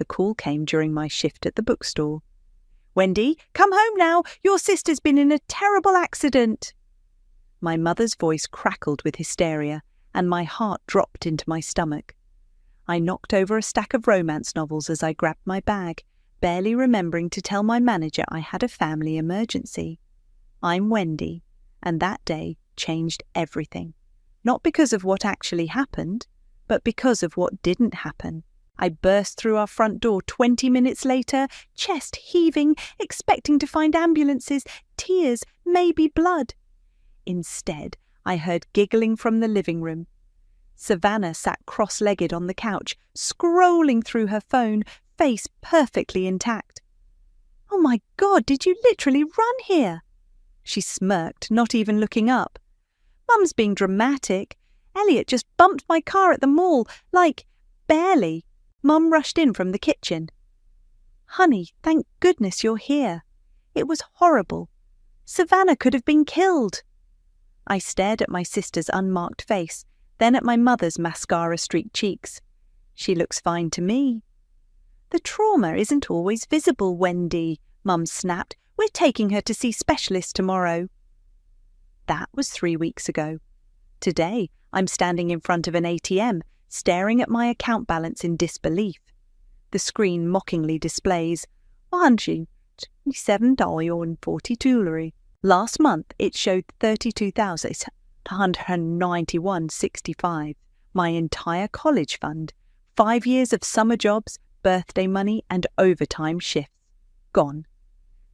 The call came during my shift at the bookstore. "Wendy, come home now. Your sister's been in a terrible accident." My mother's voice crackled with hysteria, and my heart dropped into my stomach. I knocked over a stack of romance novels as I grabbed my bag, barely remembering to tell my manager I had a family emergency. I'm Wendy, and that day changed everything. Not because of what actually happened, but because of what didn't happen. I burst through our front door 20 minutes later, chest heaving, expecting to find ambulances, tears, maybe blood. Instead, I heard giggling from the living room. Savannah sat cross-legged on the couch, scrolling through her phone, face perfectly intact. "Oh my God, did you literally run here?" She smirked, not even looking up. "Mum's being dramatic. Elliot just bumped my car at the mall, like, barely." Mum rushed in from the kitchen. "Honey, thank goodness you're here. It was horrible. Savannah could have been killed." I stared at my sister's unmarked face, then at my mother's mascara-streaked cheeks. "She looks fine to me." "The trauma isn't always visible, Wendy," Mum snapped. "We're taking her to see specialists tomorrow." That was 3 weeks ago. Today, I'm standing in front of an ATM, staring at my account balance in disbelief. The screen mockingly displays $127.42. Last month, it showed $32,191.65. My entire college fund, 5 years of summer jobs, birthday money, and overtime shifts. Gone.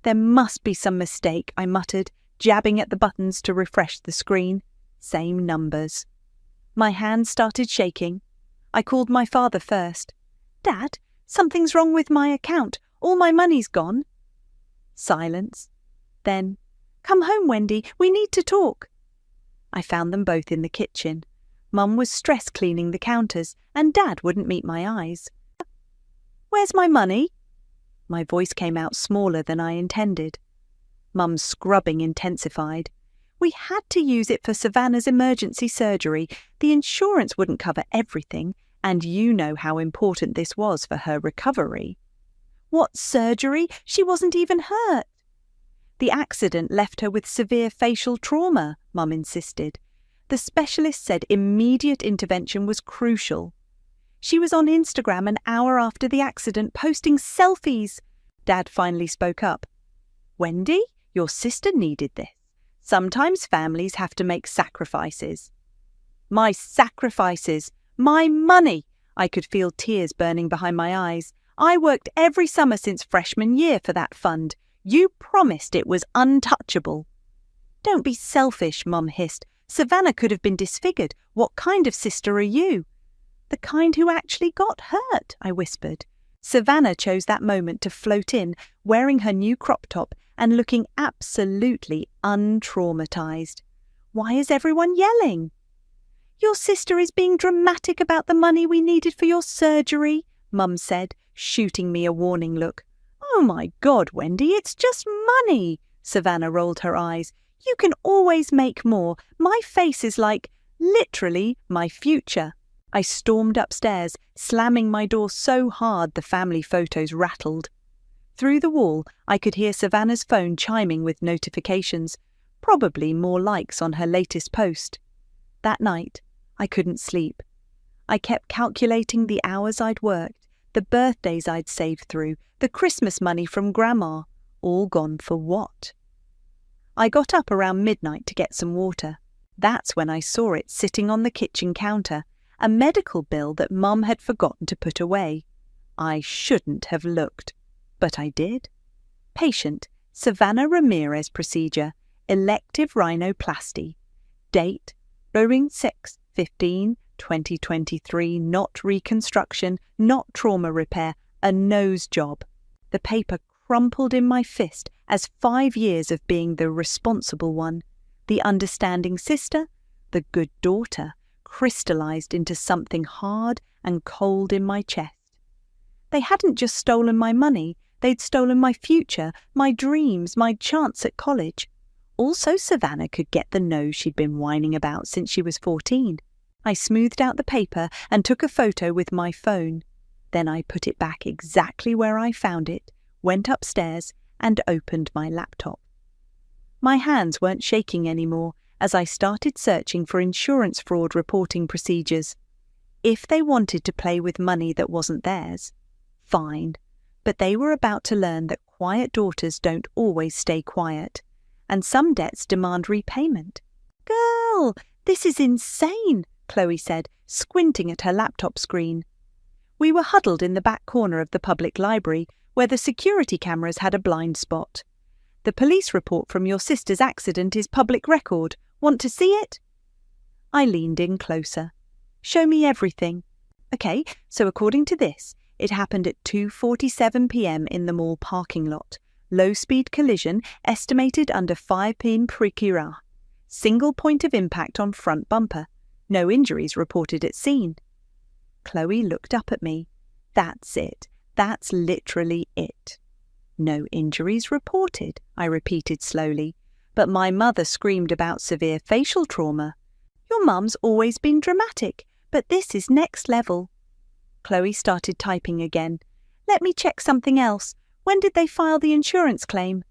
"There must be some mistake," I muttered, jabbing at the buttons to refresh the screen. Same numbers. My hands started shaking. I called my father first. "Dad, something's wrong with my account. All my money's gone." Silence. Then, "Come home, Wendy. We need to talk." I found them both in the kitchen. Mum was stress cleaning the counters, and Dad wouldn't meet my eyes. "Where's my money?" My voice came out smaller than I intended. Mum's scrubbing intensified. "We had to use it for Savannah's emergency surgery. The insurance wouldn't cover everything, and you know how important this was for her recovery." "What surgery? She wasn't even hurt." "The accident left her with severe facial trauma," Mum insisted. "The specialist said immediate intervention was crucial." "She was on Instagram an hour after the accident, posting selfies." Dad finally spoke up. "Wendy, your sister needed this. Sometimes families have to make sacrifices." "My sacrifices! My money!" I could feel tears burning behind my eyes. "I worked every summer since freshman year for that fund. You promised it was untouchable." "Don't be selfish," Mum hissed. "Savannah could have been disfigured. What kind of sister are you?" "The kind who actually got hurt," I whispered. Savannah chose that moment to float in, wearing her new crop top and looking absolutely untraumatized. "Why is everyone yelling?" "Your sister is being dramatic about the money we needed for your surgery," Mum said, shooting me a warning look. "Oh my God, Wendy, it's just money." Savannah rolled her eyes. "You can always make more. My face is like, literally, my future." I stormed upstairs, slamming my door so hard the family photos rattled. Through the wall, I could hear Savannah's phone chiming with notifications, probably more likes on her latest post. That night, I couldn't sleep. I kept calculating the hours I'd worked, the birthdays I'd saved through, the Christmas money from Grandma, all gone for what? I got up around midnight to get some water. That's when I saw it sitting on the kitchen counter, a medical bill that Mum had forgotten to put away. I shouldn't have looked, but I did. Patient, Savannah Ramirez procedure, elective rhinoplasty. Date, 6/15/2023, not reconstruction, not trauma repair, a nose job. The paper crumpled in my fist as 5 years of being the responsible one, the understanding sister, the good daughter, crystallized into something hard and cold in my chest. They hadn't just stolen my money, they'd stolen my future, my dreams, my chance at college. Also, Savannah could get the nose she'd been whining about since she was 14. I smoothed out the paper and took a photo with my phone. Then I put it back exactly where I found it, went upstairs, and opened my laptop. My hands weren't shaking anymore as I started searching for insurance fraud reporting procedures. If they wanted to play with money that wasn't theirs, fine, but they were about to learn that quiet daughters don't always stay quiet, and some debts demand repayment. "Girl, this is insane," Chloe said, squinting at her laptop screen. We were huddled in the back corner of the public library, where the security cameras had a blind spot. "The police report from your sister's accident is public record. Want to see it?" I leaned in closer. "Show me everything." "Okay, so according to this, it happened at 2:47 p.m. in the mall parking lot. Low-speed collision, estimated under 5 procureur. Single point of impact on front bumper. No injuries reported at scene." Chloe looked up at me. "That's it. That's literally it." "No injuries reported," I repeated slowly. "But my mother screamed about severe facial trauma." "Your mum's always been dramatic, but this is next level." Chloe started typing again. "Let me check something else. When did they file the insurance claim?"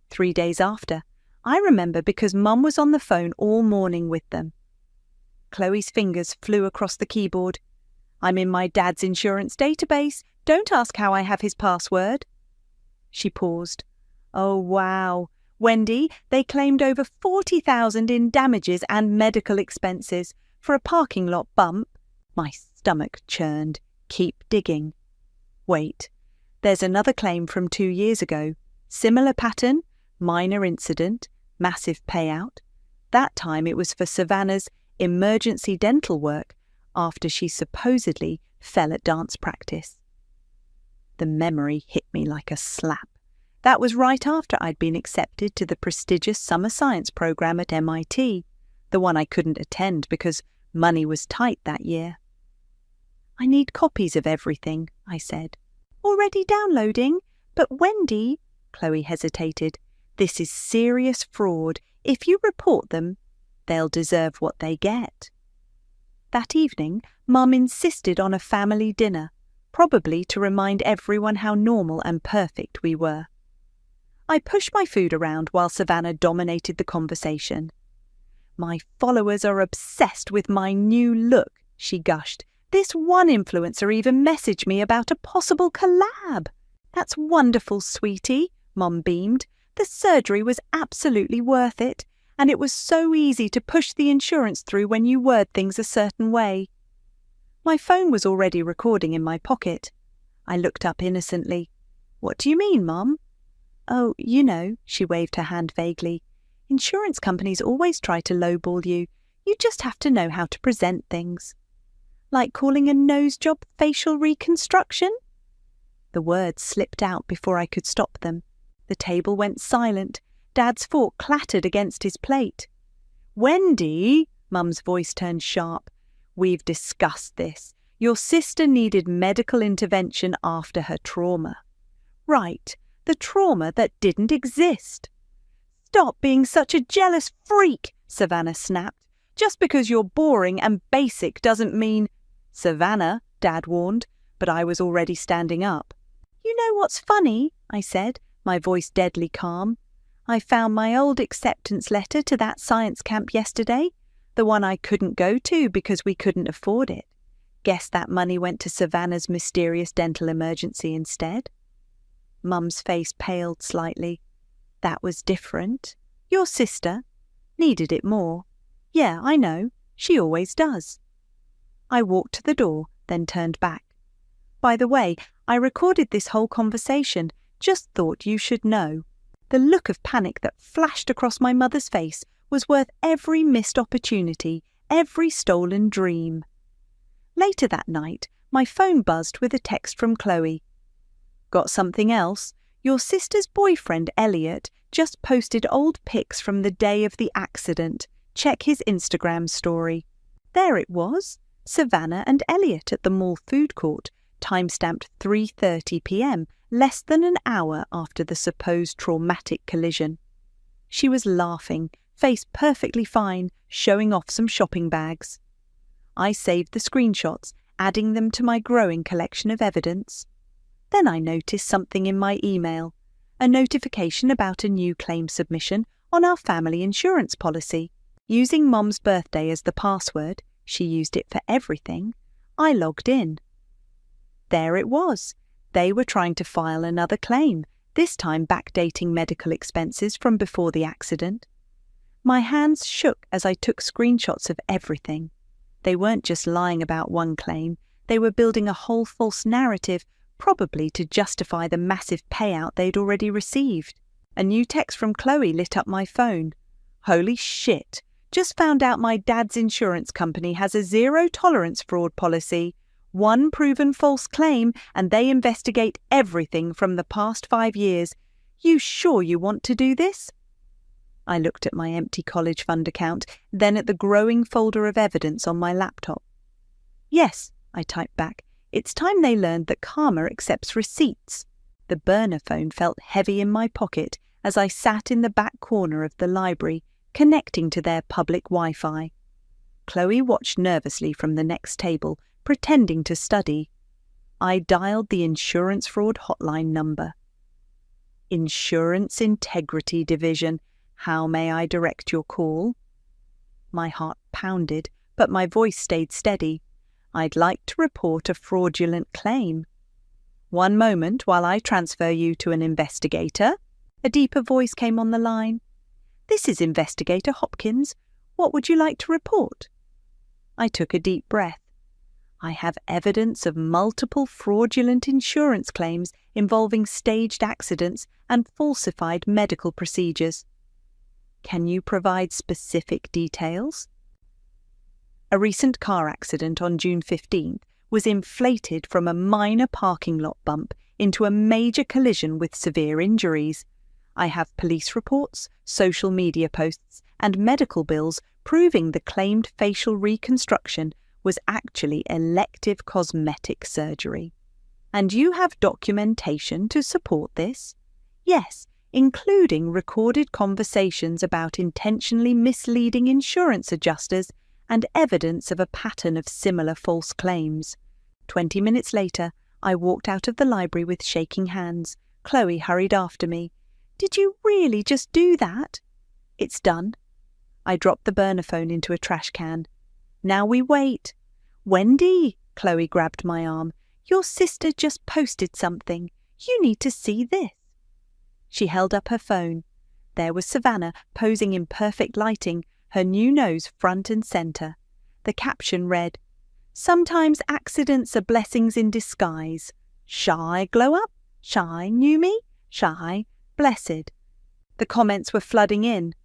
3 days after. I remember because Mum was on the phone all morning with them. Chloe's fingers flew across the keyboard. "I'm in my dad's insurance database. Don't ask how I have his password." She paused. "Oh, wow. Wendy, they claimed over 40,000 in damages and medical expenses for a parking lot bump." My stomach churned. "Keep digging." "Wait. There's another claim from 2 years ago. Similar pattern, minor incident, massive payout. That time it was for Savannah's emergency dental work after she supposedly fell at dance practice." The memory hit me like a slap. That was right after I'd been accepted to the prestigious summer science program at MIT, the one I couldn't attend because money was tight that year. "I need copies of everything," I said. "Already downloading? But Wendy," Chloe hesitated, "this is serious fraud. If you report them, they'll deserve what they get." That evening, Mum insisted on a family dinner, probably to remind everyone how normal and perfect we were. I pushed my food around while Savannah dominated the conversation. "My followers are obsessed with my new look," she gushed. "This one influencer even messaged me about a possible collab." "That's wonderful, sweetie," Mum beamed. "The surgery was absolutely worth it, and it was so easy to push the insurance through when you word things a certain way." My phone was already recording in my pocket. I looked up innocently. "What do you mean, Mum?" "Oh, you know," she waved her hand vaguely. "Insurance companies always try to lowball you. You just have to know how to present things." "Like calling a nose job facial reconstruction?" The words slipped out before I could stop them. The table went silent. Dad's fork clattered against his plate. "Wendy," Mum's voice turned sharp, "we've discussed this. Your sister needed medical intervention after her trauma." "Right, the trauma that didn't exist." "Stop being such a jealous freak," Savannah snapped. "Just because you're boring and basic doesn't mean—" "Savannah," Dad warned, but I was already standing up. "You know what's funny?" I said, my voice deadly calm. "I found my old acceptance letter to that science camp yesterday, the one I couldn't go to because we couldn't afford it. Guess that money went to Savannah's mysterious dental emergency instead." Mum's face paled slightly. "That was different. Your sister needed it more." "Yeah, I know. She always does." I walked to the door, then turned back. "By the way, I recorded this whole conversation. Just thought you should know." The look of panic that flashed across my mother's face was worth every missed opportunity, every stolen dream. Later that night, my phone buzzed with a text from Chloe. "Got something else? Your sister's boyfriend, Elliot, just posted old pics from the day of the accident. Check his Instagram story." There it was, Savannah and Elliot at the mall food court, time-stamped 3:30 p.m., less than an hour after the supposed traumatic collision. She was laughing, face perfectly fine, showing off some shopping bags. I saved the screenshots adding them to my growing collection of evidence. Then I noticed something in my email, a notification about a new claim submission on our family insurance policy. Using Mom's birthday as the password, she used it for everything, I logged in. There it was. They were trying to file another claim, this time backdating medical expenses from before the accident. My hands shook as I took screenshots of everything. They weren't just lying about one claim, they were building a whole false narrative, probably to justify the massive payout they'd already received. A new text from Chloe lit up my phone. Holy shit! Just found out my dad's insurance company has a zero-tolerance fraud policy. One proven false claim and they investigate everything from the past 5 years. You sure you want to do this? I looked at my empty college fund account, then at the growing folder of evidence on my laptop. Yes, I typed back. It's time they learned that karma accepts receipts. The burner phone felt heavy in my pocket as I sat in the back corner of the library, connecting to their public Wi-Fi. Chloe watched nervously from the next table, pretending to study. I dialed the insurance fraud hotline number. Insurance Integrity Division, how may I direct your call? My heart pounded, but my voice stayed steady. I'd like to report a fraudulent claim. One moment while I transfer you to an investigator. A deeper voice came on the line. This is Investigator Hopkins. What would you like to report? I took a deep breath. I have evidence of multiple fraudulent insurance claims involving staged accidents and falsified medical procedures. Can you provide specific details? A recent car accident on June 15th was inflated from a minor parking lot bump into a major collision with severe injuries. I have police reports, social media posts, and medical bills proving the claimed facial reconstruction was actually elective cosmetic surgery. And you have documentation to support this? Yes, including recorded conversations about intentionally misleading insurance adjusters and evidence of a pattern of similar false claims. 20 minutes later, I walked out of the library with shaking hands. Chloe hurried after me. Did you really just do that? It's done. I dropped the burner phone into a trash can. Now we wait. Wendy, Chloe grabbed my arm. Your sister just posted something. You need to see this. She held up her phone. There was Savannah posing in perfect lighting, her new nose front and centre. The caption read, "Sometimes accidents are blessings in disguise. Shy glow up, shy new me, shy blessed." The comments were flooding in.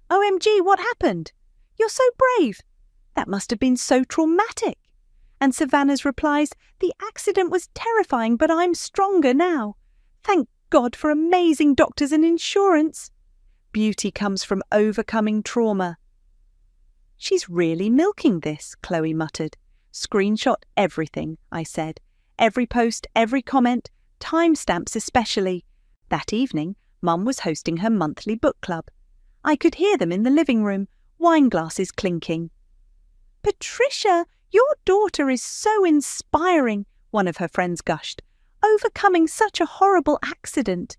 OMG, what happened? You're so brave. That must have been so traumatic. And Savannah's replies, the accident was terrifying, but I'm stronger now. Thank God for amazing doctors and insurance. Beauty comes from overcoming trauma. She's really milking this, Chloe muttered. Screenshot everything, I said. Every post, every comment, timestamps especially. That evening, Mum was hosting her monthly book club. I could hear them in the living room, wine glasses clinking. Patricia, your daughter is so inspiring, one of her friends gushed. Overcoming such a horrible accident.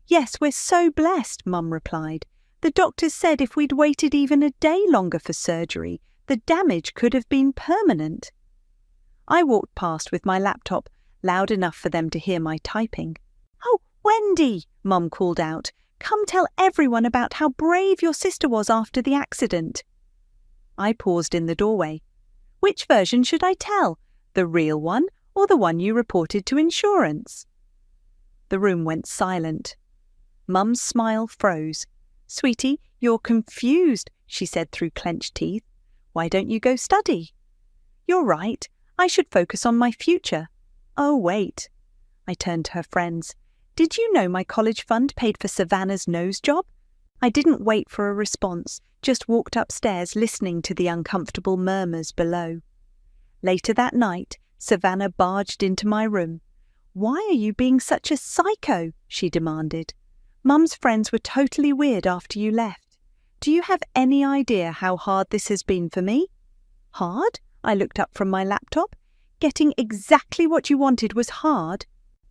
Yes, we're so blessed, Mum replied. The doctors said if we'd waited even a day longer for surgery, the damage could have been permanent. I walked past with my laptop, loud enough for them to hear my typing. Oh, Wendy, Mum called out. Come tell everyone about how brave your sister was after the accident. I paused in the doorway. Which version should I tell? The real one or the one you reported to insurance? The room went silent. Mum's smile froze. Sweetie, you're confused, she said through clenched teeth. Why don't you go study? You're right. I should focus on my future. Oh, wait. I turned to her friends. Did you know my college fund paid for Savannah's nose job? I didn't wait for a response, just walked upstairs listening to the uncomfortable murmurs below. Later that night, Savannah barged into my room. Why are you being such a psycho? She demanded. Mum's friends were totally weird after you left. Do you have any idea how hard this has been for me? Hard? I looked up from my laptop. Getting exactly what you wanted was hard.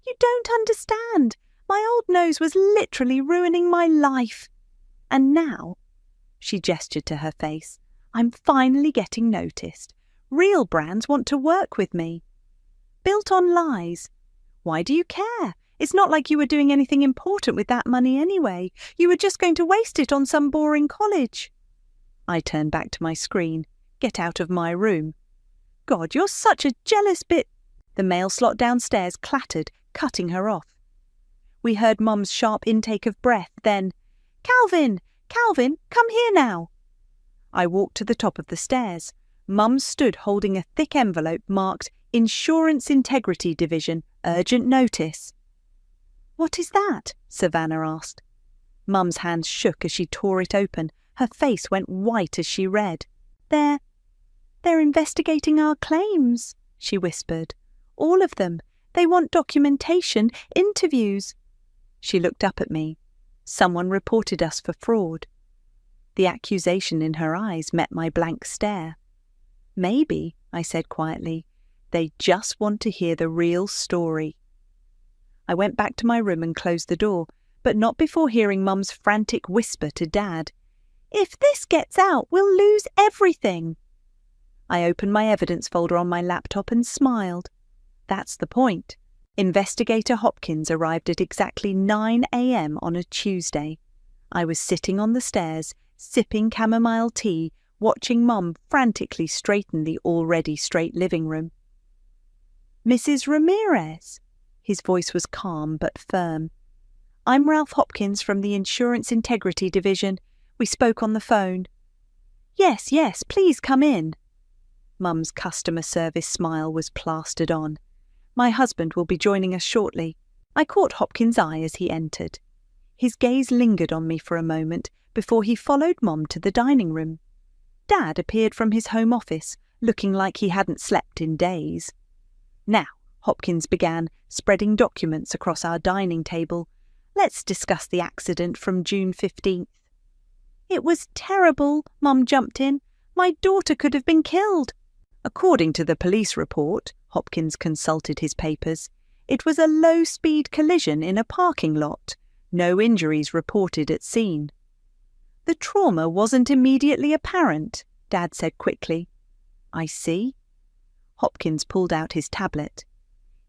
You don't understand. My old nose was literally ruining my life. And now, she gestured to her face, I'm finally getting noticed. Real brands want to work with me. Built on lies. Why do you care? It's not like you were doing anything important with that money anyway. You were just going to waste it on some boring college. I turned back to my screen. Get out of my room. God, you're such a jealous bit. The mail slot downstairs clattered, cutting her off. We heard Mum's sharp intake of breath, then, Calvin, come here now. I walked to the top of the stairs. Mum stood holding a thick envelope marked Insurance Integrity Division, Urgent Notice. What is that? Savannah asked. Mum's hands shook as she tore it open. Her face went white as she read. They're investigating our claims, she whispered. All of them. They want documentation, interviews. She looked up at me. Someone reported us for fraud. The accusation in her eyes met my blank stare. Maybe, I said quietly, they just want to hear the real story. I went back to my room and closed the door, but not before hearing Mum's frantic whisper to Dad. If this gets out, we'll lose everything. I opened my evidence folder on my laptop and smiled. That's the point. Investigator Hopkins arrived at exactly 9 a.m. on a Tuesday. I was sitting on the stairs, sipping chamomile tea, watching Mum frantically straighten the already straight living room. Mrs. Ramirez. His voice was calm but firm. I'm Ralph Hopkins from the Insurance Integrity Division. We spoke on the phone. Yes, please come in. Mum's customer service smile was plastered on. My husband will be joining us shortly. I caught Hopkins' eye as he entered. His gaze lingered on me for a moment before he followed Mum to the dining room. Dad appeared from his home office, looking like he hadn't slept in days. Now, Hopkins began, spreading documents across our dining table. Let's discuss the accident from June 15th. It was terrible, Mum jumped in. My daughter could have been killed. According to the police report, Hopkins consulted his papers, it was a low-speed collision in a parking lot. No injuries reported at scene. The trauma wasn't immediately apparent, Dad said quickly. I see. Hopkins pulled out his tablet.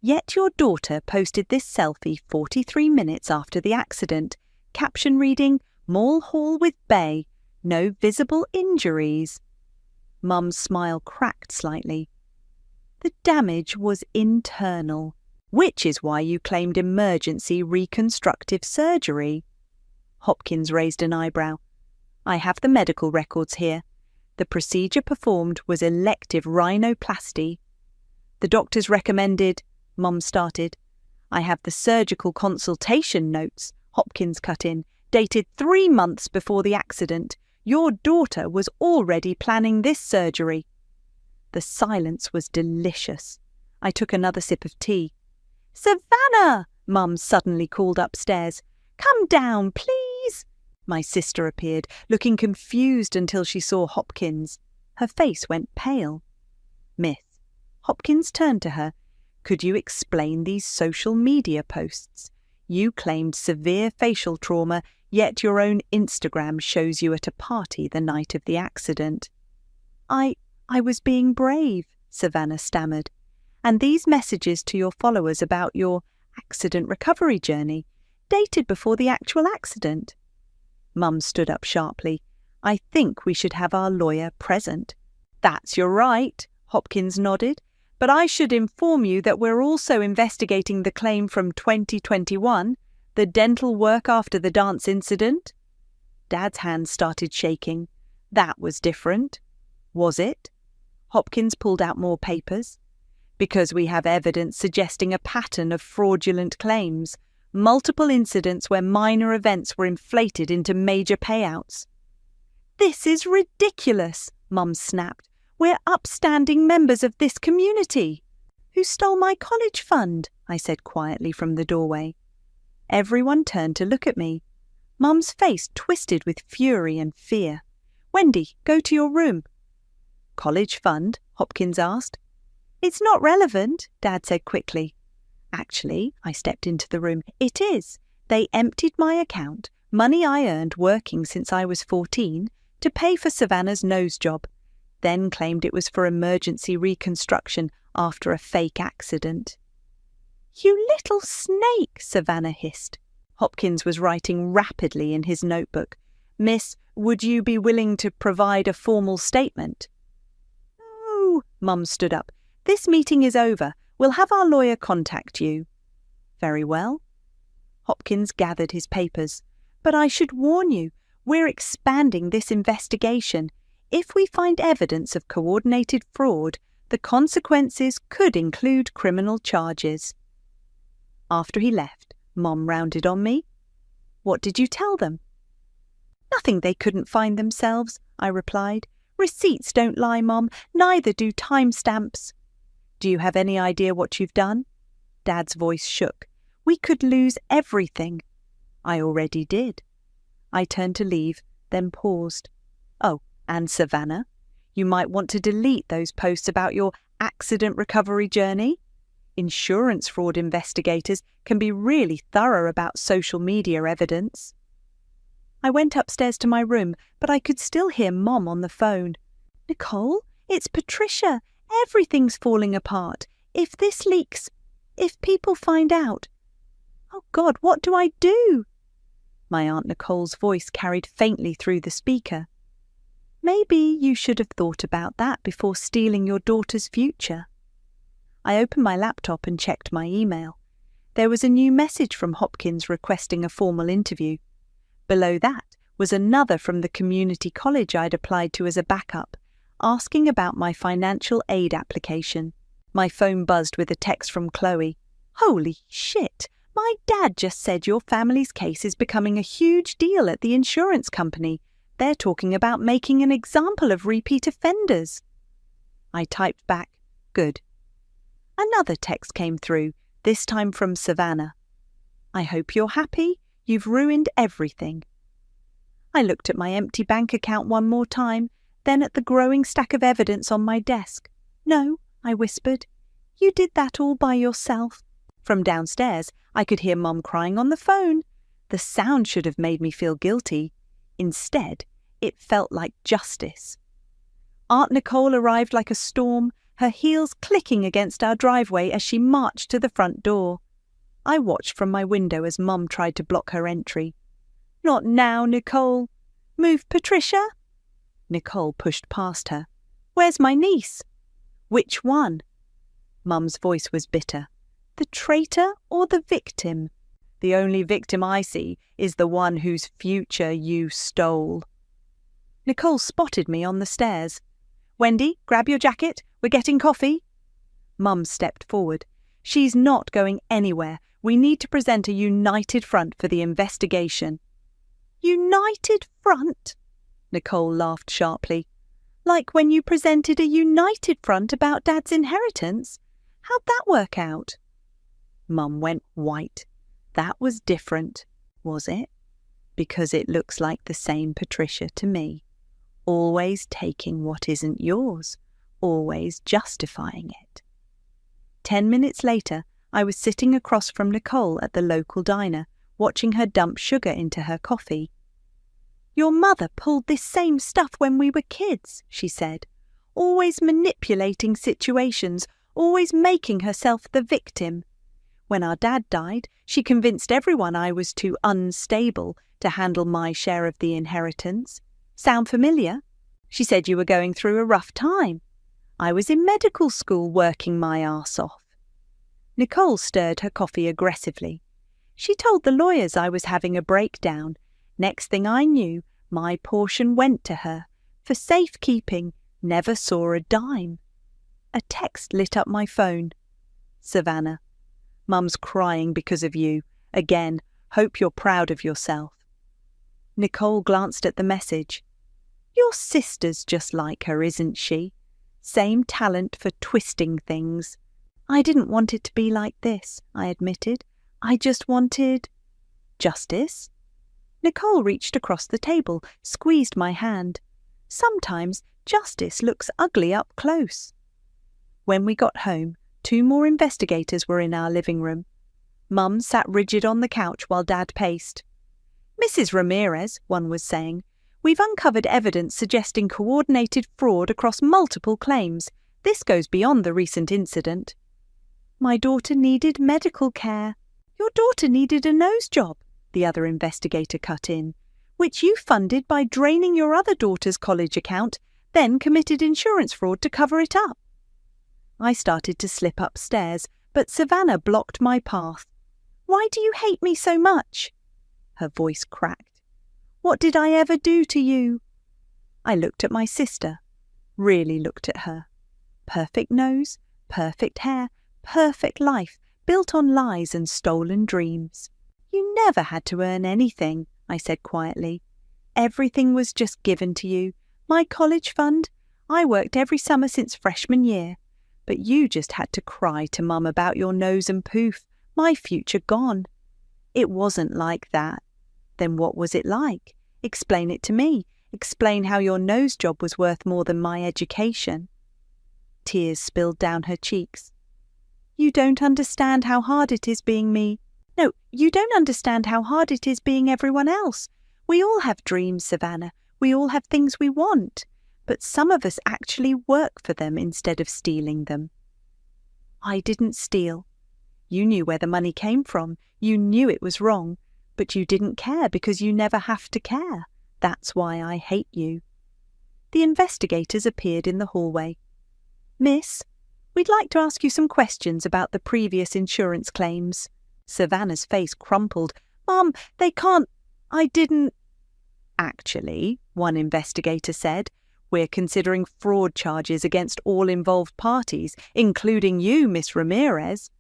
Yet your daughter posted this selfie 43 minutes after the accident, caption reading, Mall Hall with Bay, no visible injuries. Mum's smile cracked slightly. The damage was internal, which is why you claimed emergency reconstructive surgery. Hopkins raised an eyebrow. I have the medical records here. The procedure performed was elective rhinoplasty. The doctors recommended, Mum started. I have the surgical consultation notes, Hopkins cut in, dated 3 months before the accident. Your daughter was already planning this surgery. The silence was delicious. I took another sip of tea. Savannah! Mum suddenly called upstairs. Come down, please. My sister appeared, looking confused until she saw Hopkins. Her face went pale. Miss. Hopkins turned to her. Could you explain these social media posts? You claimed severe facial trauma, yet your own Instagram shows you at a party the night of the accident. I was being brave, Savannah stammered. And these messages to your followers about your accident recovery journey, dated before the actual accident. Mum stood up sharply. I think we should have our lawyer present. That's your right, Hopkins nodded. But I should inform you that we're also investigating the claim from 2021, the dental work after the dance incident. Dad's hands started shaking. That was different. Was it? Hopkins pulled out more papers. Because we have evidence suggesting a pattern of fraudulent claims, multiple incidents where minor events were inflated into major payouts. This is ridiculous, Mum snapped. We're upstanding members of this community. Who stole my college fund? I said quietly from the doorway. Everyone turned to look at me. Mum's face twisted with fury and fear. Wendy, go to your room. College fund? Hopkins asked. It's not relevant, Dad said quickly. Actually, I stepped into the room. It is. They emptied my account, money I earned working since I was 14, to pay for Savannah's nose job, then claimed it was for emergency reconstruction after a fake accident. You little snake, Savannah hissed. Hopkins was writing rapidly in his notebook. Miss, would you be willing to provide a formal statement? No, Mum stood up. This meeting is over. We'll have our lawyer contact you. Very well. Hopkins gathered his papers. But I should warn you, we're expanding this investigation. If we find evidence of coordinated fraud, the consequences could include criminal charges. After he left, Mom rounded on me. What did you tell them? Nothing they couldn't find themselves, I replied. Receipts don't lie, Mom, neither do timestamps. Do you have any idea what you've done? Dad's voice shook. We could lose everything. I already did. I turned to leave, then paused. Oh, and Savannah, you might want to delete those posts about your accident recovery journey. Insurance fraud investigators can be really thorough about social media evidence. I went upstairs to my room, but I could still hear Mom on the phone. Nicole, it's Patricia. Everything's falling apart. If this leaks, if people find out. Oh God, what do I do? My Aunt Nicole's voice carried faintly through the speaker. Maybe you should have thought about that before stealing your daughter's future. I opened my laptop and checked my email. There was a new message from Hopkins requesting a formal interview. Below that was another from the community college I'd applied to as a backup, asking about my financial aid application. My phone buzzed with a text from Chloe. Holy shit! My dad just said your family's case is becoming a huge deal at the insurance company. They're talking about making an example of repeat offenders. I typed back, good. Another text came through, this time from Savannah. I hope you're happy. You've ruined everything. I looked at my empty bank account one more time, then at the growing stack of evidence on my desk. No, I whispered. You did that all by yourself. From downstairs, I could hear Mum crying on the phone. The sound should have made me feel guilty. Instead, it felt like justice. Aunt Nicole arrived like a storm, her heels clicking against our driveway as she marched to the front door. I watched from my window as Mum tried to block her entry. Not now, Nicole. Move, Patricia. Nicole pushed past her. Where's my niece? Which one? Mum's voice was bitter. The traitor or the victim? The only victim I see is the one whose future you stole. Nicole spotted me on the stairs. Wendy, grab your jacket. We're getting coffee. Mum stepped forward. She's not going anywhere. We need to present a united front for the investigation. United front? Nicole laughed sharply. Like when you presented a united front about Dad's inheritance? How'd that work out? Mum went white. That was different, was it? Because it looks like the same Patricia to me. Always taking what isn't yours. Always justifying it. 10 minutes later, I was sitting across from Nicole at the local diner, watching her dump sugar into her coffee. Your mother pulled this same stuff when we were kids, she said. Always manipulating situations, always making herself the victim. When our dad died, she convinced everyone I was too unstable to handle my share of the inheritance. Sound familiar? She said you were going through a rough time. I was in medical school working my arse off. Nicole stirred her coffee aggressively. She told the lawyers I was having a breakdown. Next thing I knew, my portion went to her. For safekeeping, never saw a dime. A text lit up my phone. Savannah, Mum's crying because of you. Again, hope you're proud of yourself. Nicole glanced at the message. Your sister's just like her, isn't she? Same talent for twisting things. I didn't want it to be like this, I admitted. I just wanted justice. Nicole reached across the table, squeezed my hand. Sometimes justice looks ugly up close. When we got home, 2 more investigators were in our living room. Mum sat rigid on the couch while Dad paced. "Mrs. Ramirez," one was saying, "we've uncovered evidence suggesting coordinated fraud across multiple claims. This goes beyond the recent incident." "My daughter needed medical care." "Your daughter needed a nose job," the other investigator cut in, "which you funded by draining your other daughter's college account, then committed insurance fraud to cover it up." I started to slip upstairs, but Savannah blocked my path. "Why do you hate me so much?" Her voice cracked. "What did I ever do to you?" I looked at my sister, really looked at her. Perfect nose, perfect hair, perfect life, built on lies and stolen dreams. "You never had to earn anything," I said quietly. "Everything was just given to you. My college fund. I worked every summer since freshman year. But you just had to cry to Mum about your nose and poof. My future gone." "It wasn't like that." "Then what was it like? Explain it to me. Explain how your nose job was worth more than my education." Tears spilled down her cheeks. "You don't understand how hard it is being me. No, you don't understand how hard it is being everyone else. We all have dreams, Savannah. We all have things we want. But some of us actually work for them instead of stealing them." "I didn't steal." "You knew where the money came from. You knew it was wrong. But you didn't care because you never have to care. That's why I hate you." The investigators appeared in the hallway. "Miss, we'd like to ask you some questions about the previous insurance claims." Savannah's face crumpled. "Mum, they can't. I didn't." "Actually," one investigator said, "we're considering fraud charges against all involved parties, including you, Miss Ramirez."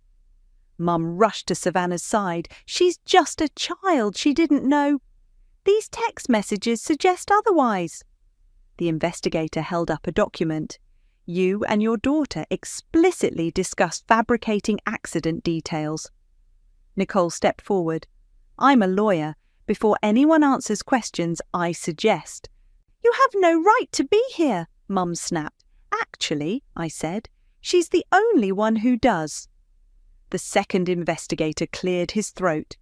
Mum rushed to Savannah's side. "She's just a child. She didn't know." "These text messages suggest otherwise." The investigator held up a document. "You and your daughter explicitly discussed fabricating accident details." Nicole stepped forward. "I'm a lawyer. Before anyone answers questions, I suggest." "You have no right to be here," Mum snapped. "Actually," I said, "she's the only one who does." The second investigator cleared his throat.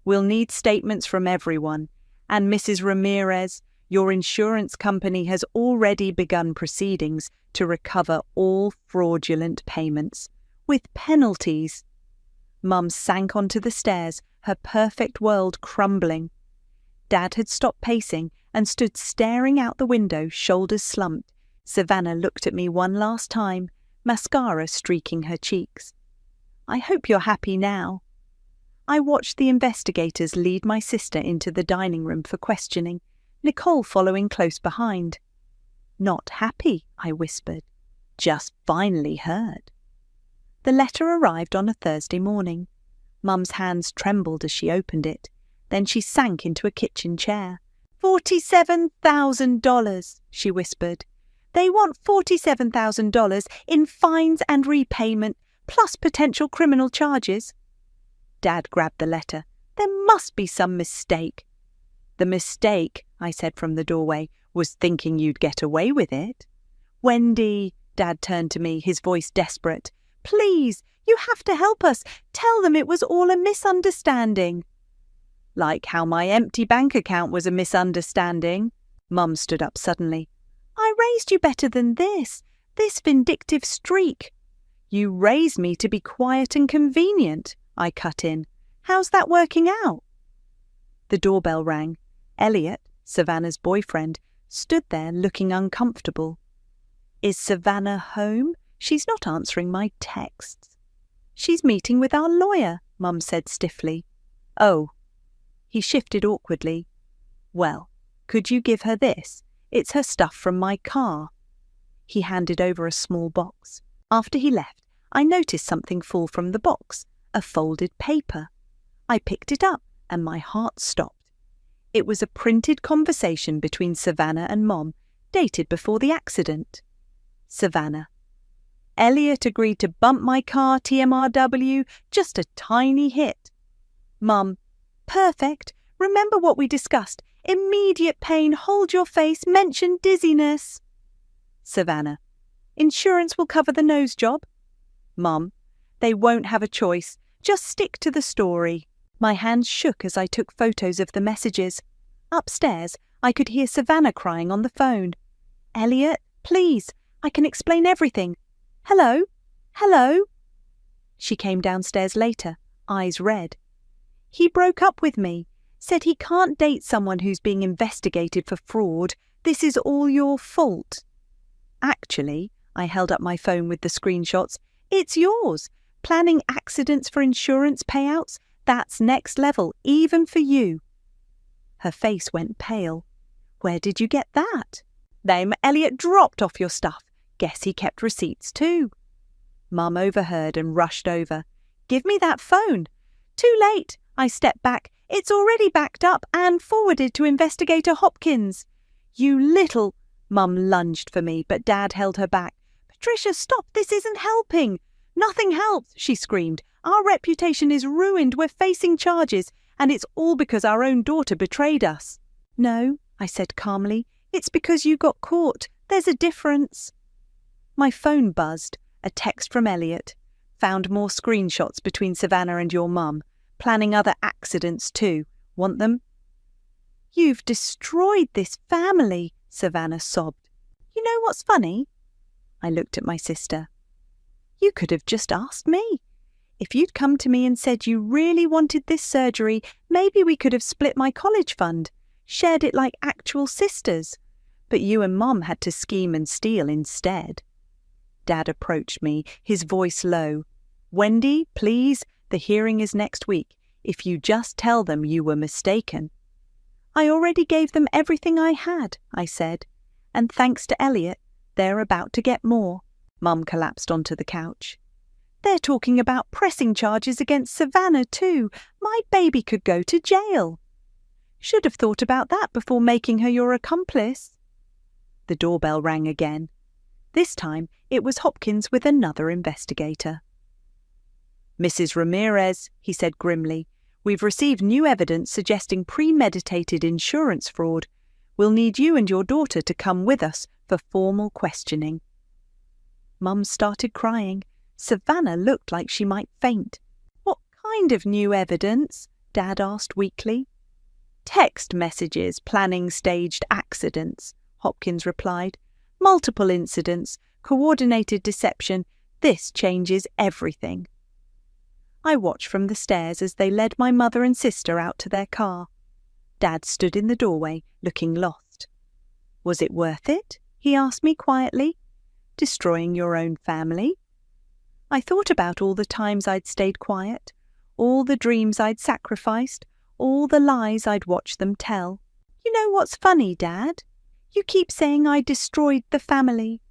"We'll need statements from everyone. And Mrs. Ramirez, your insurance company has already begun proceedings to recover all fraudulent payments, with penalties." Mum sank onto the stairs, her perfect world crumbling. Dad had stopped pacing and stood staring out the window, shoulders slumped. Savannah looked at me one last time, mascara streaking her cheeks. "I hope you're happy now." I watched the investigators lead my sister into the dining room for questioning, Nicole following close behind. "Not happy," I whispered. "Just finally heard." The letter arrived on a Thursday morning. Mum's hands trembled as she opened it. Then she sank into a kitchen chair. $47,000, she whispered. "They want $47,000 in fines and repayment, plus potential criminal charges." Dad grabbed the letter. "There must be some mistake." "The mistake," I said from the doorway, "was thinking you'd get away with it." "Wendy," Dad turned to me, his voice desperate. "Please, you have to help us. Tell them it was all a misunderstanding." "Like how my empty bank account was a misunderstanding." Mum stood up suddenly. "I raised you better than this vindictive streak." "You raised me to be quiet and convenient," I cut in. "How's that working out?" The doorbell rang. Elliot, Savannah's boyfriend, stood there looking uncomfortable. "Is Savannah home? She's not answering my texts." "She's meeting with our lawyer," Mum said stiffly. "Oh." He shifted awkwardly. "Well, could you give her this? It's her stuff from my car." He handed over a small box. After he left, I noticed something fall from the box, a folded paper. I picked it up and my heart stopped. It was a printed conversation between Savannah and Mom, dated before the accident. Savannah: "Elliot agreed to bump my car, TMRW, just a tiny hit." Mum: "Perfect. Remember what we discussed. Immediate pain, hold your face, mention dizziness." Savannah: "Insurance will cover the nose job. Mum. They won't have a choice. Just stick to the story. My hands shook as I took photos of the messages. Upstairs, I could hear Savannah crying on the phone. Elliot, please, I can explain everything. Hello? Hello? She came downstairs later, eyes red. He broke up with me, said he can't date someone who's being investigated for fraud. This is all your fault. Actually, I held up my phone with the screenshots. It's yours. Planning accidents for insurance payouts? That's next level, even for you. Her face went pale. Where did you get that? Then Elliot dropped off your stuff. Guess he kept receipts too. Mum overheard and rushed over. Give me that phone. Too late. I stepped back. It's already backed up and forwarded to Investigator Hopkins. You little... Mum lunged for me, but Dad held her back. Patricia, stop. This isn't helping. Nothing helps, she screamed. Our reputation is ruined. We're facing charges, and it's all because our own daughter betrayed us. No, I said calmly. It's because you got caught. There's a difference. My phone buzzed. A text from Elliot. Found more screenshots between Savannah and your mum. Planning other accidents too. Want them? You've destroyed this family, Savannah sobbed. You know what's funny? I looked at my sister. You could have just asked me. If you'd come to me and said you really wanted this surgery, maybe we could have split my college fund, shared it like actual sisters. But you and Mum had to scheme and steal instead. Dad approached me, his voice low. Wendy, please, the hearing is next week. If you just tell them you were mistaken. I already gave them everything I had, I said. And thanks to Elliot, they're about to get more. Mum collapsed onto the couch. They're talking about pressing charges against Savannah too. My baby could go to jail. Should have thought about that before making her your accomplice. The doorbell rang again. This time it was Hopkins with another investigator. Mrs. Ramirez, he said grimly, we've received new evidence suggesting premeditated insurance fraud. We'll need you and your daughter to come with us for formal questioning. Mum started crying. Savannah looked like she might faint. What kind of new evidence? Dad asked weakly. Text messages planning staged accidents, Hopkins replied. Multiple incidents, coordinated deception. This changes everything. I watched from the stairs as they led my mother and sister out to their car. Dad stood in the doorway, looking lost. Was it worth it? He asked me quietly. Destroying your own family? I thought about all the times I'd stayed quiet, all the dreams I'd sacrificed, all the lies I'd watched them tell. You know what's funny, Dad? You keep saying I destroyed the family.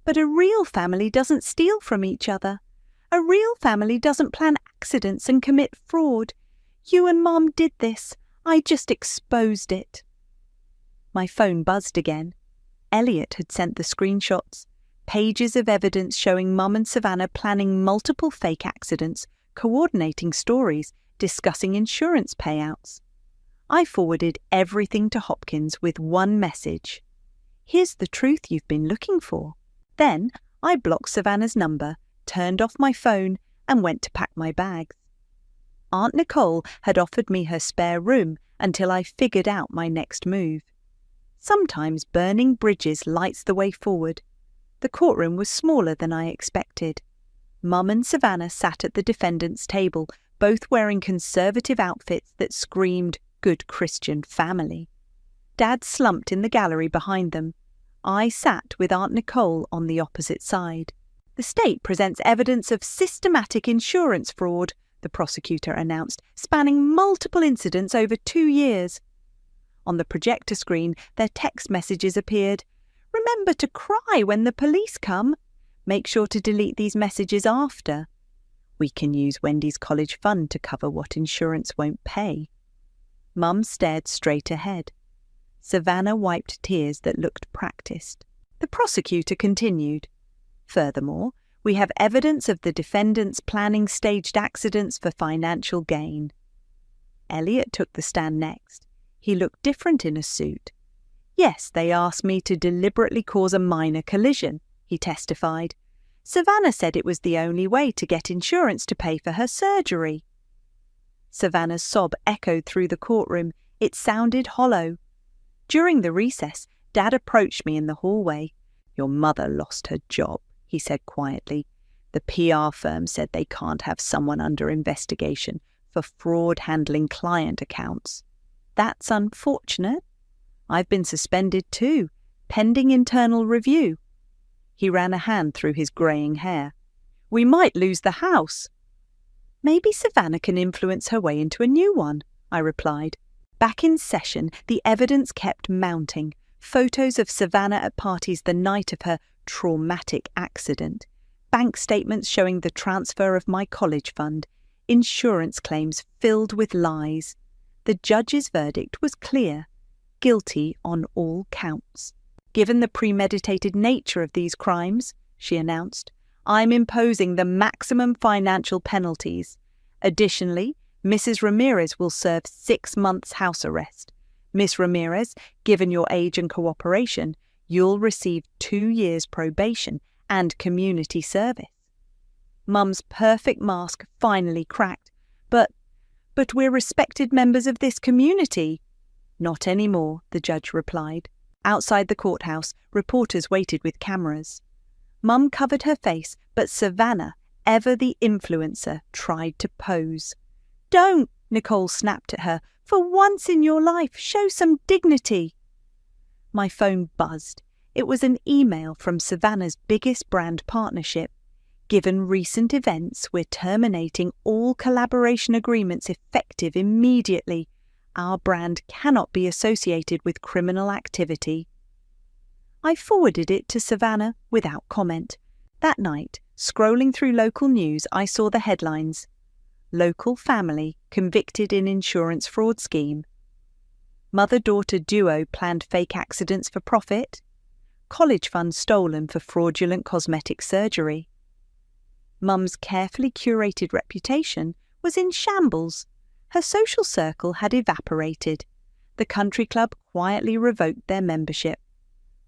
But a real family doesn't steal from each other. A real family doesn't plan accidents and commit fraud. You and Mum did this. I just exposed it. My phone buzzed again. Elliot had sent the screenshots. Pages of evidence showing Mum and Savannah planning multiple fake accidents, coordinating stories, discussing insurance payouts. I forwarded everything to Hopkins with one message. Here's the truth you've been looking for. Then I blocked Savannah's number, turned off my phone, and went to pack my bags. Aunt Nicole had offered me her spare room until I figured out my next move. Sometimes burning bridges lights the way forward. The courtroom was smaller than I expected. Mum and Savannah sat at the defendant's table, both wearing conservative outfits that screamed good Christian family. Dad slumped in the gallery behind them. I sat with Aunt Nicole on the opposite side. The state presents evidence of systematic insurance fraud, the prosecutor announced, spanning multiple incidents over 2 years. On the projector screen, their text messages appeared. Remember to cry when the police come. Make sure to delete these messages after. We can use Wendy's college fund to cover what insurance won't pay. Mum stared straight ahead. Savannah wiped tears that looked practiced. The prosecutor continued. Furthermore, we have evidence of the defendants planning staged accidents for financial gain. Elliot took the stand next. He looked different in a suit. Yes, they asked me to deliberately cause a minor collision, he testified. Savannah said it was the only way to get insurance to pay for her surgery. Savannah's sob echoed through the courtroom. It sounded hollow. During the recess, Dad approached me in the hallway. "Your mother lost her job," he said quietly. "The PR firm said they can't have someone under investigation for fraud handling client accounts. That's unfortunate. I've been suspended too, pending internal review." He ran a hand through his greying hair. "We might lose the house." "Maybe Savannah can influence her way into a new one," I replied. Back in session, the evidence kept mounting. Photos of Savannah at parties the night of her traumatic accident, bank statements showing the transfer of my college fund, insurance claims filled with lies. The judge's verdict was clear: guilty on all counts. "Given the premeditated nature of these crimes," she announced, "I'm imposing the maximum financial penalties. Additionally, Mrs. Ramirez will serve 6 months house arrest. Miss Ramirez, given your age and cooperation, you'll receive 2 years probation and community service." Mum's perfect mask finally cracked. But we're respected members of this community." "Not anymore," the judge replied. Outside the courthouse, reporters waited with cameras. Mum covered her face, but Savannah, ever the influencer, tried to pose. "Don't," Nicole snapped at her. "For once in your life, show some dignity." My phone buzzed. It was an email from Savannah's biggest brand partnership. "Given recent events, we're terminating all collaboration agreements effective immediately. Our brand cannot be associated with criminal activity." I forwarded it to Savannah without comment. That night, scrolling through local news, I saw the headlines: "Local family convicted in insurance fraud scheme." "Mother-daughter duo planned fake accidents for profit." "College fund stolen for fraudulent cosmetic surgery." Mum's carefully curated reputation was in shambles. Her social circle had evaporated. The country club quietly revoked their membership.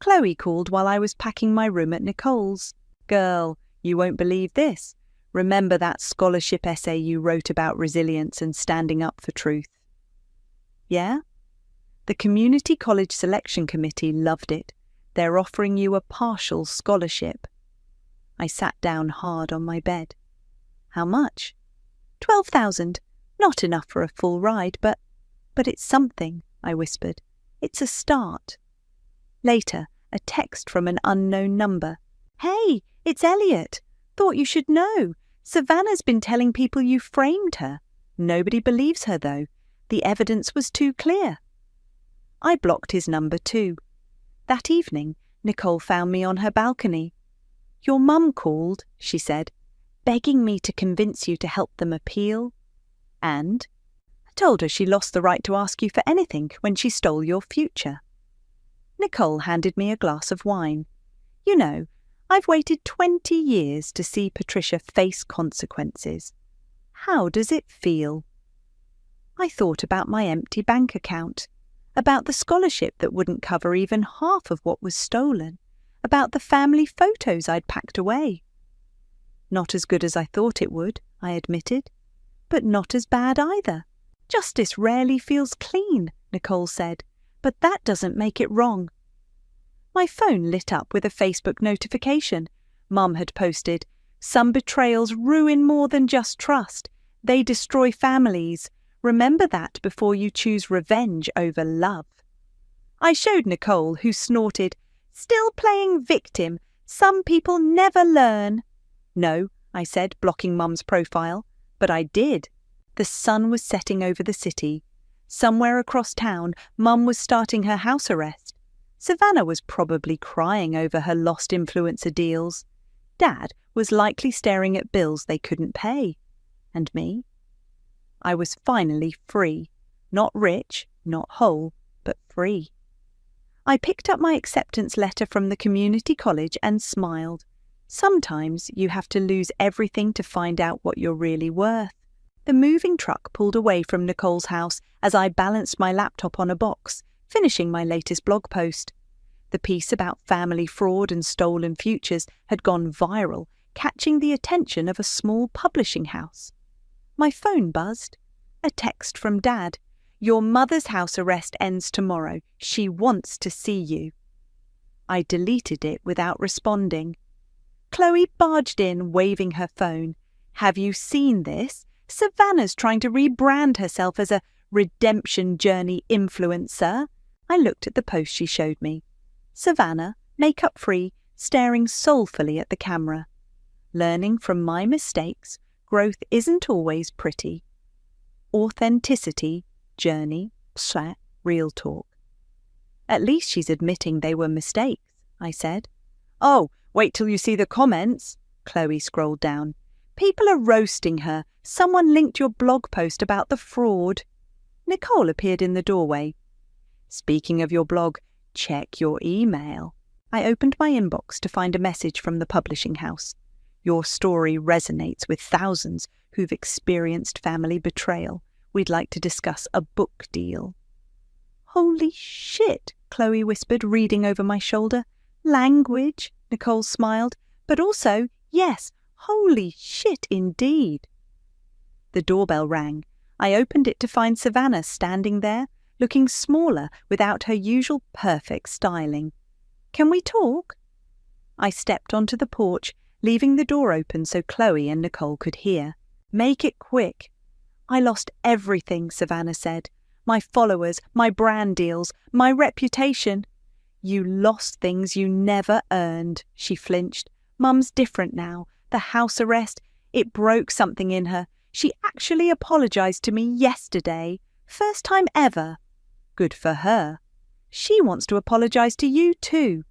Chloe called while I was packing my room at Nicole's. "Girl, you won't believe this. Remember that scholarship essay you wrote about resilience and standing up for truth?" "Yeah?" "The Community College Selection Committee loved it. They're offering you a partial scholarship." I sat down hard on my bed. "How much?" "12,000. Not enough for a full ride, but it's something," I whispered. "It's a start." Later, a text from an unknown number. "Hey, it's Elliot. Thought you should know. Savannah's been telling people you framed her. Nobody believes her, though. The evidence was too clear." I blocked his number too. That evening, Nicole found me on her balcony. "Your mum called," she said, "begging me to convince you to help them appeal." "And?" "I told her she lost the right to ask you for anything when she stole your future." Nicole handed me a glass of wine. "You know, I've waited 20 years to see Patricia face consequences. How does it feel?" I thought about my empty bank account, about the scholarship that wouldn't cover even half of what was stolen, about the family photos I'd packed away. "Not as good as I thought it would," I admitted, "but not as bad either. Justice rarely feels clean," Nicole said, "but that doesn't make it wrong." My phone lit up with a Facebook notification. Mum had posted, "Some betrayals ruin more than just trust. They destroy families. Remember that before you choose revenge over love." I showed Nicole, who snorted, "Still playing victim. Some people never learn." "No," I said, blocking Mum's profile. But I did. The sun was setting over the city. Somewhere across town, Mum was starting her house arrest. Savannah was probably crying over her lost influencer deals. Dad was likely staring at bills they couldn't pay. And me? I was finally free. Not rich, not whole, but free. I picked up my acceptance letter from the community college and smiled. Sometimes you have to lose everything to find out what you're really worth. The moving truck pulled away from Nicole's house as I balanced my laptop on a box, finishing my latest blog post. The piece about family fraud and stolen futures had gone viral, catching the attention of a small publishing house. My phone buzzed. A text from Dad. "Your mother's house arrest ends tomorrow. She wants to see you." I deleted it without responding. Chloe barged in, waving her phone. "Have you seen this? Savannah's trying to rebrand herself as a redemption journey influencer." I looked at the post she showed me. Savannah, makeup-free, staring soulfully at the camera. Learning from my mistakes, growth isn't always pretty. Authenticity, journey, real talk. "At least she's admitting they were mistakes," I said. "Oh, wait till you see the comments." Chloe scrolled down. "People are roasting her. Someone linked your blog post about the fraud." Nicole appeared in the doorway. "Speaking of your blog, check your email." I opened my inbox to find a message from the publishing house. "Your story resonates with thousands who've experienced family betrayal. We'd like to discuss a book deal." "Holy shit," Chloe whispered, reading over my shoulder. "Language," Nicole smiled, "but also, yes, holy shit indeed." The doorbell rang. I opened it to find Savannah standing there, looking smaller without her usual perfect styling. "Can we talk?" I stepped onto the porch, leaving the door open so Chloe and Nicole could hear. "Make it quick." "I lost everything," Savannah said. "My followers, my brand deals, my reputation." "You lost things you never earned," she flinched. "Mum's different now. The house arrest, it broke something in her. She actually apologized to me yesterday. First time ever." "Good for her." "She wants to apologize to you too."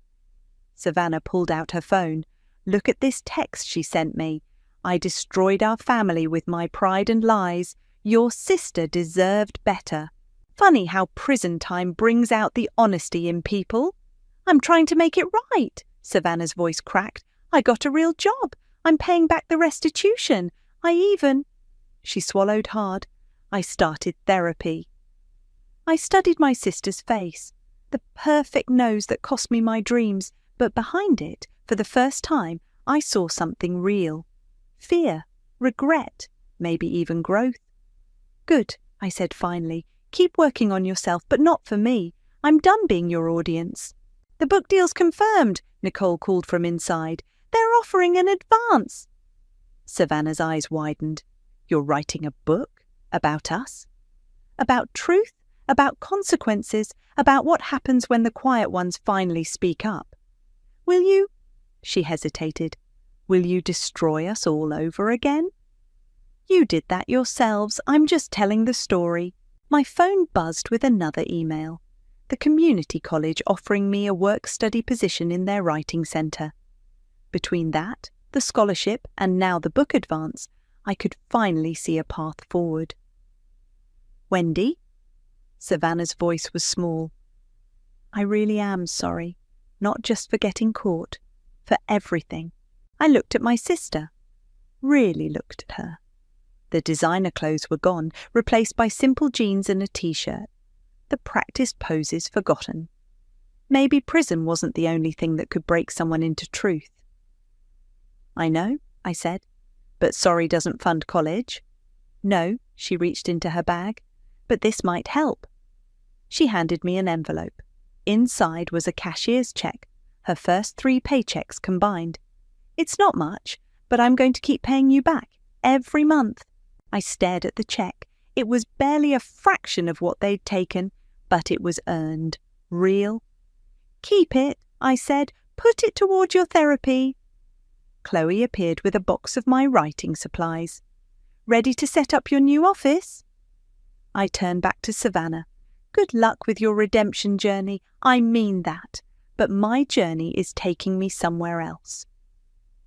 Savannah pulled out her phone. "Look at this text she sent me. I destroyed our family with my pride and lies. Your sister deserved better. Funny how prison time brings out the honesty in people." "I'm trying to make it right," Savannah's voice cracked. "I got a real job. I'm paying back the restitution. I even—" She swallowed hard. "I started therapy." I studied my sister's face. The perfect nose that cost me my dreams, but behind it, for the first time, I saw something real. Fear, regret, maybe even growth. "Good," I said finally. "Keep working on yourself, but not for me. I'm done being your audience." "The book deal's confirmed," Nicole called from inside. "They're offering an advance." Savannah's eyes widened. "You're writing a book? About us? About truth? About consequences? About what happens when the quiet ones finally speak up? Will you—" She hesitated. "Will you destroy us all over again?" "You did that yourselves. I'm just telling the story." My phone buzzed with another email. The community college offering me a work-study position in their writing centre. Between that, the scholarship, and now the book advance, I could finally see a path forward. "Wendy?" Savannah's voice was small. "I really am sorry, not just for getting caught, for everything." I looked at my sister, really looked at her. The designer clothes were gone, replaced by simple jeans and a t-shirt. The practiced poses forgotten. Maybe prison wasn't the only thing that could break someone into truth. "I know," I said, "but sorry doesn't fund college." "No," she reached into her bag, "but this might help." She handed me an envelope. Inside was a cashier's check, her first 3 paychecks combined. "It's not much, but I'm going to keep paying you back, every month." I stared at the check. It was barely a fraction of what they'd taken, but it was earned, real. "Keep it," I said. "Put it toward your therapy." Chloe appeared with a box of my writing supplies. "Ready to set up your new office?" I turned back to Savannah. "Good luck with your redemption journey. I mean that. But my journey is taking me somewhere else."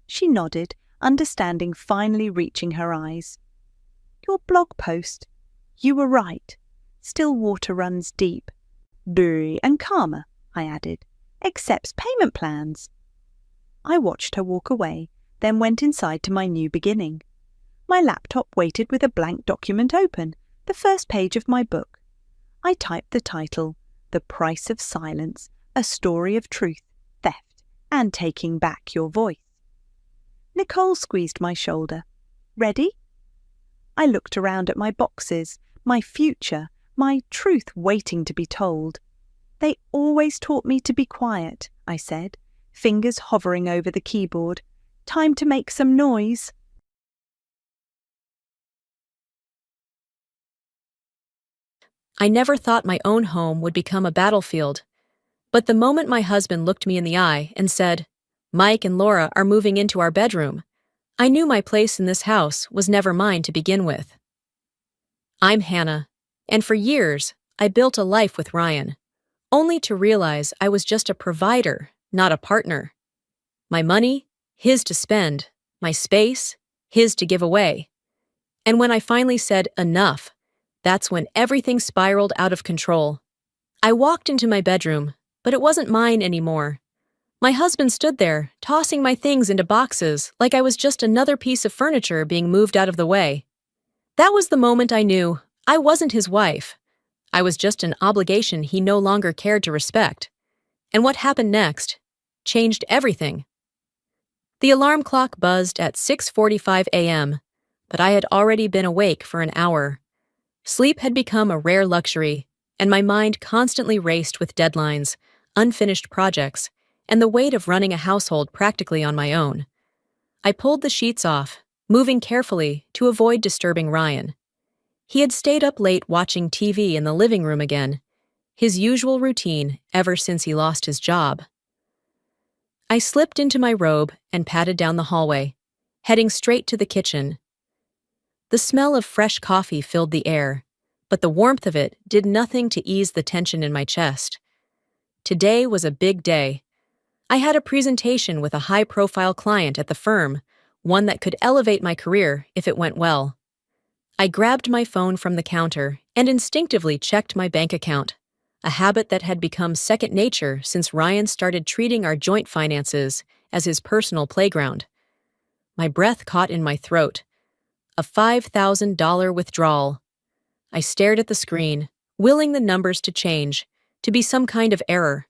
She nodded, understanding finally reaching her eyes. "Your blog post. You were right. Still water runs deep. And karma," I added, "accepts payment plans." I watched her walk away, then went inside to my new beginning. My laptop waited with a blank document open, the first page of my book. I typed the title, "The Price of Silence, a Story of Truth, Theft, and Taking Back Your Voice." Nicole squeezed my shoulder. Ready? I looked around at my boxes, my future, my truth waiting to be told. They always taught me to be quiet, I said, fingers hovering over the keyboard. Time to make some noise. I never thought my own home would become a battlefield. But the moment my husband looked me in the eye and said, "Mike and Laura are moving into our bedroom," I knew my place in this house was never mine to begin with. I'm Hannah, and for years, I built a life with Ryan, only to realize I was just a provider, not a partner. My money, his to spend, my space, his to give away. And when I finally said enough, that's when everything spiraled out of control. I walked into my bedroom, but it wasn't mine anymore. My husband stood there, tossing my things into boxes like I was just another piece of furniture being moved out of the way. That was the moment I knew I wasn't his wife. I was just an obligation he no longer cared to respect. And what happened next changed everything. The alarm clock buzzed at 6:45 a.m., but I had already been awake for an hour. Sleep had become a rare luxury, and my mind constantly raced with deadlines, unfinished projects, and the weight of running a household practically on my own. I pulled the sheets off, moving carefully to avoid disturbing Ryan. He had stayed up late watching TV in the living room again, his usual routine ever since he lost his job. I slipped into my robe and padded down the hallway, heading straight to the kitchen. The smell of fresh coffee filled the air, but the warmth of it did nothing to ease the tension in my chest. Today was a big day. I had a presentation with a high-profile client at the firm, one that could elevate my career if it went well. I grabbed my phone from the counter and instinctively checked my bank account, a habit that had become second nature since Ryan started treating our joint finances as his personal playground. My breath caught in my throat. A $5,000 withdrawal. I stared at the screen, willing the numbers to change, to be some kind of error.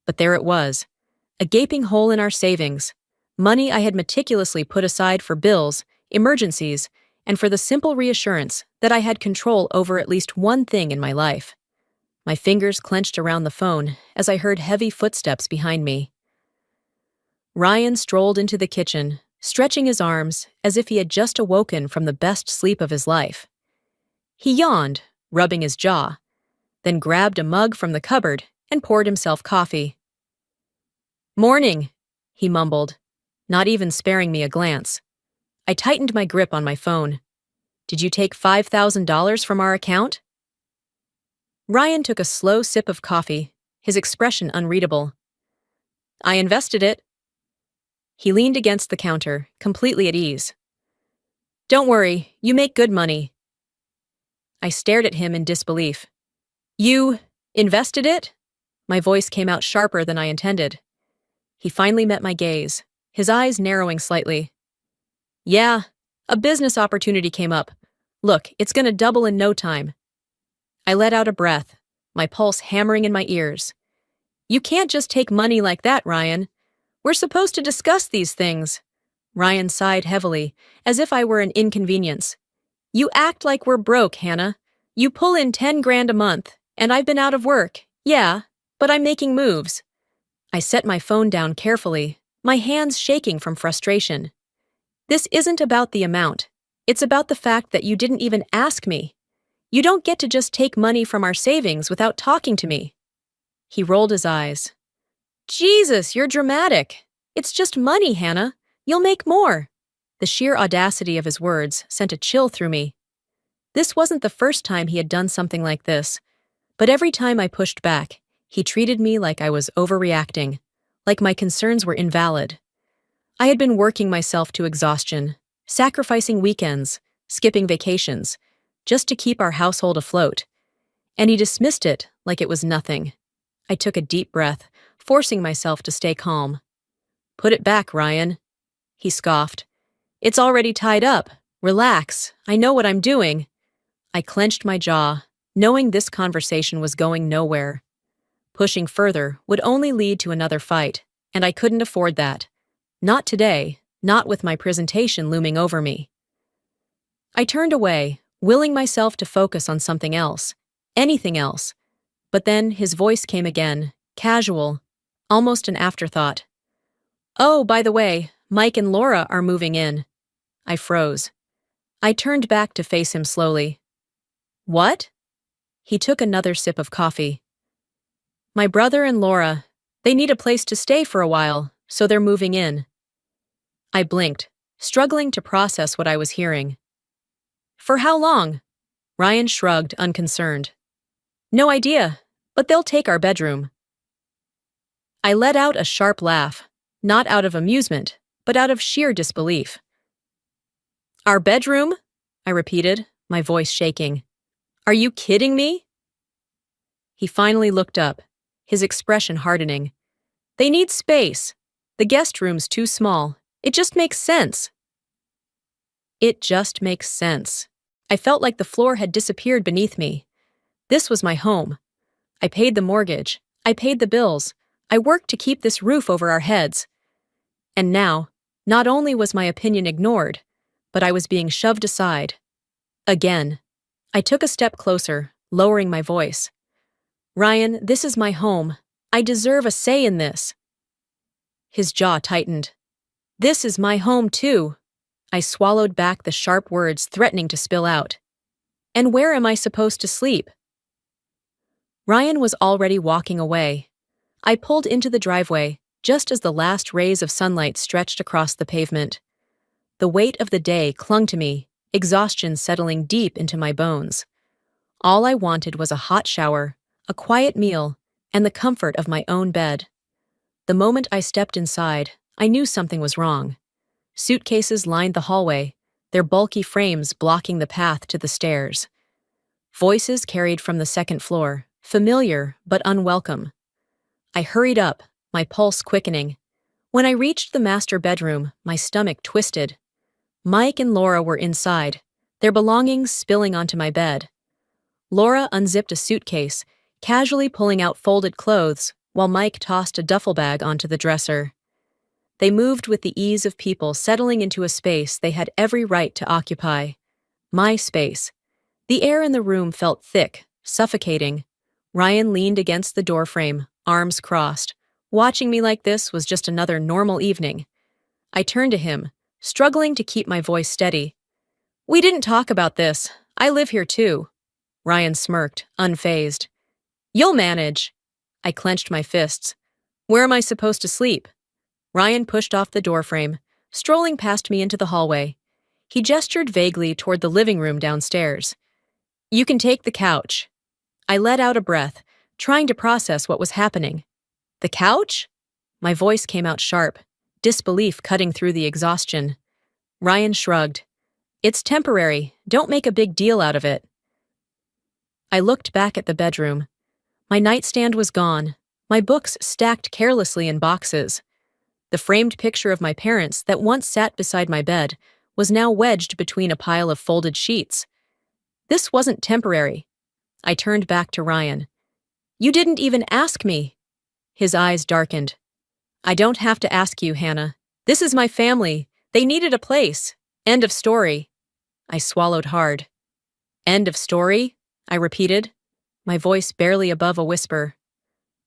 But there it was, a gaping hole in our savings, money I had meticulously put aside for bills, emergencies, and for the simple reassurance that I had control over at least one thing in my life. My fingers clenched around the phone as I heard heavy footsteps behind me. Ryan strolled into the kitchen, stretching his arms as if he had just awoken from the best sleep of his life. He yawned, rubbing his jaw, then grabbed a mug from the cupboard and poured himself coffee. "Morning," he mumbled, not even sparing me a glance. I tightened my grip on my phone. "Did you take $5,000 from our account?" Ryan took a slow sip of coffee, his expression unreadable. "I invested it." He leaned against the counter, completely at ease. "Don't worry, you make good money." I stared at him in disbelief. "You invested it?" My voice came out sharper than I intended. He finally met my gaze, his eyes narrowing slightly. "Yeah, a business opportunity came up. Look, it's gonna double in no time." I let out a breath, my pulse hammering in my ears. "You can't just take money like that, Ryan. We're supposed to discuss these things." Ryan sighed heavily, as if I were an inconvenience. "You act like we're broke, Hannah. You pull in 10 grand a month, and I've been out of work. Yeah, but I'm making moves." I set my phone down carefully, my hands shaking from frustration. "This isn't about the amount. It's about the fact that you didn't even ask me. You don't get to just take money from our savings without talking to me." He rolled his eyes. "Jesus, you're dramatic. It's just money, Hannah. You'll make more." The sheer audacity of his words sent a chill through me. This wasn't the first time he had done something like this, but every time I pushed back, he treated me like I was overreacting, like my concerns were invalid. I had been working myself to exhaustion, sacrificing weekends, skipping vacations, just to keep our household afloat, and he dismissed it like it was nothing. I took a deep breath, forcing myself to stay calm. "Put it back, Ryan," he scoffed. "It's already tied up. Relax. I know what I'm doing." I clenched my jaw, knowing this conversation was going nowhere. Pushing further would only lead to another fight, and I couldn't afford that. Not today, not with my presentation looming over me. I turned away, willing myself to focus on something else, anything else. But then his voice came again, casual, almost an afterthought. "Oh, by the way, Mike and Laura are moving in." I froze. I turned back to face him slowly. "What?" He took another sip of coffee. "My brother and Laura, they need a place to stay for a while, so they're moving in." I blinked, struggling to process what I was hearing. "For how long?" Ryan shrugged, unconcerned. "No idea, but they'll take our bedroom." I let out a sharp laugh, not out of amusement, but out of sheer disbelief. "Our bedroom?" I repeated, my voice shaking. "Are you kidding me?" He finally looked up, his expression hardening. "They need space. The guest room's too small. It just makes sense." It just makes sense. I felt like the floor had disappeared beneath me. This was my home. I paid the mortgage. I paid the bills. I worked to keep this roof over our heads. And now, not only was my opinion ignored, but I was being shoved aside. Again. I took a step closer, lowering my voice. "Ryan, this is my home. I deserve a say in this." His jaw tightened. "This is my home, too." I swallowed back the sharp words threatening to spill out. "And where am I supposed to sleep?" Ryan was already walking away. I pulled into the driveway, just as the last rays of sunlight stretched across the pavement. The weight of the day clung to me, exhaustion settling deep into my bones. All I wanted was a hot shower, a quiet meal, and the comfort of my own bed. The moment I stepped inside, I knew something was wrong. Suitcases lined the hallway, their bulky frames blocking the path to the stairs. Voices carried from the second floor, familiar but unwelcome. I hurried up, my pulse quickening. When I reached the master bedroom, my stomach twisted. Mike and Laura were inside, their belongings spilling onto my bed. Laura unzipped a suitcase, casually pulling out folded clothes, while Mike tossed a duffel bag onto the dresser. They moved with the ease of people settling into a space they had every right to occupy. My space. The air in the room felt thick, suffocating. Ryan leaned against the doorframe, arms crossed. Watching me like this was just another normal evening. I turned to him, struggling to keep my voice steady. "We didn't talk about this. I live here too." Ryan smirked, unfazed. "You'll manage." I clenched my fists. "Where am I supposed to sleep?" Ryan pushed off the doorframe, strolling past me into the hallway. He gestured vaguely toward the living room downstairs. "You can take the couch." I let out a breath, trying to process what was happening. "The couch?" My voice came out sharp, disbelief cutting through the exhaustion. Ryan shrugged. "It's temporary. Don't make a big deal out of it." I looked back at the bedroom. My nightstand was gone, my books stacked carelessly in boxes. The framed picture of my parents that once sat beside my bed was now wedged between a pile of folded sheets. This wasn't temporary. I turned back to Ryan. "You didn't even ask me." His eyes darkened. "I don't have to ask you, Hannah. This is my family. They needed a place. End of story." I swallowed hard. "End of story?" I repeated, my voice barely above a whisper.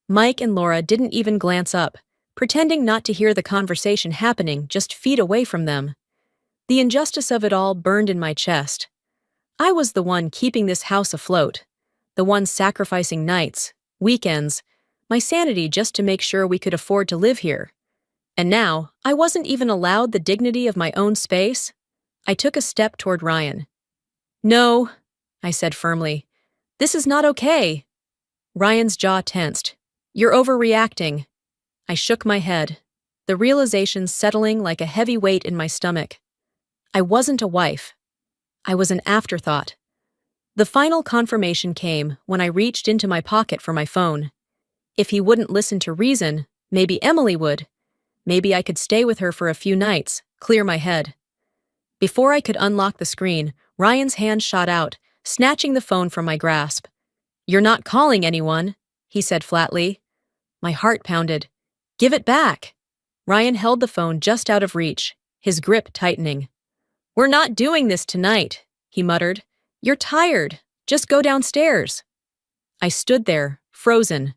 Mike and Laura didn't even glance up, pretending not to hear the conversation happening just feet away from them. The injustice of it all burned in my chest. I was the one keeping this house afloat, the one sacrificing nights, weekends, my sanity just to make sure we could afford to live here. And now, I wasn't even allowed the dignity of my own space. I took a step toward Ryan. "No," I said firmly. "This is not okay." Ryan's jaw tensed. "You're overreacting." I shook my head, the realization settling like a heavy weight in my stomach. I wasn't a wife. I was an afterthought. The final confirmation came when I reached into my pocket for my phone. If he wouldn't listen to reason, maybe Emily would. Maybe I could stay with her for a few nights, clear my head. Before I could unlock the screen, Ryan's hand shot out, snatching the phone from my grasp. "You're not calling anyone," he said flatly. My heart pounded. "Give it back." Ryan held the phone just out of reach. his grip tightening. "We're not doing this tonight," he muttered. "You're tired. Just go downstairs." I stood there, frozen.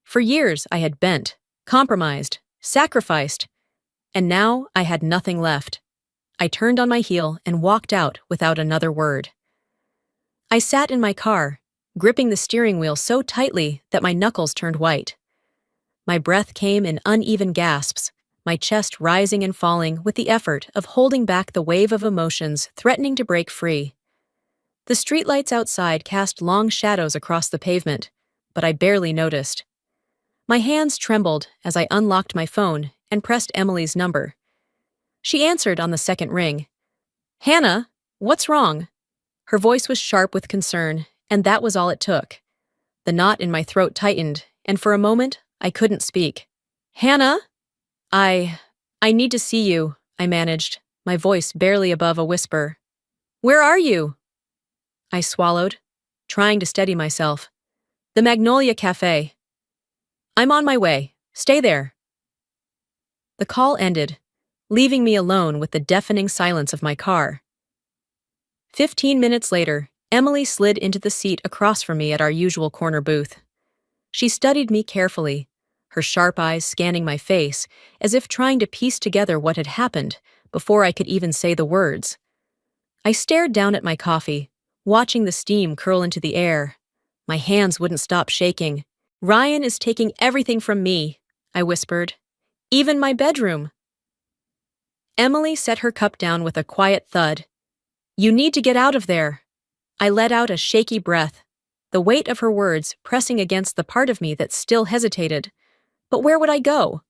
For years I had bent, compromised, sacrificed, and now I had nothing left. I turned on my heel and walked out without another word. I sat in my car, gripping the steering wheel so tightly that my knuckles turned white. My breath came in uneven gasps, my chest rising and falling with the effort of holding back the wave of emotions threatening to break free. The streetlights outside cast long shadows across the pavement, but I barely noticed. My hands trembled as I unlocked my phone and pressed Emily's number. She answered on the second ring. "Hannah, what's wrong?" Her voice was sharp with concern, and that was all it took. The knot in my throat tightened, and for a moment, I couldn't speak. "Hannah? I need to see you," I managed, my voice barely above a whisper. "Where are you?" I swallowed, trying to steady myself. "The Magnolia Cafe." "I'm on my way. Stay there." The call ended, leaving me alone with the deafening silence of my car. 15 minutes later, Emily slid into the seat across from me at our usual corner booth. She studied me carefully, her sharp eyes scanning my face as if trying to piece together what had happened before I could even say the words. I stared down at my coffee, watching the steam curl into the air. My hands wouldn't stop shaking. "Ryan is taking everything from me," I whispered. "Even my bedroom." Emily set her cup down with a quiet thud. "You need to get out of there." I let out a shaky breath, the weight of her words pressing against the part of me that still hesitated. But where would I go?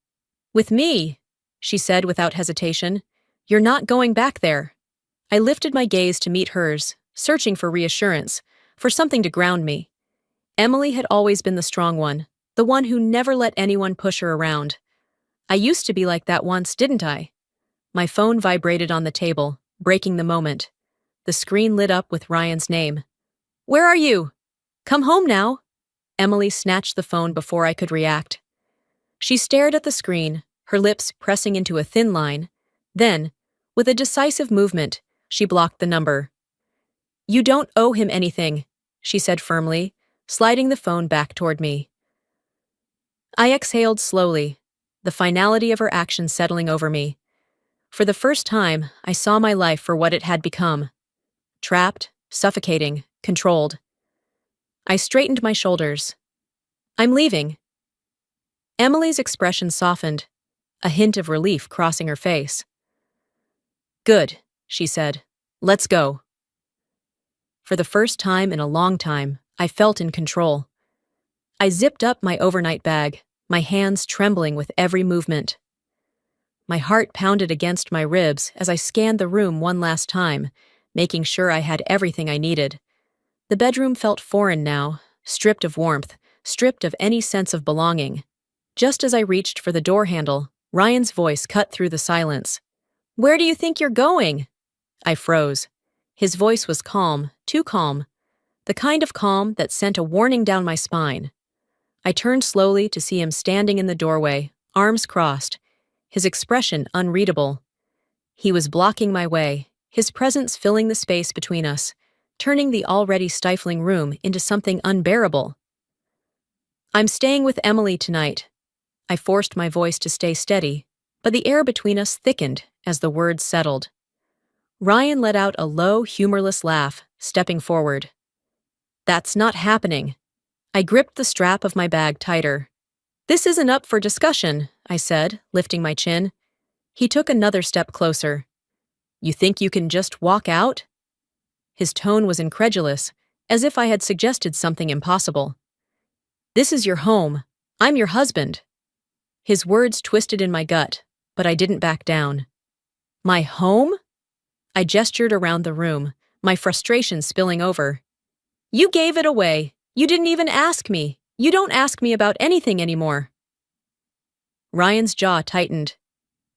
"With me," she said without hesitation. "You're not going back there." I lifted my gaze to meet hers, searching for reassurance, for something to ground me. Emily had always been the strong one, the one who never let anyone push her around. I used to be like that once, didn't I? My phone vibrated on the table, breaking the moment. The screen lit up with Ryan's name. "Where are you? Come home now." Emily snatched the phone before I could react. She stared at the screen, her lips pressing into a thin line. Then, with a decisive movement, she blocked the number. "You don't owe him anything," she said firmly, sliding the phone back toward me. I exhaled slowly, the finality of her action settling over me. For the first time, I saw my life for what it had become. Trapped, suffocating, controlled. I straightened my shoulders. "I'm leaving." Emily's expression softened, a hint of relief crossing her face. "Good," she said. "Let's go." For the first time in a long time, I felt in control. I zipped up my overnight bag, my hands trembling with every movement. My heart pounded against my ribs as I scanned the room one last time, making sure I had everything I needed. The bedroom felt foreign now, stripped of warmth, stripped of any sense of belonging. Just as I reached for the door handle, Ryan's voice cut through the silence. "Where do you think you're going?" I froze. His voice was calm, too calm, the kind of calm that sent a warning down my spine. I turned slowly to see him standing in the doorway, arms crossed, his expression unreadable. He was blocking my way, his presence filling the space between us, turning the already stifling room into something unbearable. "I'm staying with Emily tonight." I forced my voice to stay steady, but the air between us thickened as the words settled. Ryan let out a low, humorless laugh, stepping forward. "That's not happening." I gripped the strap of my bag tighter. "This isn't up for discussion," I said, lifting my chin. He took another step closer. "You think you can just walk out?" His tone was incredulous, as if I had suggested something impossible. "This is your home. I'm your husband." His words twisted in my gut, but I didn't back down. "My home?" I gestured around the room, my frustration spilling over. "You gave it away. You didn't even ask me. You don't ask me about anything anymore." Ryan's jaw tightened.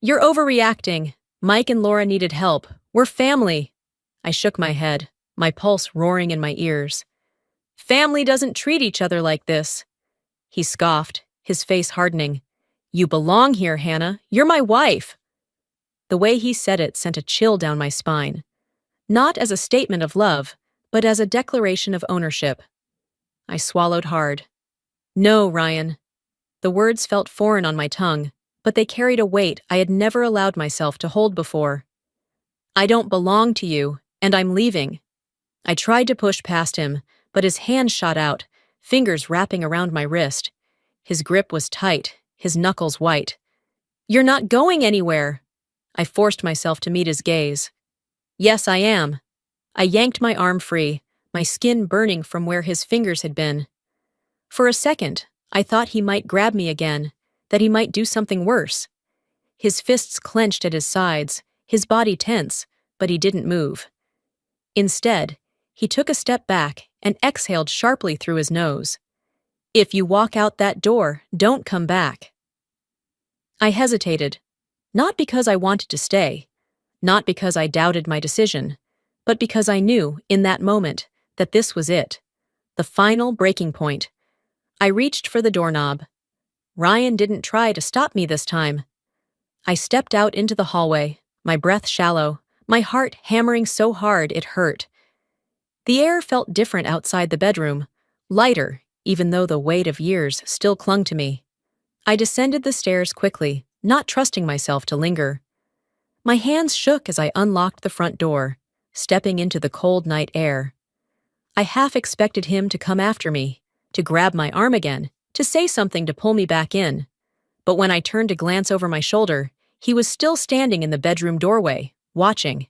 "You're overreacting. Mike and Laura needed help. We're family." I shook my head, my pulse roaring in my ears. "Family doesn't treat each other like this." He scoffed, his face hardening. "You belong here, Hannah. You're my wife." The way he said it sent a chill down my spine. Not as a statement of love, but as a declaration of ownership. I swallowed hard. No, Ryan. The words felt foreign on my tongue, but they carried a weight I had never allowed myself to hold before. I don't belong to you, and I'm leaving. I tried to push past him, but his hand shot out, fingers wrapping around my wrist. His grip was tight, his knuckles white. You're not going anywhere! I forced myself to meet his gaze. Yes, I am. I yanked my arm free, my skin burning from where his fingers had been. For a second, I thought he might grab me again, that he might do something worse. His fists clenched at his sides, his body tense, but he didn't move. Instead, he took a step back and exhaled sharply through his nose. If you walk out that door, don't come back. I hesitated, not because I wanted to stay, not because I doubted my decision, but because I knew, in that moment, that this was it, the final breaking point. I reached for the doorknob. Ryan didn't try to stop me this time. I stepped out into the hallway, my breath shallow, my heart hammering so hard it hurt. The air felt different outside the bedroom, lighter, even though the weight of years still clung to me. I descended the stairs quickly, not trusting myself to linger. My hands shook as I unlocked the front door, stepping into the cold night air. I half expected him to come after me, to grab my arm again, to say something to pull me back in. But when I turned to glance over my shoulder, he was still standing in the bedroom doorway, watching.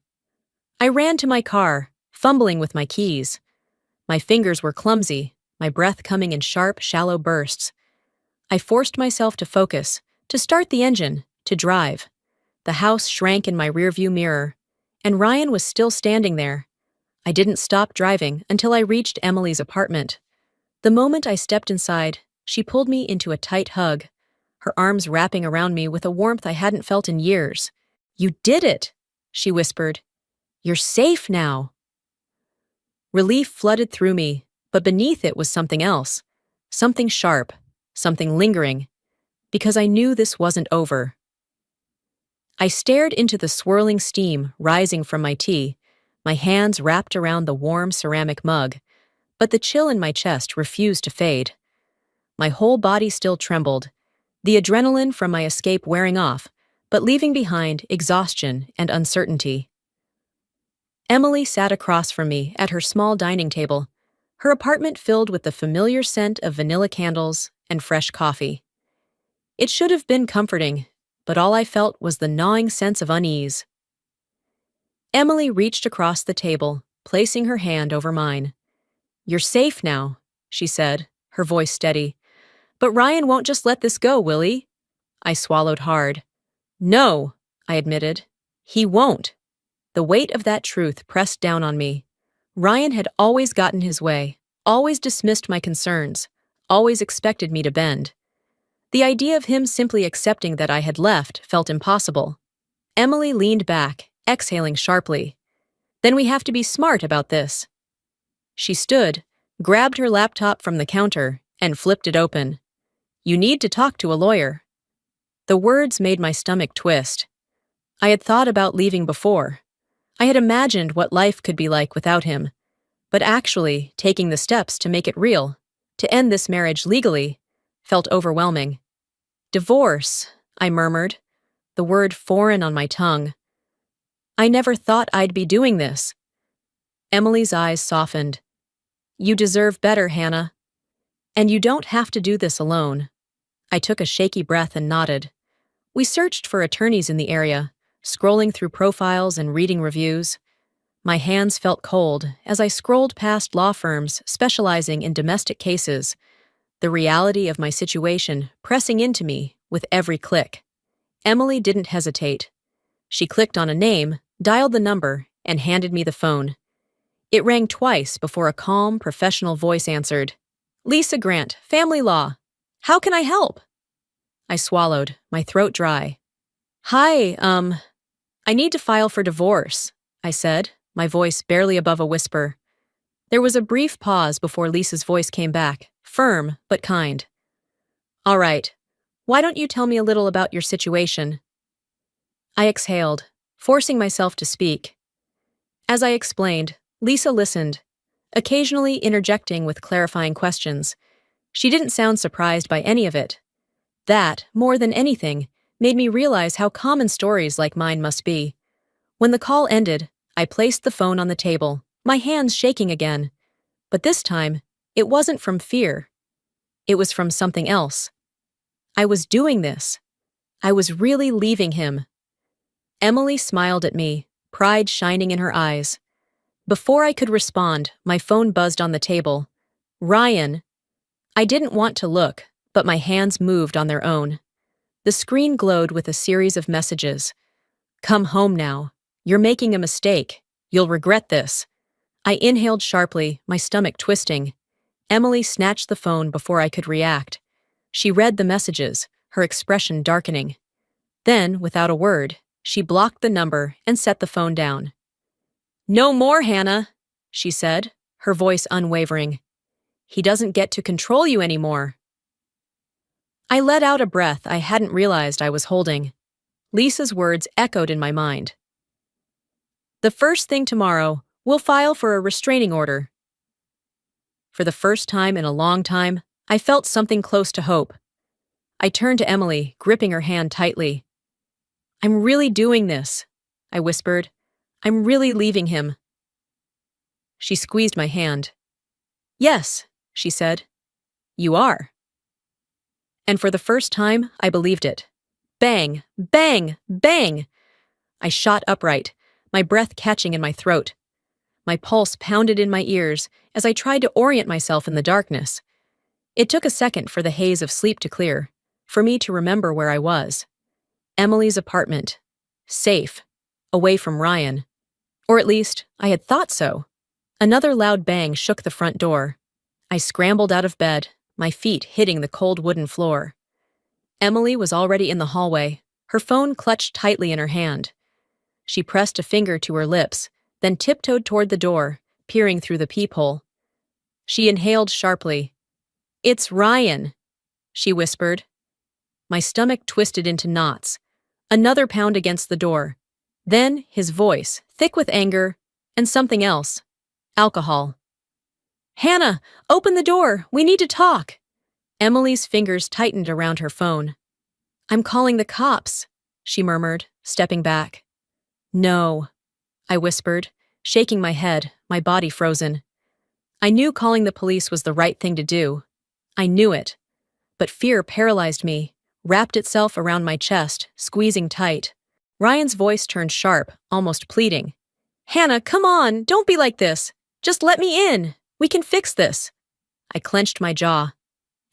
I ran to my car, fumbling with my keys. My fingers were clumsy, my breath coming in sharp, shallow bursts. I forced myself to focus, to start the engine, to drive. The house shrank in my rearview mirror, and Ryan was still standing there. I didn't stop driving until I reached Emily's apartment. The moment I stepped inside, she pulled me into a tight hug, her arms wrapping around me with a warmth I hadn't felt in years. You did it, she whispered. You're safe now. Relief flooded through me, but beneath it was something else, something sharp, something lingering, because I knew this wasn't over. I stared into the swirling steam rising from my tea, my hands wrapped around the warm ceramic mug, but the chill in my chest refused to fade. My whole body still trembled, the adrenaline from my escape wearing off, but leaving behind exhaustion and uncertainty. Emily sat across from me at her small dining table, her apartment filled with the familiar scent of vanilla candles and fresh coffee. It should have been comforting, but all I felt was the gnawing sense of unease. Emily reached across the table, placing her hand over mine. You're safe now, she said, her voice steady. But Ryan won't just let this go, will he? I swallowed hard. No, I admitted. He won't. The weight of that truth pressed down on me. Ryan had always gotten his way, always dismissed my concerns, always expected me to bend. The idea of him simply accepting that I had left felt impossible. Emily leaned back, exhaling sharply. Then we have to be smart about this. She stood, grabbed her laptop from the counter, and flipped it open. You need to talk to a lawyer. The words made my stomach twist. I had thought about leaving before. I had imagined what life could be like without him. But actually, taking the steps to make it real, to end this marriage legally, felt overwhelming. Divorce, I murmured, the word foreign on my tongue. I never thought I'd be doing this. Emily's eyes softened. You deserve better, Hannah. And you don't have to do this alone. I took a shaky breath and nodded. We searched for attorneys in the area, scrolling through profiles and reading reviews. My hands felt cold as I scrolled past law firms specializing in domestic cases, the reality of my situation pressing into me with every click. Emily didn't hesitate. She clicked on a name, dialed the number, and handed me the phone. It rang twice before a calm, professional voice answered. Lisa Grant, Family Law. How can I help? I swallowed, my throat dry. Hi, I need to file for divorce, I said, my voice barely above a whisper. There was a brief pause before Lisa's voice came back, firm but kind. All right, why don't you tell me a little about your situation? I exhaled, forcing myself to speak. As I explained, Lisa listened, occasionally interjecting with clarifying questions. She didn't sound surprised by any of it. That, more than anything, made me realize how common stories like mine must be. When the call ended, I placed the phone on the table, my hands shaking again. But this time, it wasn't from fear. It was from something else. I was doing this. I was really leaving him. Emily smiled at me, pride shining in her eyes. Before I could respond, my phone buzzed on the table. Ryan. I didn't want to look, but my hands moved on their own. The screen glowed with a series of messages. Come home now. You're making a mistake. You'll regret this. I inhaled sharply, my stomach twisting. Emily snatched the phone before I could react. She read the messages, her expression darkening. Then, without a word, she blocked the number and set the phone down. No more, Hannah, she said, her voice unwavering. He doesn't get to control you anymore. I let out a breath I hadn't realized I was holding. Lisa's words echoed in my mind. The first thing tomorrow, we'll file for a restraining order. For the first time in a long time, I felt something close to hope. I turned to Emily, gripping her hand tightly. I'm really doing this, I whispered. I'm really leaving him. She squeezed my hand. Yes, she said. You are. And for the first time, I believed it. Bang, bang, bang! I shot upright, my breath catching in my throat. My pulse pounded in my ears as I tried to orient myself in the darkness. It took a second for the haze of sleep to clear, for me to remember where I was. Emily's apartment. Safe. Away from Ryan. Or at least, I had thought so. Another loud bang shook the front door. I scrambled out of bed, my feet hitting the cold wooden floor. Emily was already in the hallway, her phone clutched tightly in her hand. She pressed a finger to her lips, then tiptoed toward the door, peering through the peephole. She inhaled sharply. It's Ryan, she whispered. My stomach twisted into knots. Another pound against the door. Then his voice, thick with anger, and something else. Alcohol. Hannah, open the door. We need to talk. Emily's fingers tightened around her phone. I'm calling the cops, she murmured, stepping back. No, I whispered, shaking my head, my body frozen. I knew calling the police was the right thing to do. I knew it. But fear paralyzed me, wrapped itself around my chest, squeezing tight. Ryan's voice turned sharp, almost pleading. Hannah, come on, don't be like this. Just let me in. We can fix this. I clenched my jaw.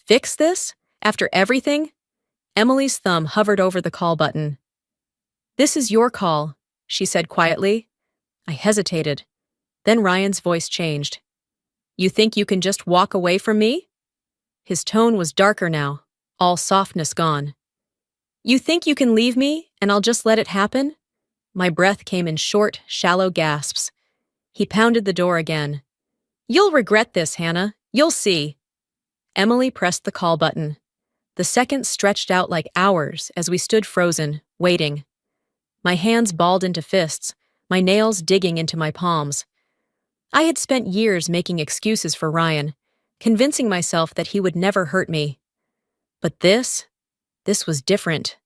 Fix this? After everything? Emily's thumb hovered over the call button. This is your call, she said quietly. I hesitated. Then Ryan's voice changed. You think you can just walk away from me? His tone was darker now, all softness gone. You think you can leave me, and I'll just let it happen? My breath came in short, shallow gasps. He pounded the door again. You'll regret this, Hannah. You'll see. Emily pressed the call button. The seconds stretched out like hours as we stood frozen, waiting. My hands balled into fists, my nails digging into my palms. I had spent years making excuses for Ryan, convincing myself that he would never hurt me. But this was different.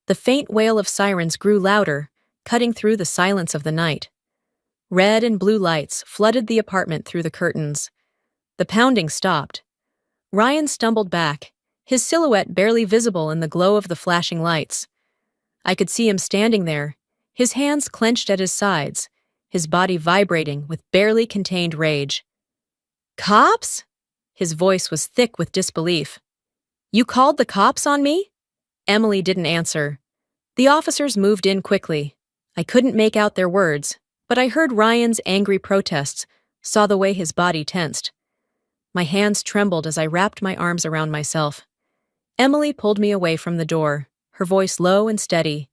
The faint wail of sirens grew louder, cutting through the silence of the night. Red and blue lights flooded the apartment through the curtains. The pounding stopped. Ryan stumbled back, his silhouette barely visible in the glow of the flashing lights. I could see him standing there, his hands clenched at his sides, his body vibrating with barely contained rage. Cops? His voice was thick with disbelief. You called the cops on me? Emily didn't answer. The officers moved in quickly. I couldn't make out their words, but I heard Ryan's angry protests, saw the way his body tensed. My hands trembled as I wrapped my arms around myself. Emily pulled me away from the door, her voice low and steady.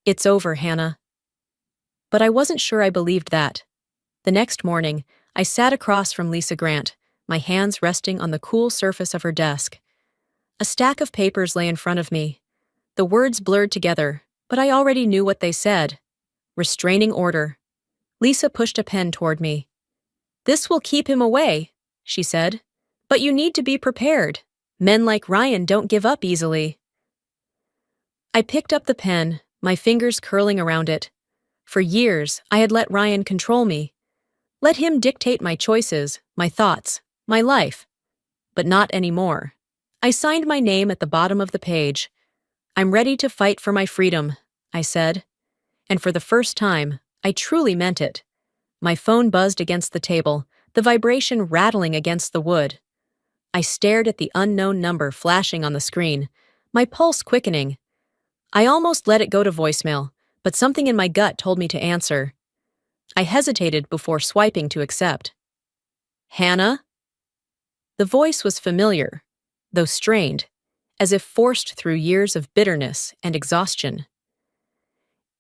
It's over, Hannah. But I wasn't sure I believed that. The next morning, I sat across from Lisa Grant, my hands resting on the cool surface of her desk. A stack of papers lay in front of me. The words blurred together, but I already knew what they said. Restraining order. Lisa pushed a pen toward me. This will keep him away, she said. But you need to be prepared. Men like Ryan don't give up easily. I picked up the pen, my fingers curling around it. For years, I had let Ryan control me. Let him dictate my choices, my thoughts, my life. But not anymore. I signed my name at the bottom of the page. I'm ready to fight for my freedom, I said. And for the first time, I truly meant it. My phone buzzed against the table, the vibration rattling against the wood. I stared at the unknown number flashing on the screen, my pulse quickening. I almost let it go to voicemail, but something in my gut told me to answer. I hesitated before swiping to accept. Hannah? The voice was familiar, though strained, as if forced through years of bitterness and exhaustion.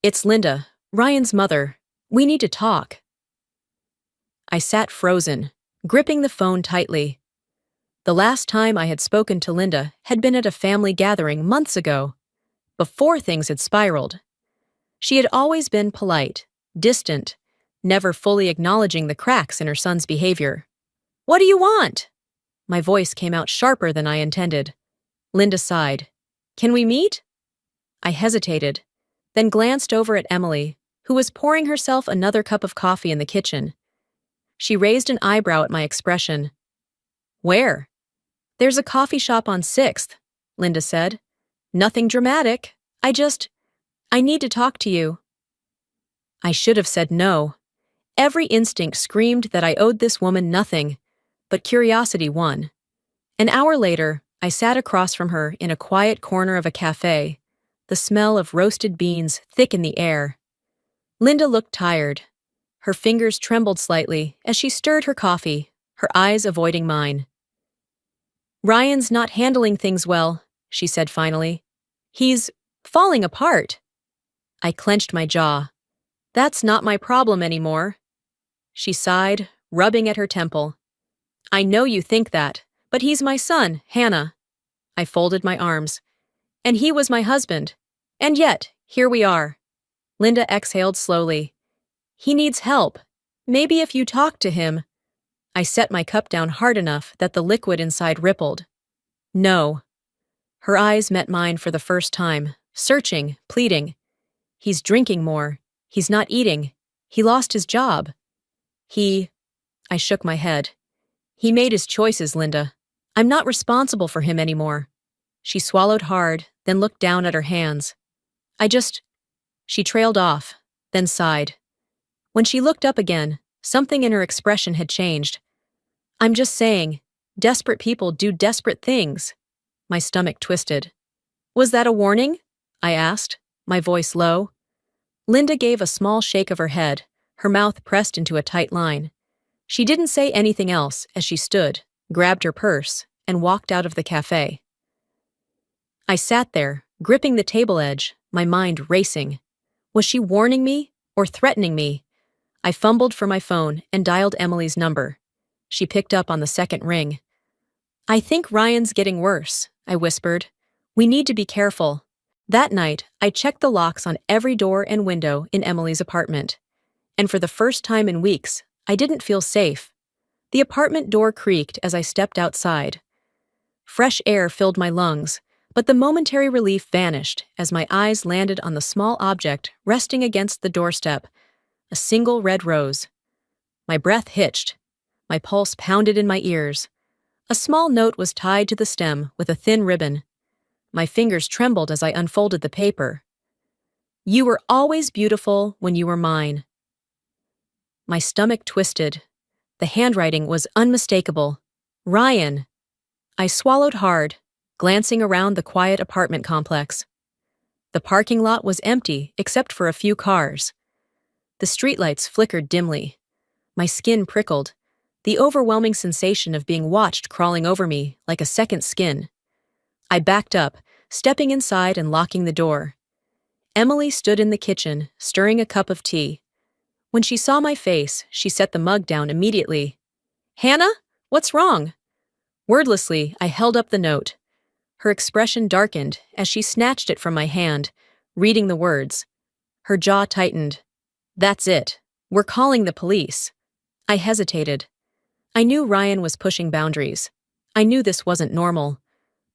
It's Linda, Ryan's mother. We need to talk. I sat frozen, gripping the phone tightly. The last time I had spoken to Linda had been at a family gathering months ago, before things had spiraled. She had always been polite, distant, never fully acknowledging the cracks in her son's behavior. What do you want? My voice came out sharper than I intended. Linda sighed. Can we meet? I hesitated, then glanced over at Emily, who was pouring herself another cup of coffee in the kitchen. She raised an eyebrow at my expression. Where? There's a coffee shop on 6th, Linda said. Nothing dramatic. I need to talk to you. I should have said no. Every instinct screamed that I owed this woman nothing, but curiosity won. An hour later, I sat across from her in a quiet corner of a cafe, the smell of roasted beans thick in the air. Linda looked tired. Her fingers trembled slightly as she stirred her coffee, her eyes avoiding mine. Ryan's not handling things well, she said finally. He's falling apart. I clenched my jaw. That's not my problem anymore. She sighed, rubbing at her temple. I know you think that, but he's my son, Hannah. I folded my arms. And he was my husband. And yet, here we are. Linda exhaled slowly. He needs help. Maybe if you talk to him. I set my cup down hard enough that the liquid inside rippled. No. Her eyes met mine for the first time, searching, pleading. He's drinking more. He's not eating. He lost his job. I shook my head. He made his choices, Linda. I'm not responsible for him anymore. She swallowed hard, then looked down at her hands. She trailed off, then sighed. When she looked up again, something in her expression had changed. I'm just saying, desperate people do desperate things. My stomach twisted. Was that a warning? I asked, my voice low. Linda gave a small shake of her head, her mouth pressed into a tight line. She didn't say anything else as she stood, grabbed her purse, and walked out of the cafe. I sat there, gripping the table edge, my mind racing. Was she warning me or threatening me? I fumbled for my phone and dialed Emily's number. She picked up on the second ring. I think Ryan's getting worse, I whispered. We need to be careful. That night, I checked the locks on every door and window in Emily's apartment. And for the first time in weeks, I didn't feel safe. The apartment door creaked as I stepped outside. Fresh air filled my lungs, but the momentary relief vanished as my eyes landed on the small object resting against the doorstep, a single red rose. My breath hitched. My pulse pounded in my ears. A small note was tied to the stem with a thin ribbon. My fingers trembled as I unfolded the paper. You were always beautiful when you were mine. My stomach twisted. The handwriting was unmistakable. Ryan. I swallowed hard, glancing around the quiet apartment complex. The parking lot was empty except for a few cars. The streetlights flickered dimly. My skin prickled, the overwhelming sensation of being watched crawling over me like a second skin. I backed up, stepping inside and locking the door. Emily stood in the kitchen, stirring a cup of tea. When she saw my face, she set the mug down immediately. Hannah, what's wrong? Wordlessly, I held up the note. Her expression darkened as she snatched it from my hand, reading the words. Her jaw tightened. That's it. We're calling the police. I hesitated. I knew Ryan was pushing boundaries. I knew this wasn't normal.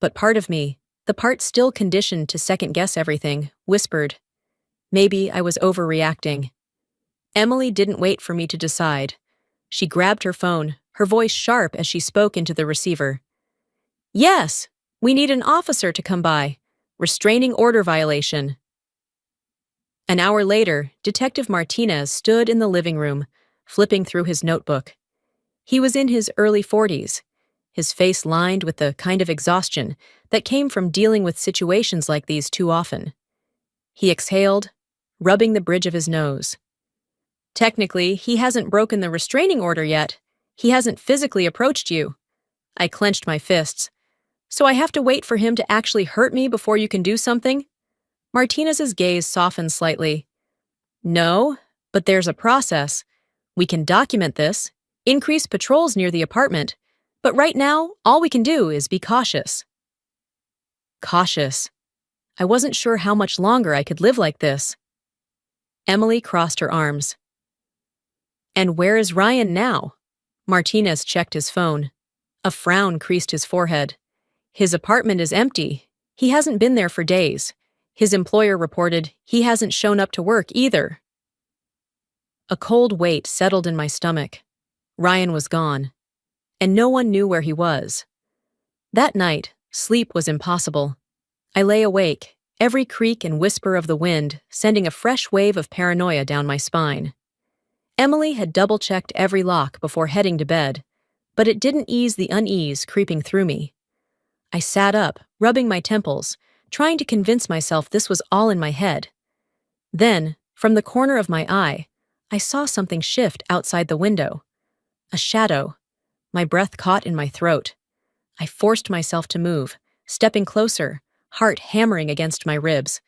But part of me, the part still conditioned to second-guess everything, whispered, maybe I was overreacting. Emily didn't wait for me to decide. She grabbed her phone, her voice sharp as she spoke into the receiver. Yes, we need an officer to come by. Restraining order violation. An hour later, Detective Martinez stood in the living room, flipping through his notebook. He was in his early 40s, his face lined with the kind of exhaustion that came from dealing with situations like these too often. He exhaled, rubbing the bridge of his nose. Technically, he hasn't broken the restraining order yet. He hasn't physically approached you. I clenched my fists. So I have to wait for him to actually hurt me before you can do something? Martinez's gaze softened slightly. No, but there's a process. We can document this, increase patrols near the apartment, but right now, all we can do is be cautious. Cautious. I wasn't sure how much longer I could live like this. Emily crossed her arms. And where is Ryan now? Martinez checked his phone. A frown creased his forehead. His apartment is empty. He hasn't been there for days. His employer reported he hasn't shown up to work either. A cold weight settled in my stomach. Ryan was gone, and no one knew where he was. That night, sleep was impossible. I lay awake, every creak and whisper of the wind sending a fresh wave of paranoia down my spine. Emily had double-checked every lock before heading to bed, but it didn't ease the unease creeping through me. I sat up, rubbing my temples, trying to convince myself this was all in my head. Then, from the corner of my eye, I saw something shift outside the window. A shadow. My breath caught in my throat. I forced myself to move, stepping closer, heart hammering against my ribs.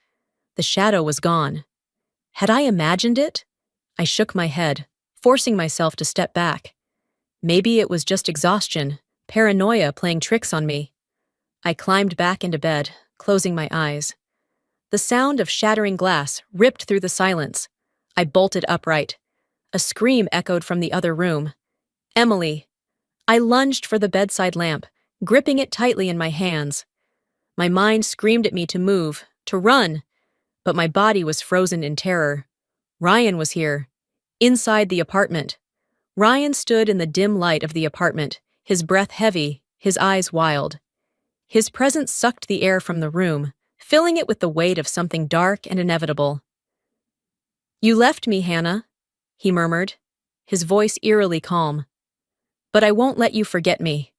The shadow was gone. Had I imagined it? I shook my head, forcing myself to step back. Maybe it was just exhaustion, paranoia playing tricks on me. I climbed back into bed, closing my eyes. The sound of shattering glass ripped through the silence. I bolted upright. A scream echoed from the other room. Emily. I lunged for the bedside lamp, gripping it tightly in my hands. My mind screamed at me to move, to run, but my body was frozen in terror. Ryan was here, inside the apartment. Ryan stood in the dim light of the apartment, his breath heavy, his eyes wild. His presence sucked the air from the room, filling it with the weight of something dark and inevitable. You left me, Hannah, he murmured, his voice eerily calm. But I won't let you forget me.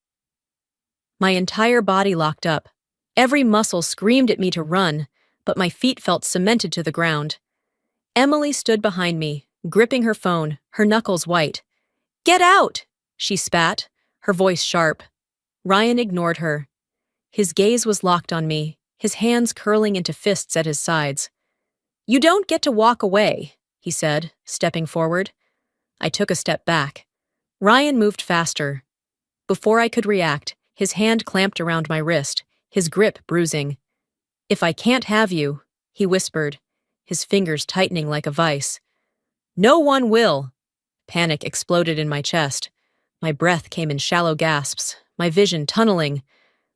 My entire body locked up. Every muscle screamed at me to run, but my feet felt cemented to the ground. Emily stood behind me, gripping her phone, her knuckles white. Get out! She spat, her voice sharp. Ryan ignored her. His gaze was locked on me, his hands curling into fists at his sides. You don't get to walk away, he said, stepping forward. I took a step back. Ryan moved faster. Before I could react, his hand clamped around my wrist, his grip bruising. If I can't have you, he whispered, his fingers tightening like a vice. No one will. Panic exploded in my chest. My breath came in shallow gasps, my vision tunneling.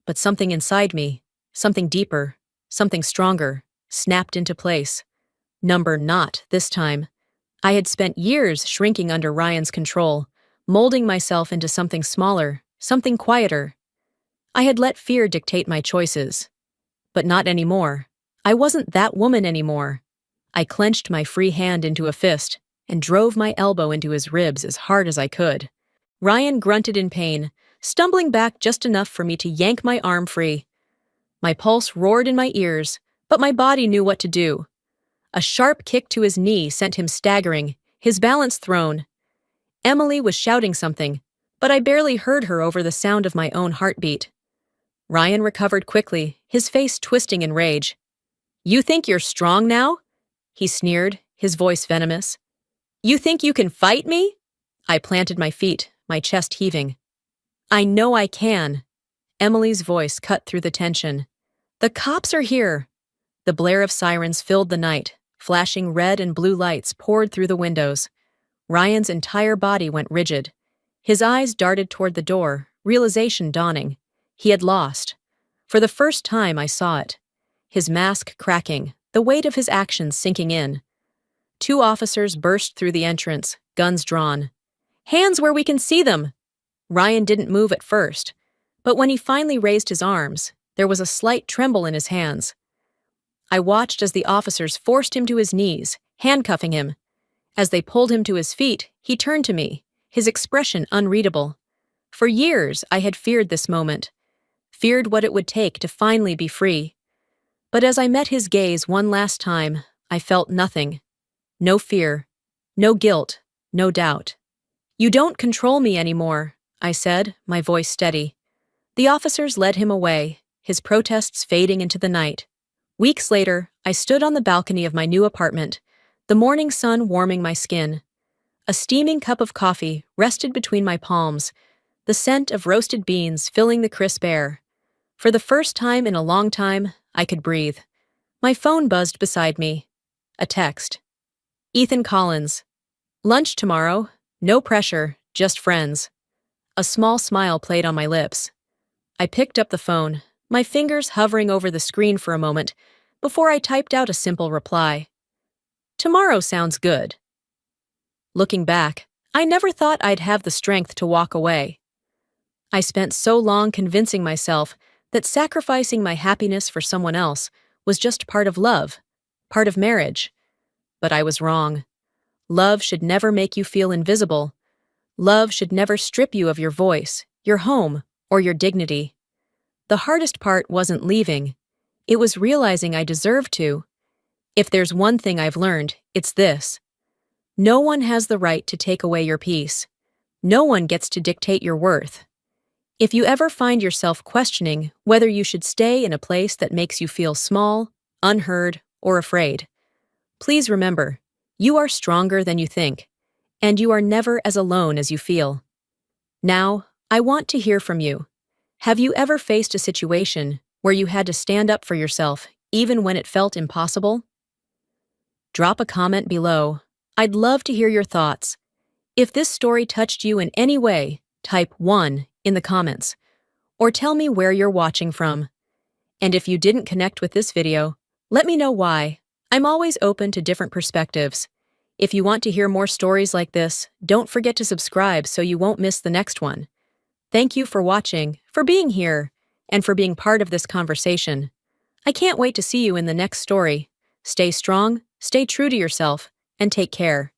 But something inside me, something deeper, something stronger, snapped into place. Number not this time. I had spent years shrinking under Ryan's control, molding myself into something smaller, something quieter. I had let fear dictate my choices. But not anymore. I wasn't that woman anymore. I clenched my free hand into a fist and drove my elbow into his ribs as hard as I could. Ryan grunted in pain, stumbling back just enough for me to yank my arm free. My pulse roared in my ears, but my body knew what to do. A sharp kick to his knee sent him staggering, his balance thrown. Emily was shouting something, but I barely heard her over the sound of my own heartbeat. Ryan recovered quickly, his face twisting in rage. You think you're strong now? He sneered, his voice venomous. You think you can fight me? I planted my feet, my chest heaving. I know I can. Emily's voice cut through the tension. The cops are here. The blare of sirens filled the night, Flashing red and blue lights poured through the windows. Ryan's entire body went rigid. His eyes darted toward the door, realization dawning. He had lost. For the first time I saw it. His mask cracking, the weight of his actions sinking in. Two officers burst through the entrance, guns drawn. "Hands where we can see them!" Ryan didn't move at first, but when he finally raised his arms, there was a slight tremble in his hands. I watched as the officers forced him to his knees, handcuffing him. As they pulled him to his feet, he turned to me, his expression unreadable. For years, I had feared this moment, feared what it would take to finally be free. But as I met his gaze one last time, I felt nothing. No fear, no guilt, no doubt. "You don't control me anymore," I said, my voice steady. The officers led him away, his protests fading into the night. Weeks later, I stood on the balcony of my new apartment, the morning sun warming my skin. A steaming cup of coffee rested between my palms, the scent of roasted beans filling the crisp air. For the first time in a long time, I could breathe. My phone buzzed beside me. A text. "Ethan Collins. Lunch tomorrow. No pressure, just friends." A small smile played on my lips. I picked up the phone, my fingers hovering over the screen for a moment, before I typed out a simple reply. "Tomorrow sounds good." Looking back, I never thought I'd have the strength to walk away. I spent so long convincing myself that sacrificing my happiness for someone else was just part of love, part of marriage. But I was wrong. Love should never make you feel invisible. Love should never strip you of your voice, your home, or your dignity. The hardest part wasn't leaving. It was realizing I deserved to. If there's one thing I've learned, it's this. No one has the right to take away your peace. No one gets to dictate your worth. If you ever find yourself questioning whether you should stay in a place that makes you feel small, unheard, or afraid, please remember, you are stronger than you think, and you are never as alone as you feel. Now, I want to hear from you. Have you ever faced a situation where you had to stand up for yourself, even when it felt impossible? Drop a comment below. I'd love to hear your thoughts. If this story touched you in any way, type 1 in the comments, or tell me where you're watching from. And if you didn't connect with this video, let me know why. I'm always open to different perspectives. If you want to hear more stories like this, don't forget to subscribe so you won't miss the next one. Thank you for watching, for being here, and for being part of this conversation. I can't wait to see you in the next story. Stay strong, stay true to yourself, and take care.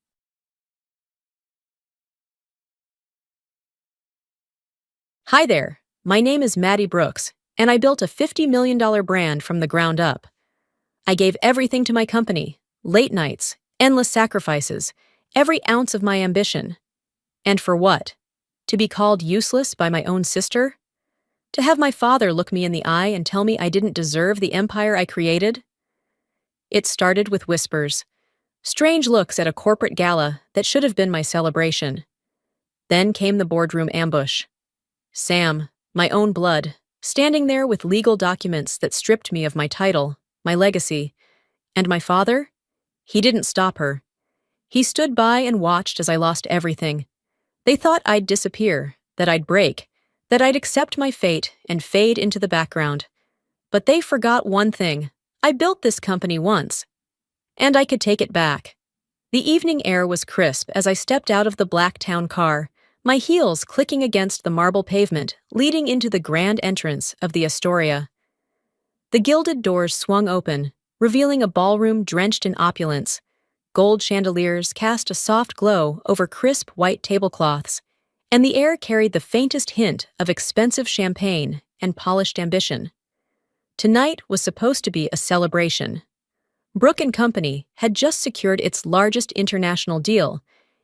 Hi there, my name is Maddie Brooks, and I built a $50 million brand from the ground up. I gave everything to my company, late nights, endless sacrifices, every ounce of my ambition. And for what? To be called useless by my own sister? To have my father look me in the eye and tell me I didn't deserve the empire I created? It started with whispers, strange looks at a corporate gala that should have been my celebration. Then came the boardroom ambush. Sam, my own blood, standing there with legal documents that stripped me of my title, my legacy. And my father? He didn't stop her. He stood by and watched as I lost everything. They thought I'd disappear, that I'd break, that I'd accept my fate and fade into the background. But they forgot one thing. I built this company once, and I could take it back. The evening air was crisp as I stepped out of the black town car, my heels clicking against the marble pavement leading into the grand entrance of the Astoria. The gilded doors swung open, revealing a ballroom drenched in opulence. Gold chandeliers cast a soft glow over crisp white tablecloths, and the air carried the faintest hint of expensive champagne and polished ambition. Tonight was supposed to be a celebration. Brooke & Company had just secured its largest international deal,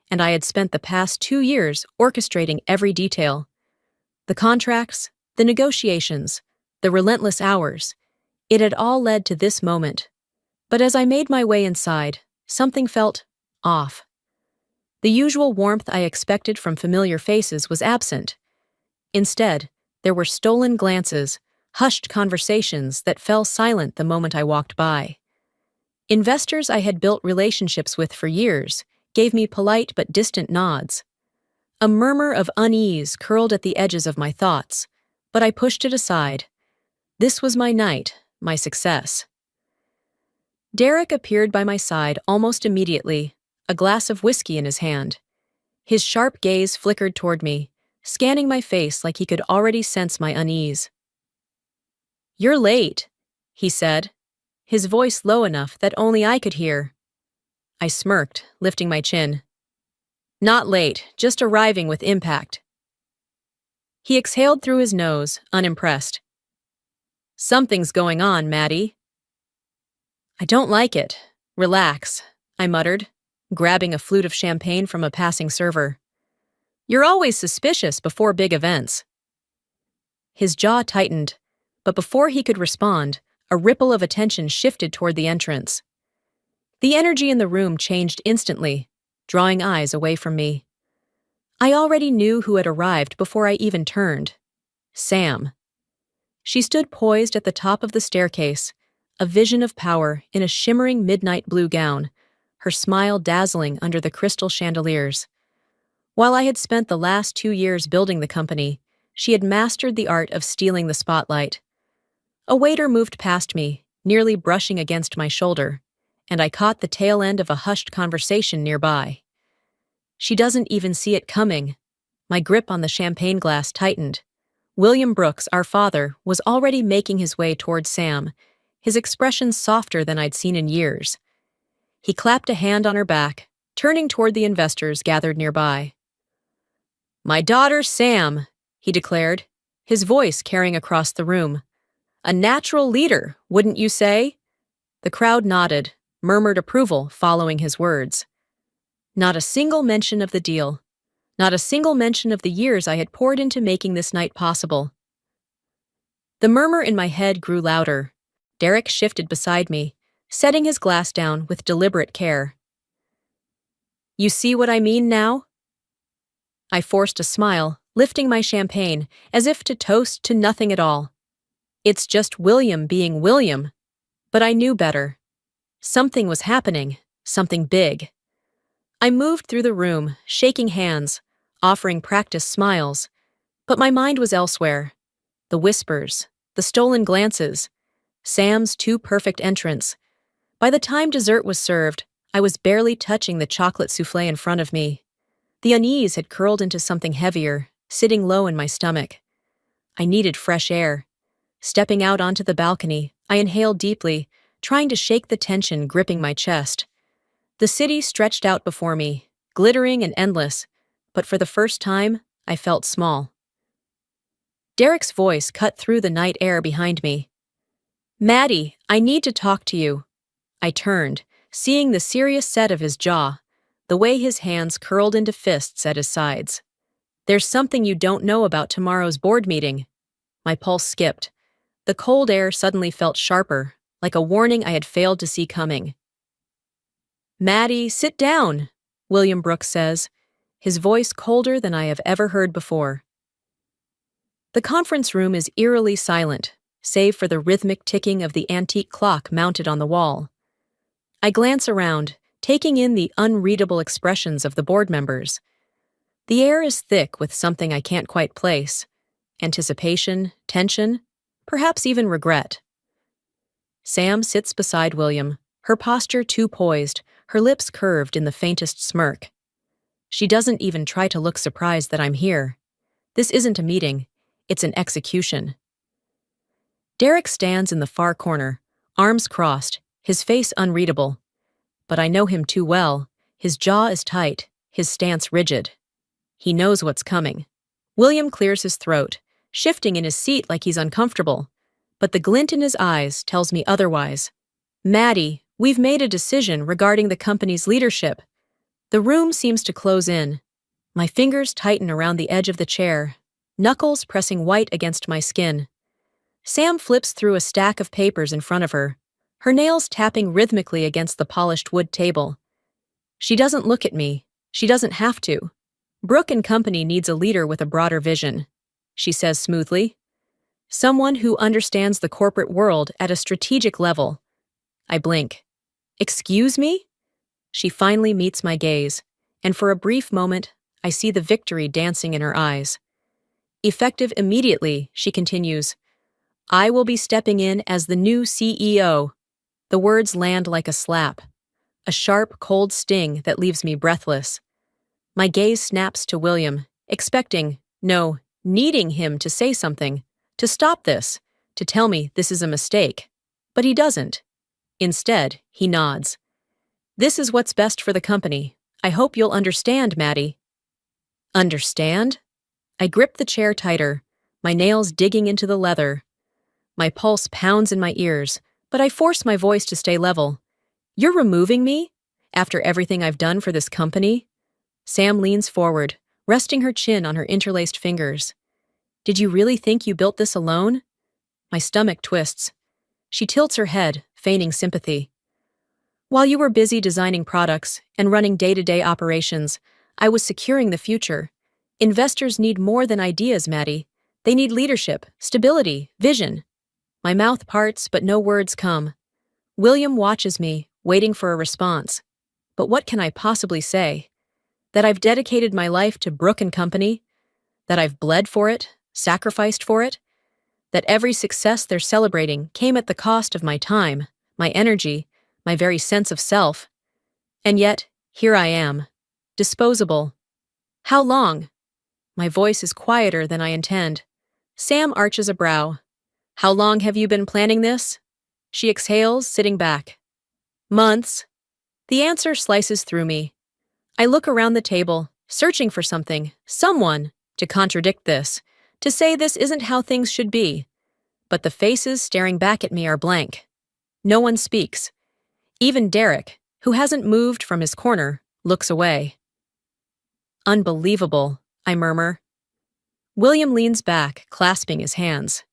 and I had spent the past 2 years orchestrating every detail. The contracts, the negotiations, the relentless hours. It had all led to this moment. But as I made my way inside, something felt off. The usual warmth I expected from familiar faces was absent. Instead, there were stolen glances, hushed conversations that fell silent the moment I walked by. Investors I had built relationships with for years gave me polite but distant nods. A murmur of unease curled at the edges of my thoughts, but I pushed it aside. This was my night, my success. Derek appeared by my side almost immediately, a glass of whiskey in his hand. His sharp gaze flickered toward me, scanning my face like he could already sense my unease. "You're late," he said, his voice low enough that only I could hear. I smirked, lifting my chin. "Not late, just arriving with impact." He exhaled through his nose, unimpressed. "Something's going on, Maddie." "I don't like it. Relax," I muttered, grabbing a flute of champagne from a passing server. "You're always suspicious before big events." His jaw tightened, but before he could respond, a ripple of attention shifted toward the entrance. The energy in the room changed instantly, drawing eyes away from me. I already knew who had arrived before I even turned. Sam. She stood poised at the top of the staircase, a vision of power in a shimmering midnight blue gown, her smile dazzling under the crystal chandeliers. While I had spent the last 2 years building the company, she had mastered the art of stealing the spotlight. A waiter moved past me, nearly brushing against my shoulder, and I caught the tail end of a hushed conversation nearby. "She doesn't even see it coming." My grip on the champagne glass tightened. William Brooks, our father, was already making his way toward Sam, his expression softer than I'd seen in years. He clapped a hand on her back, turning toward the investors gathered nearby. "My daughter, Sam," he declared, his voice carrying across the room. "A natural leader, wouldn't you say?" The crowd nodded, murmured approval following his words. Not a single mention of the deal. Not a single mention of the years I had poured into making this night possible. The murmur in my head grew louder. Derek shifted beside me, setting his glass down with deliberate care. "You see what I mean now?" I forced a smile, lifting my champagne, as if to toast to nothing at all. It's just William being William. But I knew better. Something was happening, something big. I moved through the room, shaking hands, offering practice smiles, but my mind was elsewhere. The whispers, the stolen glances, Sam's too-perfect entrance. By the time dessert was served, I was barely touching the chocolate soufflé in front of me. The unease had curled into something heavier, sitting low in my stomach. I needed fresh air. Stepping out onto the balcony, I inhaled deeply, trying to shake the tension gripping my chest. The city stretched out before me, glittering and endless, but for the first time, I felt small. Derek's voice cut through the night air behind me. "Maddie, I need to talk to you." I turned, seeing the serious set of his jaw, the way his hands curled into fists at his sides. "There's something you don't know about tomorrow's board meeting." My pulse skipped. The cold air suddenly felt sharper, like a warning I had failed to see coming. "Maddie, sit down," William Brooks says, his voice colder than I have ever heard before. The conference room is eerily silent, save for the rhythmic ticking of the antique clock mounted on the wall. I glance around, taking in the unreadable expressions of the board members. The air is thick with something I can't quite place. Anticipation, tension, perhaps even regret. Sam sits beside William, her posture too poised, her lips curved in the faintest smirk. She doesn't even try to look surprised that I'm here. This isn't a meeting, it's an execution. Derek stands in the far corner, arms crossed, his face unreadable. But I know him too well. His jaw is tight, his stance rigid. He knows what's coming. William clears his throat, shifting in his seat like he's uncomfortable. But the glint in his eyes tells me otherwise. "Maddie, we've made a decision regarding the company's leadership." The room seems to close in. My fingers tighten around the edge of the chair, knuckles pressing white against my skin. Sam flips through a stack of papers in front of her, her nails tapping rhythmically against the polished wood table. She doesn't look at me. She doesn't have to. "Brook and Company needs a leader with a broader vision," she says smoothly. "Someone who understands the corporate world at a strategic level." I blink. Excuse me? She finally meets my gaze, and for a brief moment, I see the victory dancing in her eyes. Effective immediately, she continues, I will be stepping in as the new CEO. The words land like a slap, a sharp, cold sting that leaves me breathless. My gaze snaps to William, expecting, no, needing him to say something, to stop this, to tell me this is a mistake. But he doesn't. Instead, he nods. This is what's best for the company. I hope you'll understand, Maddie. Understand? I grip the chair tighter, my nails digging into the leather. My pulse pounds in my ears, but I force my voice to stay level. You're removing me? After everything I've done for this company? Sam leans forward, resting her chin on her interlaced fingers. Did you really think you built this alone? My stomach twists. She tilts her head, feigning sympathy. While you were busy designing products and running day-to-day operations, I was securing the future. Investors need more than ideas, Maddie. They need leadership, stability, vision. My mouth parts, but no words come. William watches me, waiting for a response. But what can I possibly say? That I've dedicated my life to Brooke and Company? That I've bled for it, sacrificed for it? That every success they're celebrating came at the cost of my time, my energy, my very sense of self? And yet, here I am. Disposable. How long? My voice is quieter than I intend. Sam arches a brow. How long have you been planning this? She exhales, sitting back. Months. The answer slices through me. I look around the table, searching for something, someone, to contradict this, to say this isn't how things should be. But the faces staring back at me are blank. No one speaks. Even Derek, who hasn't moved from his corner, looks away. Unbelievable, I murmur. William leans back, clasping his hands.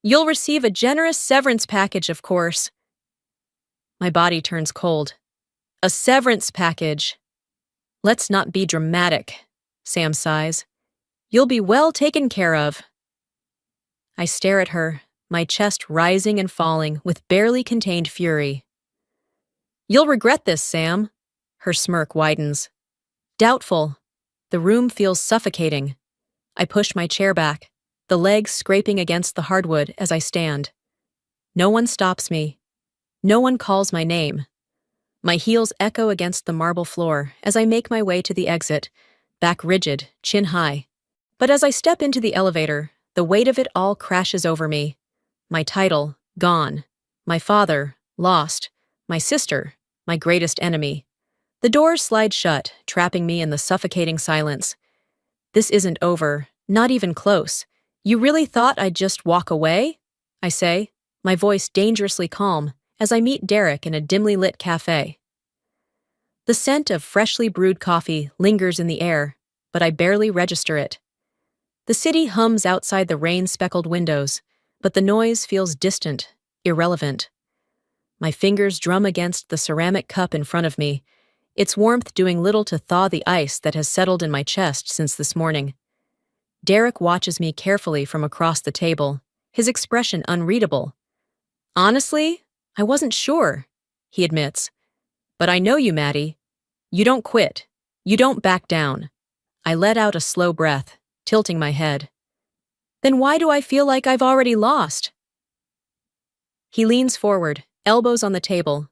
You'll receive a generous severance package, of course. My body turns cold. A severance package. Let's not be dramatic, Sam sighs. You'll be well taken care of. I stare at her, my chest rising and falling with barely contained fury. You'll regret this, Sam. Her smirk widens. Doubtful. The room feels suffocating. I push my chair back, the legs scraping against the hardwood as I stand. No one stops me. No one calls my name. My heels echo against the marble floor as I make my way to the exit, back rigid, chin high. But as I step into the elevator, the weight of it all crashes over me. My title, gone. My father, lost. My sister, my greatest enemy. The doors slide shut, trapping me in the suffocating silence. This isn't over, not even close. You really thought I'd just walk away? I say, my voice dangerously calm, as I meet Derek in a dimly lit cafe. The scent of freshly brewed coffee lingers in the air, but I barely register it. The city hums outside the rain-speckled windows, but the noise feels distant, irrelevant. My fingers drum against the ceramic cup in front of me, its warmth doing little to thaw the ice that has settled in my chest since this morning. Derek watches me carefully from across the table, his expression unreadable. Honestly, I wasn't sure, he admits. But I know you, Maddie. You don't quit. You don't back down. I let out a slow breath, tilting my head. Then why do I feel like I've already lost? He leans forward, elbows on the table.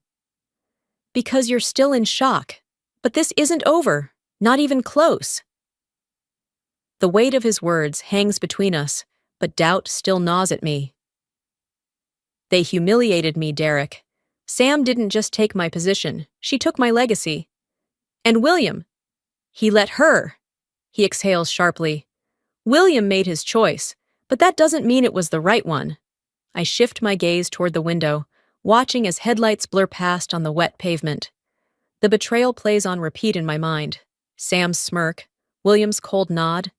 Because you're still in shock. But this isn't over, not even close. The weight of his words hangs between us, but doubt still gnaws at me. They humiliated me, Derek. Sam didn't just take my position, she took my legacy. And William. He let her. He exhales sharply. William made his choice, but that doesn't mean it was the right one. I shift my gaze toward the window, watching as headlights blur past on the wet pavement. The betrayal plays on repeat in my mind. Sam's smirk, William's cold nod,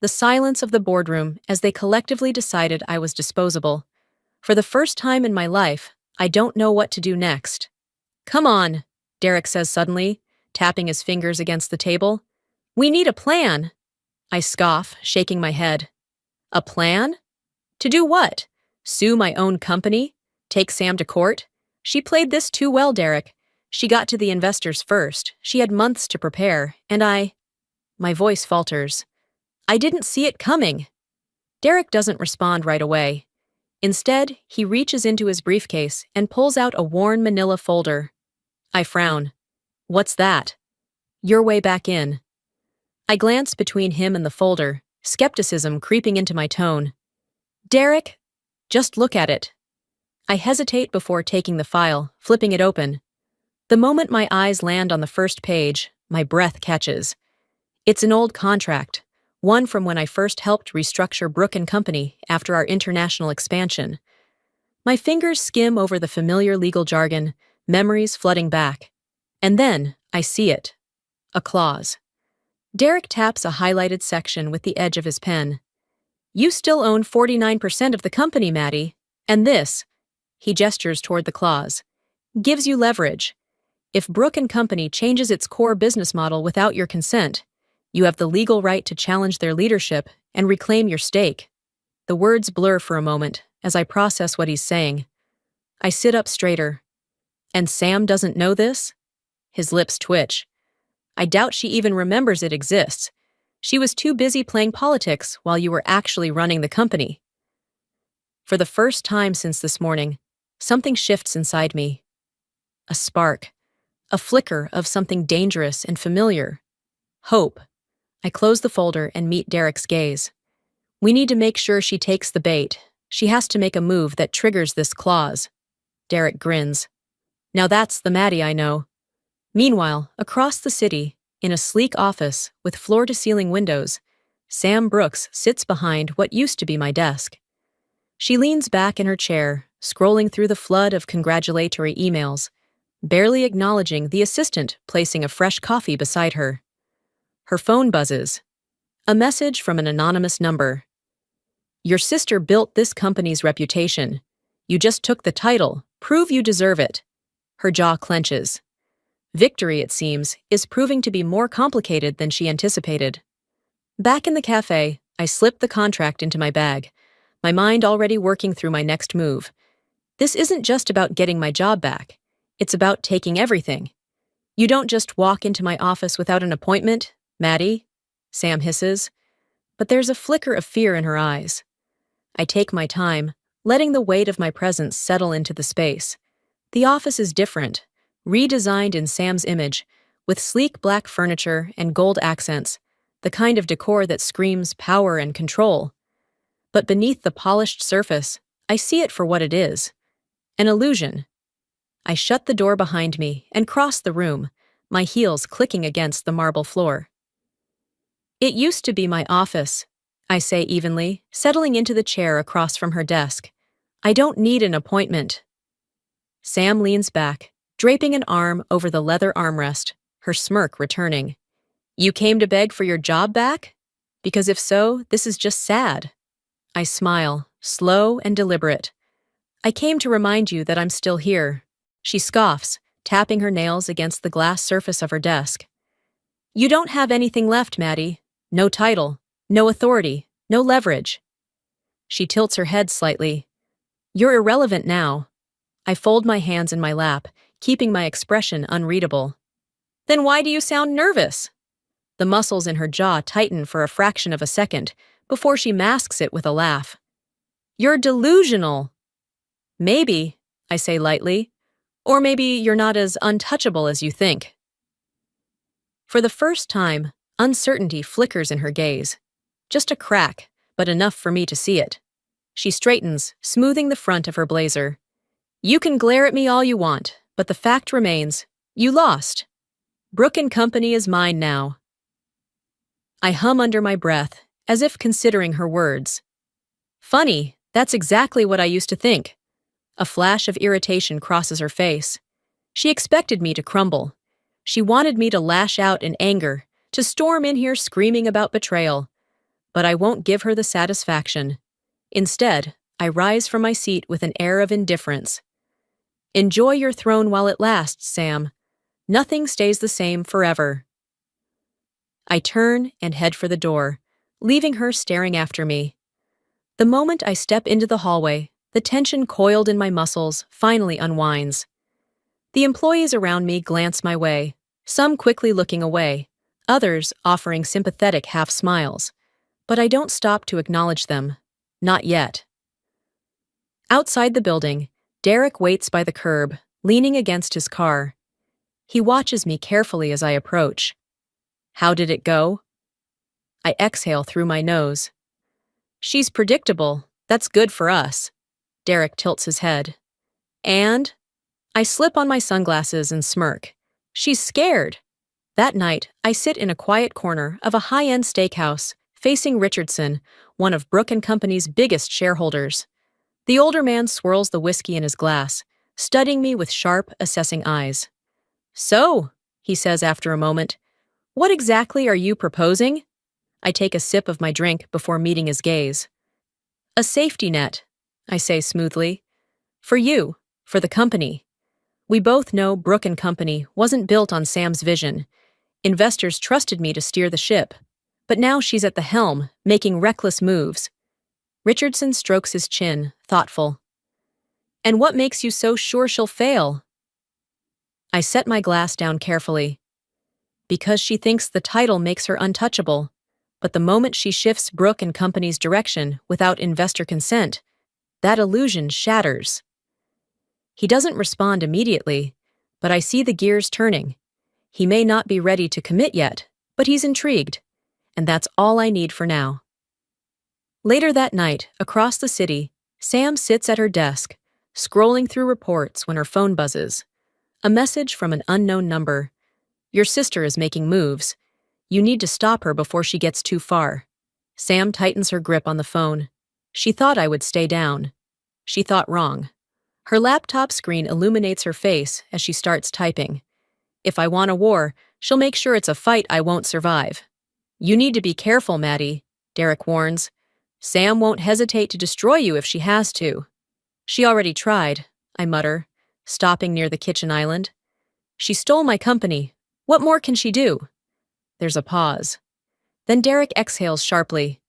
the silence of the boardroom as they collectively decided I was disposable. For the first time in my life, I don't know what to do next. Come on, Derek says suddenly, tapping his fingers against the table. We need a plan. I scoff, shaking my head. A plan? To do what? Sue my own company? Take Sam to court? She played this too well, Derek. She got to the investors first. She had months to prepare, and My voice falters. I didn't see it coming. Derek doesn't respond right away. Instead, he reaches into his briefcase and pulls out a worn manila folder. I frown. What's that? Your way back in. I glance between him and the folder, skepticism creeping into my tone. Derek, just look at it. I hesitate before taking the file, flipping it open. The moment my eyes land on the first page, my breath catches. It's an old contract, one from when I first helped restructure Brook & Company after our international expansion. My fingers skim over the familiar legal jargon, memories flooding back. And then I see it. A clause. Derek taps a highlighted section with the edge of his pen. You still own 49% of the company, Maddie, and this, he gestures toward the clause, gives you leverage. If Brook & Company changes its core business model without your consent, you have the legal right to challenge their leadership and reclaim your stake. The words blur for a moment as I process what he's saying. I sit up straighter. And Sam doesn't know this? His lips twitch. I doubt she even remembers it exists. She was too busy playing politics while you were actually running the company. For the first time since this morning, something shifts inside me. A spark. A flicker of something dangerous and familiar. Hope. I close the folder and meet Derek's gaze. We need to make sure she takes the bait. She has to make a move that triggers this clause. Derek grins. Now that's the Maddie I know. Meanwhile, across the city, in a sleek office with floor-to-ceiling windows, Sam Brooks sits behind what used to be my desk. She leans back in her chair, scrolling through the flood of congratulatory emails, barely acknowledging the assistant placing a fresh coffee beside her. Her phone buzzes. A message from an anonymous number. Your sister built this company's reputation. You just took the title. Prove you deserve it. Her jaw clenches. Victory, it seems, is proving to be more complicated than she anticipated. Back in the cafe, I slip the contract into my bag, my mind already working through my next move. This isn't just about getting my job back. It's about taking everything. You don't just walk into my office without an appointment, Maddie, Sam hisses. But there's a flicker of fear in her eyes. I take my time, letting the weight of my presence settle into the space. The office is different, redesigned in Sam's image, with sleek black furniture and gold accents, the kind of decor that screams power and control. But beneath the polished surface, I see it for what it is. An illusion. I shut the door behind me and cross the room, my heels clicking against the marble floor. It used to be my office, I say evenly, settling into the chair across from her desk. I don't need an appointment. Sam leans back, draping an arm over the leather armrest, her smirk returning. You came to beg for your job back? Because if so, this is just sad. I smile, slow and deliberate. I came to remind you that I'm still here. She scoffs, tapping her nails against the glass surface of her desk. You don't have anything left, Maddie. No title, no authority, no leverage. She tilts her head slightly. You're irrelevant now. I fold my hands in my lap, keeping my expression unreadable. Then why do you sound nervous? The muscles in her jaw tighten for a fraction of a second before she masks it with a laugh. You're delusional. Maybe, I say lightly. Or maybe you're not as untouchable as you think. For the first time, uncertainty flickers in her gaze. Just a crack, but enough for me to see it. She straightens, smoothing the front of her blazer. You can glare at me all you want, but the fact remains, you lost. Brook & Company is mine now. I hum under my breath, as if considering her words. Funny, that's exactly what I used to think. A flash of irritation crosses her face. She expected me to crumble. She wanted me to lash out in anger, to storm in here screaming about betrayal. But I won't give her the satisfaction. Instead, I rise from my seat with an air of indifference. Enjoy your throne while it lasts, Sam. Nothing stays the same forever. I turn and head for the door, leaving her staring after me. The moment I step into the hallway, the tension coiled in my muscles finally unwinds. The employees around me glance my way, some quickly looking away, others offering sympathetic half-smiles. But I don't stop to acknowledge them. Not yet. Outside the building, Derek waits by the curb, leaning against his car. He watches me carefully as I approach. How did it go? I exhale through my nose. She's predictable. That's good for us. Derek tilts his head. And? I slip on my sunglasses and smirk. She's scared. That night, I sit in a quiet corner of a high-end steakhouse, facing Richardson, one of Brooke & Company's biggest shareholders. The older man swirls the whiskey in his glass, studying me with sharp, assessing eyes. So, he says after a moment, what exactly are you proposing? I take a sip of my drink before meeting his gaze. A safety net, I say smoothly. For you, for the company. We both know Brooke & Company wasn't built on Sam's vision. Investors trusted me to steer the ship. But now she's at the helm, making reckless moves. Richardson strokes his chin, thoughtful. And what makes you so sure she'll fail? I set my glass down carefully. Because she thinks the title makes her untouchable. But the moment she shifts Brooke & Company's direction without investor consent, that illusion shatters. He doesn't respond immediately, but I see the gears turning. He may not be ready to commit yet, but he's intrigued. And that's all I need for now. Later that night, across the city, Sam sits at her desk, scrolling through reports when her phone buzzes. A message from an unknown number. Your sister is making moves. You need to stop her before she gets too far. Sam tightens her grip on the phone. She thought I would stay down. She thought wrong. Her laptop screen illuminates her face as she starts typing. If I want a war, she'll make sure it's a fight I won't survive. You need to be careful, Maddie, Derek warns. Sam won't hesitate to destroy you if she has to. She already tried, I mutter, stopping near the kitchen island. She stole my company. What more can she do? There's a pause. Then Derek exhales sharply.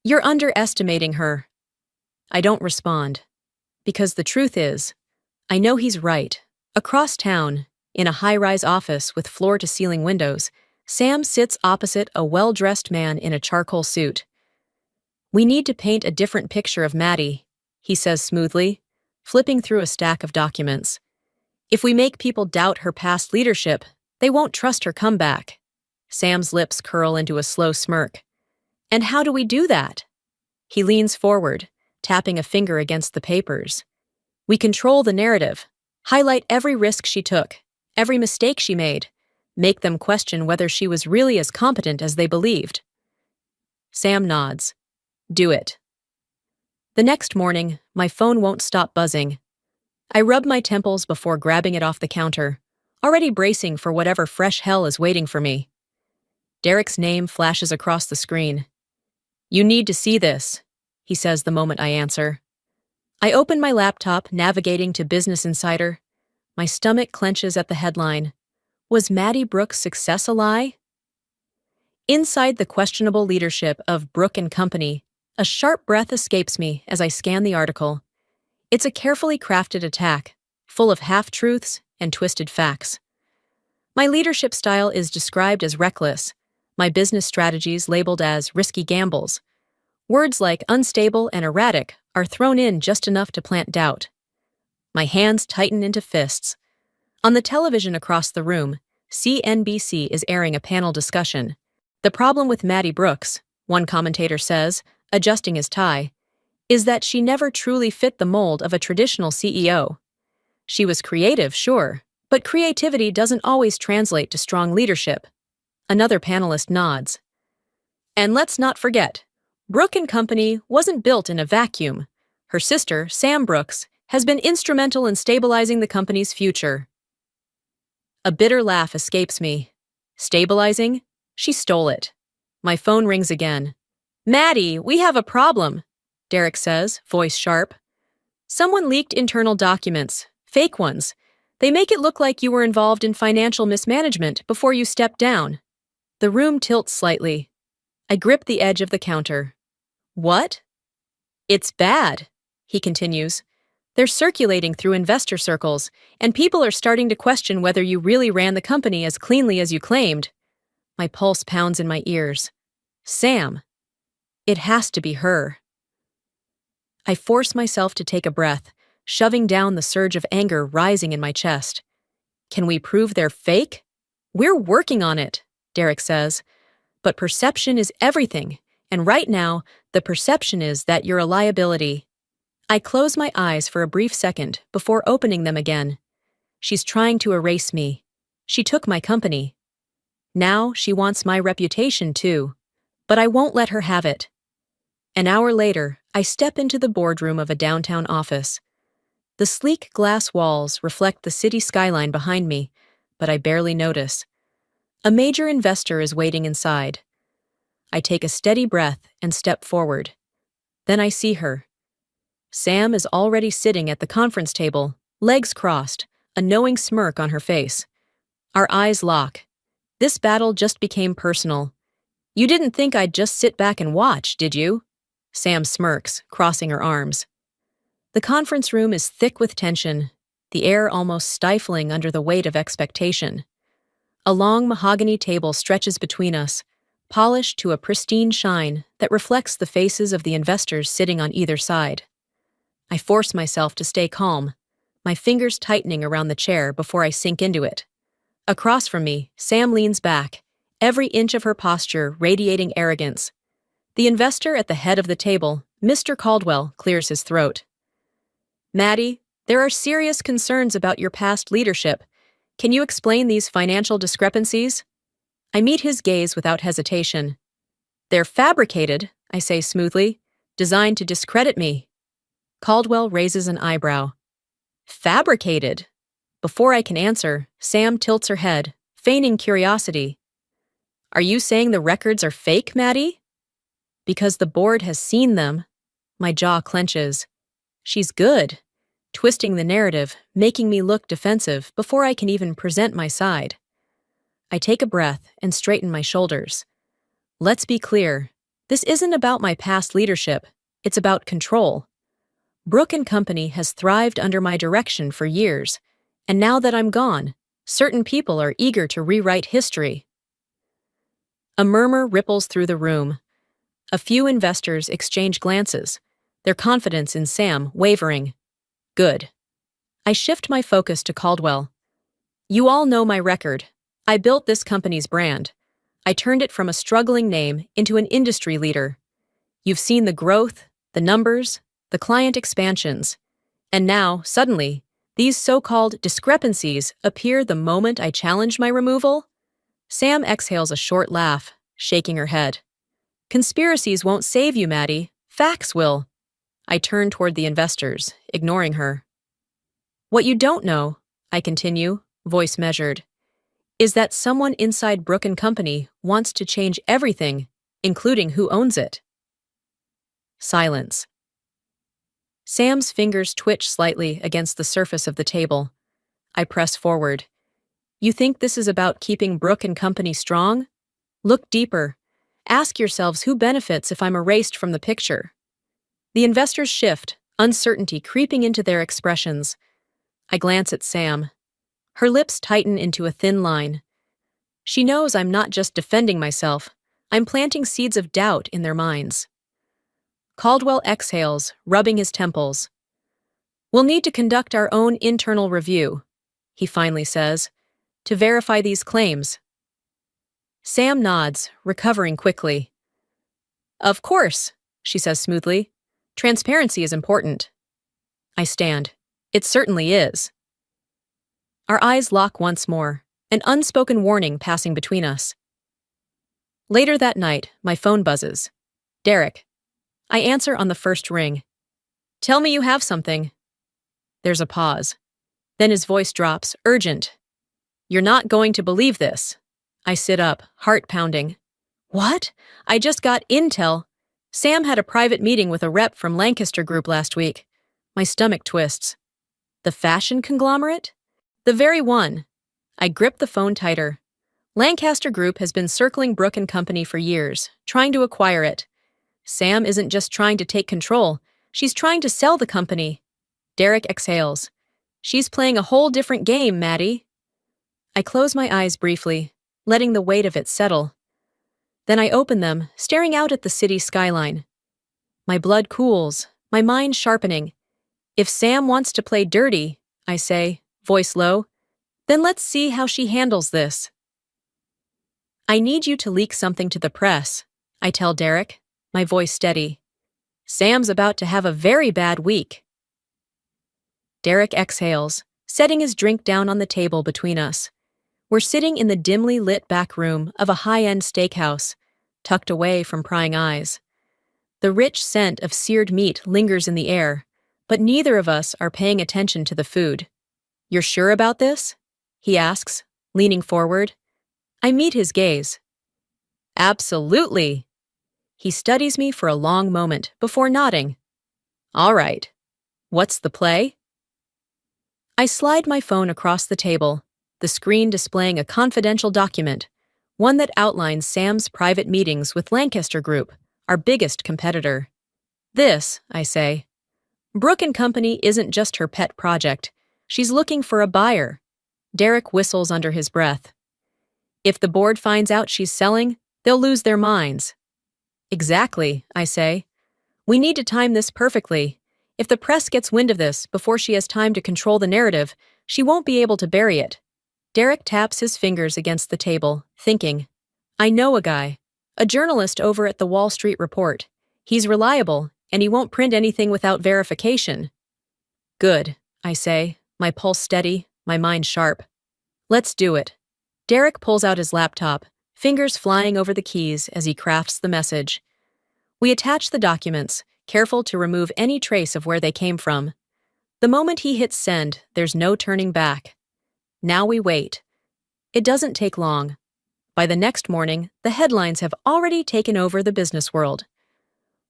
You're underestimating her. I don't respond. Because the truth is, I know he's right. Across town, in a high-rise office with floor-to-ceiling windows, Sam sits opposite a well-dressed man in a charcoal suit. We need to paint a different picture of Maddie, he says smoothly, flipping through a stack of documents. If we make people doubt her past leadership, they won't trust her comeback. Sam's lips curl into a slow smirk. And how do we do that? He leans forward, tapping a finger against the papers. We control the narrative, highlight every risk she took, every mistake she made, make them question whether she was really as competent as they believed. Sam nods. Do it. The next morning, my phone won't stop buzzing. I rub my temples before grabbing it off the counter, already bracing for whatever fresh hell is waiting for me. Derek's name flashes across the screen. You need to see this, he says the moment I answer. I open my laptop, navigating to Business Insider. My stomach clenches at the headline. Was Maddie Brooks' success a lie? Inside the questionable leadership of Brooke & Company, a sharp breath escapes me as I scan the article. It's a carefully crafted attack, full of half-truths and twisted facts. My leadership style is described as reckless, my business strategies labeled as risky gambles. Words like unstable and erratic are thrown in just enough to plant doubt. My hands tighten into fists. On the television across the room, CNBC is airing a panel discussion. The problem with Maddie Brooks, one commentator says, adjusting his tie, is that she never truly fit the mold of a traditional CEO. She was creative, sure, but creativity doesn't always translate to strong leadership. Another panelist nods. And let's not forget, Brooke & Company wasn't built in a vacuum. Her sister, Sam Brooks, has been instrumental in stabilizing the company's future. A bitter laugh escapes me. Stabilizing? She stole it. My phone rings again. Maddie, we have a problem, Derek says, voice sharp. Someone leaked internal documents, fake ones. They make it look like you were involved in financial mismanagement before you stepped down. The room tilts slightly. I grip the edge of the counter. What? It's bad, he continues. They're circulating through investor circles, and people are starting to question whether you really ran the company as cleanly as you claimed. My pulse pounds in my ears. Sam. It has to be her. I force myself to take a breath, shoving down the surge of anger rising in my chest. Can we prove they're fake? We're working on it, Derek says. But perception is everything, and right now, the perception is that you're a liability. I close my eyes for a brief second before opening them again. She's trying to erase me. She took my company. Now she wants my reputation too. But I won't let her have it. An hour later, I step into the boardroom of a downtown office. The sleek glass walls reflect the city skyline behind me, but I barely notice. A major investor is waiting inside. I take a steady breath and step forward. Then I see her. Sam is already sitting at the conference table, legs crossed, a knowing smirk on her face. Our eyes lock. This battle just became personal. You didn't think I'd just sit back and watch, did you? Sam smirks, crossing her arms. The conference room is thick with tension, the air almost stifling under the weight of expectation. A long mahogany table stretches between us, polished to a pristine shine that reflects the faces of the investors sitting on either side. I force myself to stay calm, my fingers tightening around the chair before I sink into it. Across from me, Sam leans back, every inch of her posture radiating arrogance. The investor at the head of the table, Mr. Caldwell, clears his throat. Maddie, there are serious concerns about your past leadership. Can you explain these financial discrepancies? I meet his gaze without hesitation. They're fabricated, I say smoothly, designed to discredit me. Caldwell raises an eyebrow. Fabricated? Before I can answer, Sam tilts her head, feigning curiosity. Are you saying the records are fake, Maddie? Because the board has seen them. My jaw clenches. She's good, twisting the narrative, making me look defensive before I can even present my side. I take a breath and straighten my shoulders. Let's be clear. This isn't about my past leadership. It's about control. Brooke & Company has thrived under my direction for years, and now that I'm gone, certain people are eager to rewrite history. A murmur ripples through the room. A few investors exchange glances, their confidence in Sam wavering. Good. I shift my focus to Caldwell. You all know my record. I built this company's brand. I turned it from a struggling name into an industry leader. You've seen the growth, the numbers, the client expansions. And now, suddenly, these so-called discrepancies appear the moment I challenge my removal? Sam exhales a short laugh, shaking her head. Conspiracies won't save you, Maddie. Facts will. I turn toward the investors, ignoring her. What you don't know, I continue, voice measured, is that someone inside Brooke & Company wants to change everything, including who owns it. Silence. Sam's fingers twitch slightly against the surface of the table. I press forward. You think this is about keeping Brooke & Company strong? Look deeper. Ask yourselves who benefits if I'm erased from the picture. The investors shift, uncertainty creeping into their expressions. I glance at Sam. Her lips tighten into a thin line. She knows I'm not just defending myself. I'm planting seeds of doubt in their minds. Caldwell exhales, rubbing his temples. We'll need to conduct our own internal review, he finally says, to verify these claims. Sam nods, recovering quickly. Of course, she says smoothly. Transparency is important. I stand. It certainly is. Our eyes lock once more, an unspoken warning passing between us. Later that night, my phone buzzes. Derek. I answer on the first ring. Tell me you have something. There's a pause. Then his voice drops, urgent. You're not going to believe this. I sit up, heart pounding. What? I just got intel. Sam had a private meeting with a rep from Lancaster Group last week. My stomach twists. The fashion conglomerate? The very one. I grip the phone tighter. Lancaster Group has been circling Brooke & Company for years, trying to acquire it. Sam isn't just trying to take control, she's trying to sell the company. Derek exhales. She's playing a whole different game, Maddie. I close my eyes briefly, letting the weight of it settle. Then I open them, staring out at the city skyline. My blood cools, my mind sharpening. If Sam wants to play dirty, I say, voice low, then let's see how she handles this. I need you to leak something to the press, I tell Derek, my voice steady. Sam's about to have a very bad week. Derek exhales, setting his drink down on the table between us. We're sitting in the dimly lit back room of a high-end steakhouse, tucked away from prying eyes. The rich scent of seared meat lingers in the air, but neither of us are paying attention to the food. You're sure about this? He asks, leaning forward. I meet his gaze. Absolutely. He studies me for a long moment before nodding. All right. What's the play? I slide my phone across the table, the screen displaying a confidential document, one that outlines Sam's private meetings with Lancaster Group, our biggest competitor. This, I say. Brooke and Company isn't just her pet project. She's looking for a buyer. Derek whistles under his breath. If the board finds out she's selling, they'll lose their minds. Exactly, I say. We need to time this perfectly. If the press gets wind of this before she has time to control the narrative, she won't be able to bury it. Derek taps his fingers against the table, thinking. I know a guy. A journalist over at the Wall Street Report. He's reliable, and he won't print anything without verification. Good, I say, my pulse steady, my mind sharp. Let's do it. Derek pulls out his laptop, fingers flying over the keys as he crafts the message. We attach the documents, careful to remove any trace of where they came from. The moment he hits send, there's no turning back. Now we wait. It doesn't take long. By the next morning, the headlines have already taken over the business world.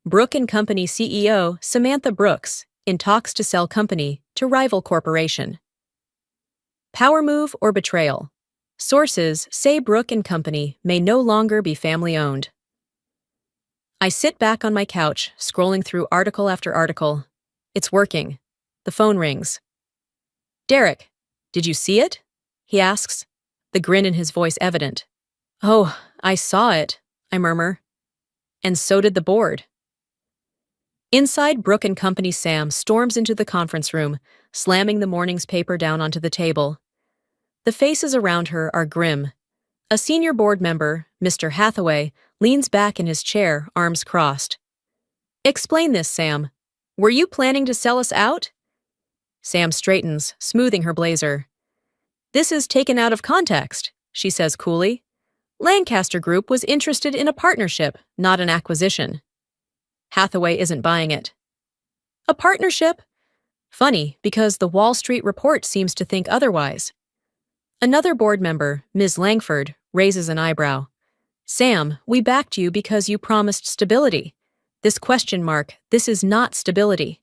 Brooke and Company CEO Samantha Brooks in talks to sell company to rival corporation. Power move or betrayal? Sources say Brooke and Company may no longer be family-owned. I sit back on my couch, scrolling through article after article. It's working. The phone rings. Derek, did you see it? He asks, the grin in his voice evident. Oh, I saw it, I murmur. And so did the board. Inside Brooke and Company, Sam storms into the conference room, slamming the morning's paper down onto the table. The faces around her are grim. A senior board member, Mr. Hathaway, leans back in his chair, arms crossed. Explain this, Sam. Were you planning to sell us out? Sam straightens, smoothing her blazer. This is taken out of context, she says coolly. Lancaster Group was interested in a partnership, not an acquisition. Hathaway isn't buying it. A partnership? Funny, because the Wall Street Report seems to think otherwise. Another board member, Ms. Langford, raises an eyebrow. Sam, we backed you because you promised stability. This question mark, this is not stability.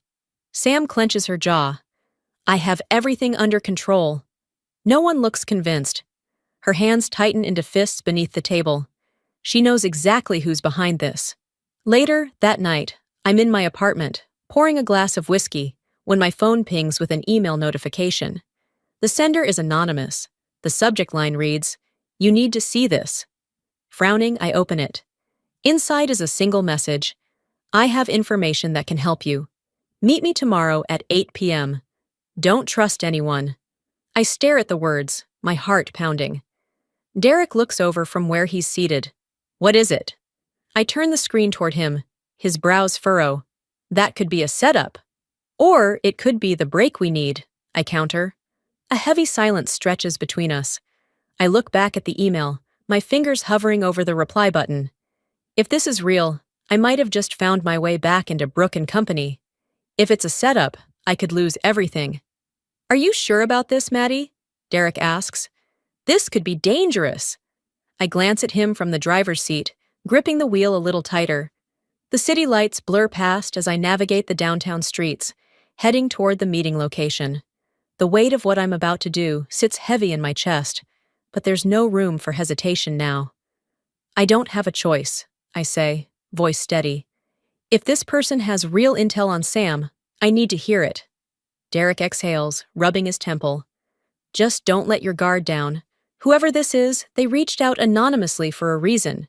Sam clenches her jaw. I have everything under control. No one looks convinced. Her hands tighten into fists beneath the table. She knows exactly who's behind this. Later, that night, I'm in my apartment, pouring a glass of whiskey, when my phone pings with an email notification. The sender is anonymous. The subject line reads, "You need to see this." Frowning, I open it. Inside is a single message. I have information that can help you. Meet me tomorrow at 8 p.m. Don't trust anyone. I stare at the words, my heart pounding. Derek looks over from where he's seated. What is it? I turn the screen toward him, his brows furrow. That could be a setup. Or it could be the break we need, I counter. A heavy silence stretches between us. I look back at the email, my fingers hovering over the reply button. If this is real, I might have just found my way back into Brooke and Company. If it's a setup, I could lose everything. Are you sure about this, Maddie? Derek asks. This could be dangerous. I glance at him from the driver's seat, gripping the wheel a little tighter. The city lights blur past as I navigate the downtown streets, heading toward the meeting location. The weight of what I'm about to do sits heavy in my chest, but there's no room for hesitation now. I don't have a choice, I say, voice steady. If this person has real intel on Sam, I need to hear it. Derek exhales, rubbing his temple. Just don't let your guard down. Whoever this is, they reached out anonymously for a reason.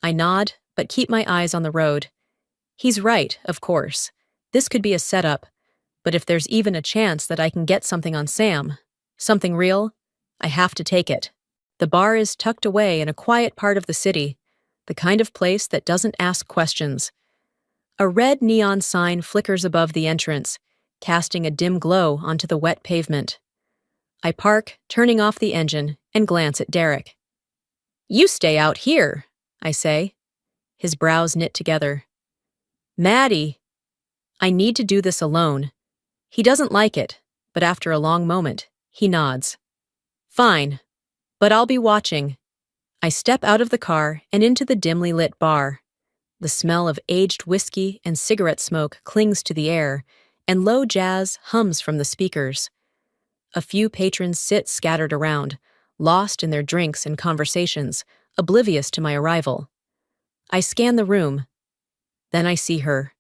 I nod, but keep my eyes on the road. He's right, of course. This could be a setup, but if there's even a chance that I can get something on Sam, something real, I have to take it. The bar is tucked away in a quiet part of the city, the kind of place that doesn't ask questions. A red neon sign flickers above the entrance, casting a dim glow onto the wet pavement. I park, turning off the engine, and glance at Derek. "You stay out here," I say. His brows knit together. "Maddie, I need to do this alone." He doesn't like it, but after a long moment, he nods. "Fine, but I'll be watching." I step out of the car and into the dimly lit bar. The smell of aged whiskey and cigarette smoke clings to the air, and low jazz hums from the speakers. A few patrons sit scattered around, lost in their drinks and conversations, oblivious to my arrival. I scan the room. Then I see her.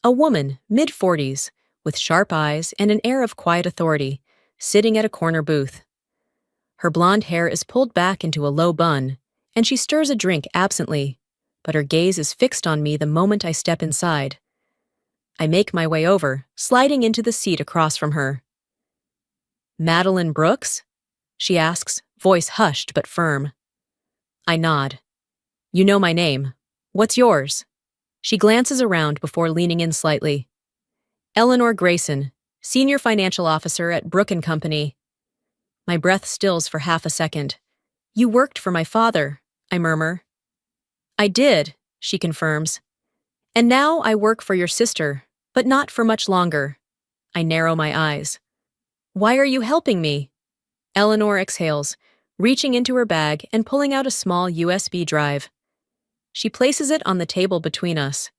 A woman, mid-40s, with sharp eyes and an air of quiet authority, sitting at a corner booth. Her blonde hair is pulled back into a low bun, and she stirs a drink absently, but her gaze is fixed on me the moment I step inside. I make my way over, sliding into the seat across from her. "Madeline Brooks?" she asks, voice hushed but firm. I nod. "You know my name. What's yours?" She glances around before leaning in slightly. "Eleanor Grayson, Senior Financial Officer at Brook & Company." My breath stills for half a second. "You worked for my father," I murmur. "I did," she confirms. "And now I work for your sister, but not for much longer." I narrow my eyes. "Why are you helping me?" Eleanor exhales, reaching into her bag and pulling out a small USB drive. She places it on the table between us.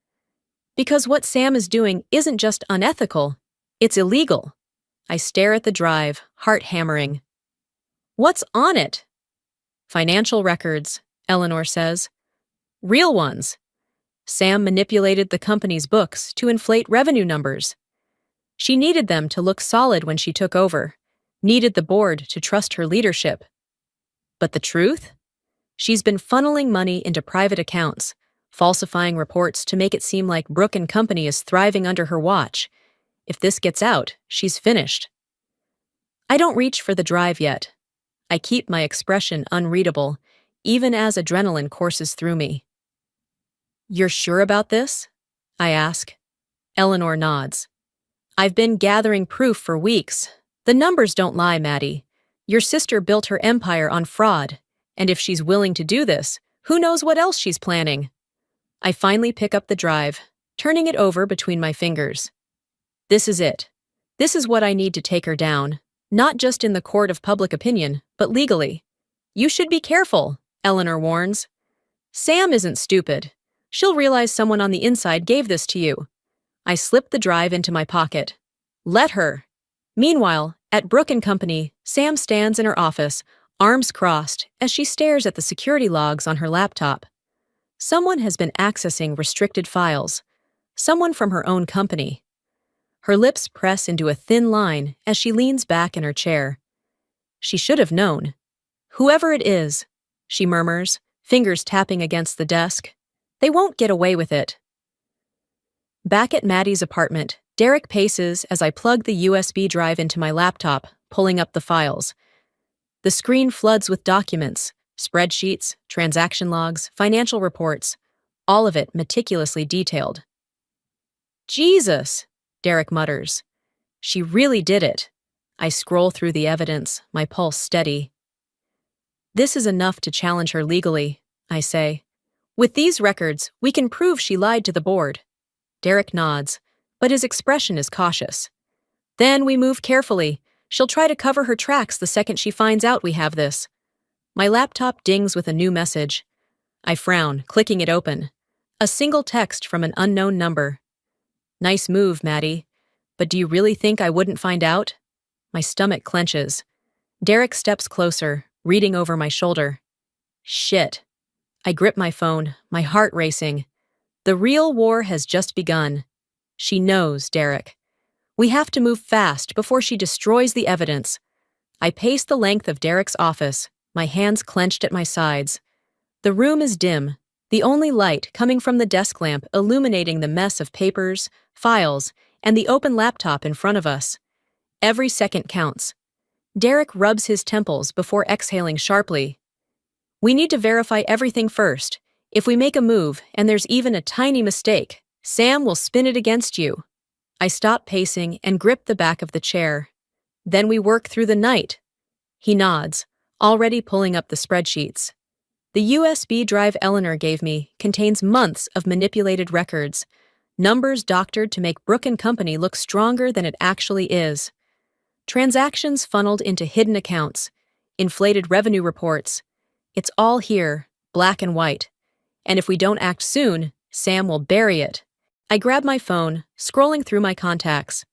"Because what Sam is doing isn't just unethical, it's illegal." I stare at the drive, heart hammering. "What's on it?" "Financial records," Eleanor says. "Real ones." Sam manipulated the company's books to inflate revenue numbers. She needed them to look solid when she took over, needed the board to trust her leadership. But the truth? She's been funneling money into private accounts, falsifying reports to make it seem like Brook & Company is thriving under her watch. If this gets out, she's finished. I don't reach for the drive yet. I keep my expression unreadable, even as adrenaline courses through me. "You're sure about this?" I ask. Eleanor nods. "I've been gathering proof for weeks. The numbers don't lie, Maddie. Your sister built her empire on fraud, and if she's willing to do this, who knows what else she's planning?" I finally pick up the drive, turning it over between my fingers. This is it. This is what I need to take her down, not just in the court of public opinion, but legally. "You should be careful," Eleanor warns. "Sam isn't stupid. She'll realize someone on the inside gave this to you." I slip the drive into my pocket. "Let her." Meanwhile, at Brook & Company, Sam stands in her office, arms crossed, as she stares at the security logs on her laptop. Someone has been accessing restricted files. Someone from her own company. Her lips press into a thin line as she leans back in her chair. She should have known. "Whoever it is," she murmurs, fingers tapping against the desk, "they won't get away with it." Back at Maddie's apartment, Derek paces as I plug the USB drive into my laptop, pulling up the files. The screen floods with documents, spreadsheets, transaction logs, financial reports, all of it meticulously detailed. "Jesus," Derek mutters. "She really did it." I scroll through the evidence, my pulse steady. "This is enough to challenge her legally," I say. "With these records, we can prove she lied to the board." Derek nods, but his expression is cautious. "Then we move carefully. She'll try to cover her tracks the second she finds out we have this." My laptop dings with a new message. I frown, clicking it open. A single text from an unknown number. "Nice move, Maddie. But do you really think I wouldn't find out?" My stomach clenches. Derek steps closer, reading over my shoulder. Shit. I grip my phone, my heart racing. The real war has just begun. She knows, Derek. We have to move fast before she destroys the evidence. I pace the length of Derek's office, my hands clenched at my sides. The room is dim, the only light coming from the desk lamp illuminating the mess of papers, files, and the open laptop in front of us. Every second counts. Derek rubs his temples before exhaling sharply. We need to verify everything first. If we make a move and there's even a tiny mistake, Sam will spin it against you. I stop pacing and grip the back of the chair. Then we work through the night. He nods, already pulling up the spreadsheets. The USB drive Eleanor gave me contains months of manipulated records, numbers doctored to make Brooke & Company look stronger than it actually is. Transactions funneled into hidden accounts, inflated revenue reports. It's all here, black and white. And if we don't act soon, Sam will bury it. I grab my phone, scrolling through my contacts.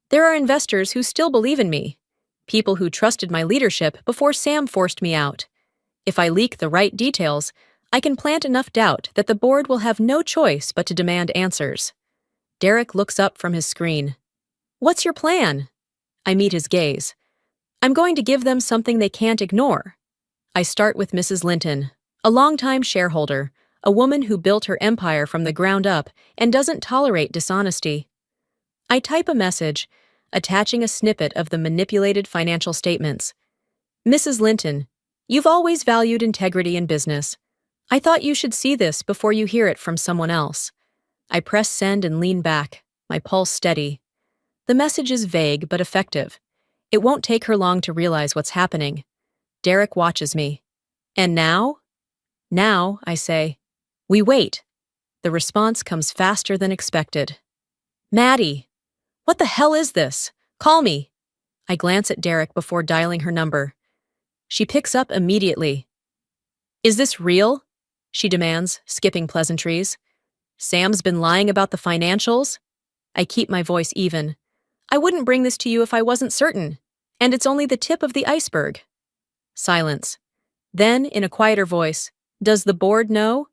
There are investors who still believe in me, people who trusted my leadership before Sam forced me out. If I leak the right details, I can plant enough doubt that the board will have no choice but to demand answers. Derek looks up from his screen. What's your plan? I meet his gaze. I'm going to give them something they can't ignore. I start with Mrs. Linton, a longtime shareholder, a woman who built her empire from the ground up and doesn't tolerate dishonesty. I type a message, attaching a snippet of the manipulated financial statements. Mrs. Linton, you've always valued integrity in business. I thought you should see this before you hear it from someone else. I press send and lean back, my pulse steady. The message is vague but effective. It won't take her long to realize what's happening. Derek watches me. And now? Now, I say. We wait. The response comes faster than expected. Maddie! What the hell is this? Call me. I glance at Derek before dialing her number. She picks up immediately. Is this real? She demands, skipping pleasantries. Sam's been lying about the financials? I keep my voice even. I wouldn't bring this to you if I wasn't certain. And it's only the tip of the iceberg. Silence. Then, in a quieter voice, does the board know?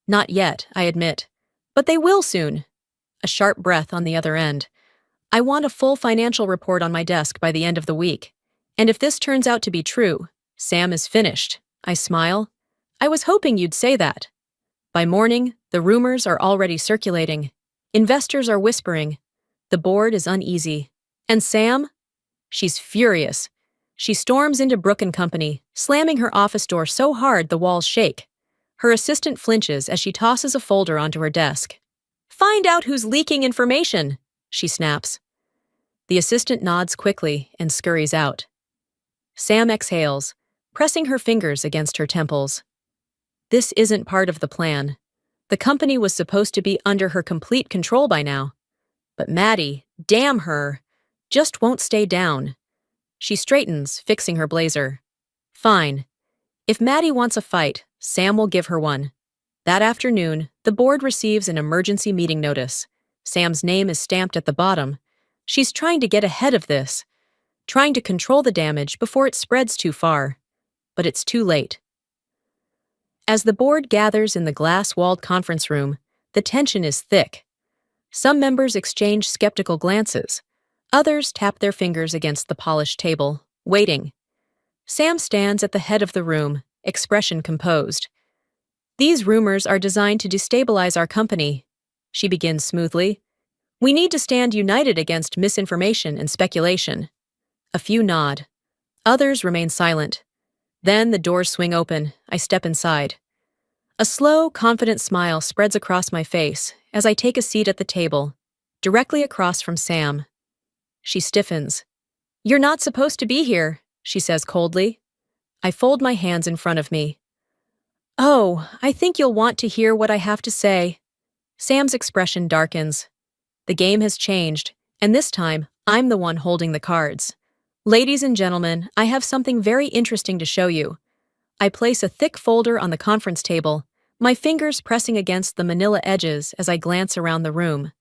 Not yet, I admit. But they will soon. A sharp breath on the other end. I want a full financial report on my desk by the end of the week. And if this turns out to be true, Sam is finished. I smile. I was hoping you'd say that. By morning, the rumors are already circulating. Investors are whispering. The board is uneasy. And Sam? She's furious. She storms into Brooke & Company, slamming her office door so hard the walls shake. Her assistant flinches as she tosses a folder onto her desk. Find out who's leaking information, she snaps. The assistant nods quickly and scurries out. Sam exhales, pressing her fingers against her temples. This isn't part of the plan. The company was supposed to be under her complete control by now. But Maddie, damn her, just won't stay down. She straightens, fixing her blazer. Fine. If Maddie wants a fight, Sam will give her one. That afternoon, the board receives an emergency meeting notice. Sam's name is stamped at the bottom. She's trying to get ahead of this, trying to control the damage before it spreads too far. But it's too late. As the board gathers in the glass-walled conference room, the tension is thick. Some members exchange skeptical glances. Others tap their fingers against the polished table, waiting. Sam stands at the head of the room, expression composed. These rumors are designed to destabilize our company, she begins smoothly. We need to stand united against misinformation and speculation. A few nod. Others remain silent. Then the doors swing open. I step inside. A slow, confident smile spreads across my face as I take a seat at the table, directly across from Sam. She stiffens. You're not supposed to be here, she says coldly. I fold my hands in front of me. Oh, I think you'll want to hear what I have to say. Sam's expression darkens. The game has changed, and this time, I'm the one holding the cards. Ladies and gentlemen, I have something very interesting to show you. I place a thick folder on the conference table, my fingers pressing against the manila edges as I glance around the room.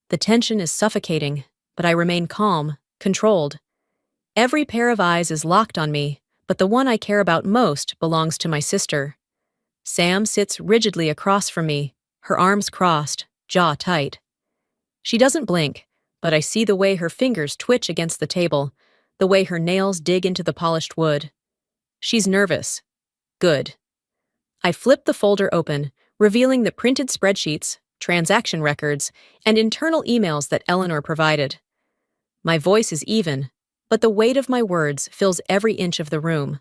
The tension is suffocating, but I remain calm, controlled. Every pair of eyes is locked on me, but the one I care about most belongs to my sister. Sam sits rigidly across from me, her arms crossed, jaw tight. She doesn't blink, but I see the way her fingers twitch against the table, the way her nails dig into the polished wood. She's nervous. Good. I flip the folder open, revealing the printed spreadsheets, transaction records, and internal emails that Eleanor provided. My voice is even, but the weight of my words fills every inch of the room.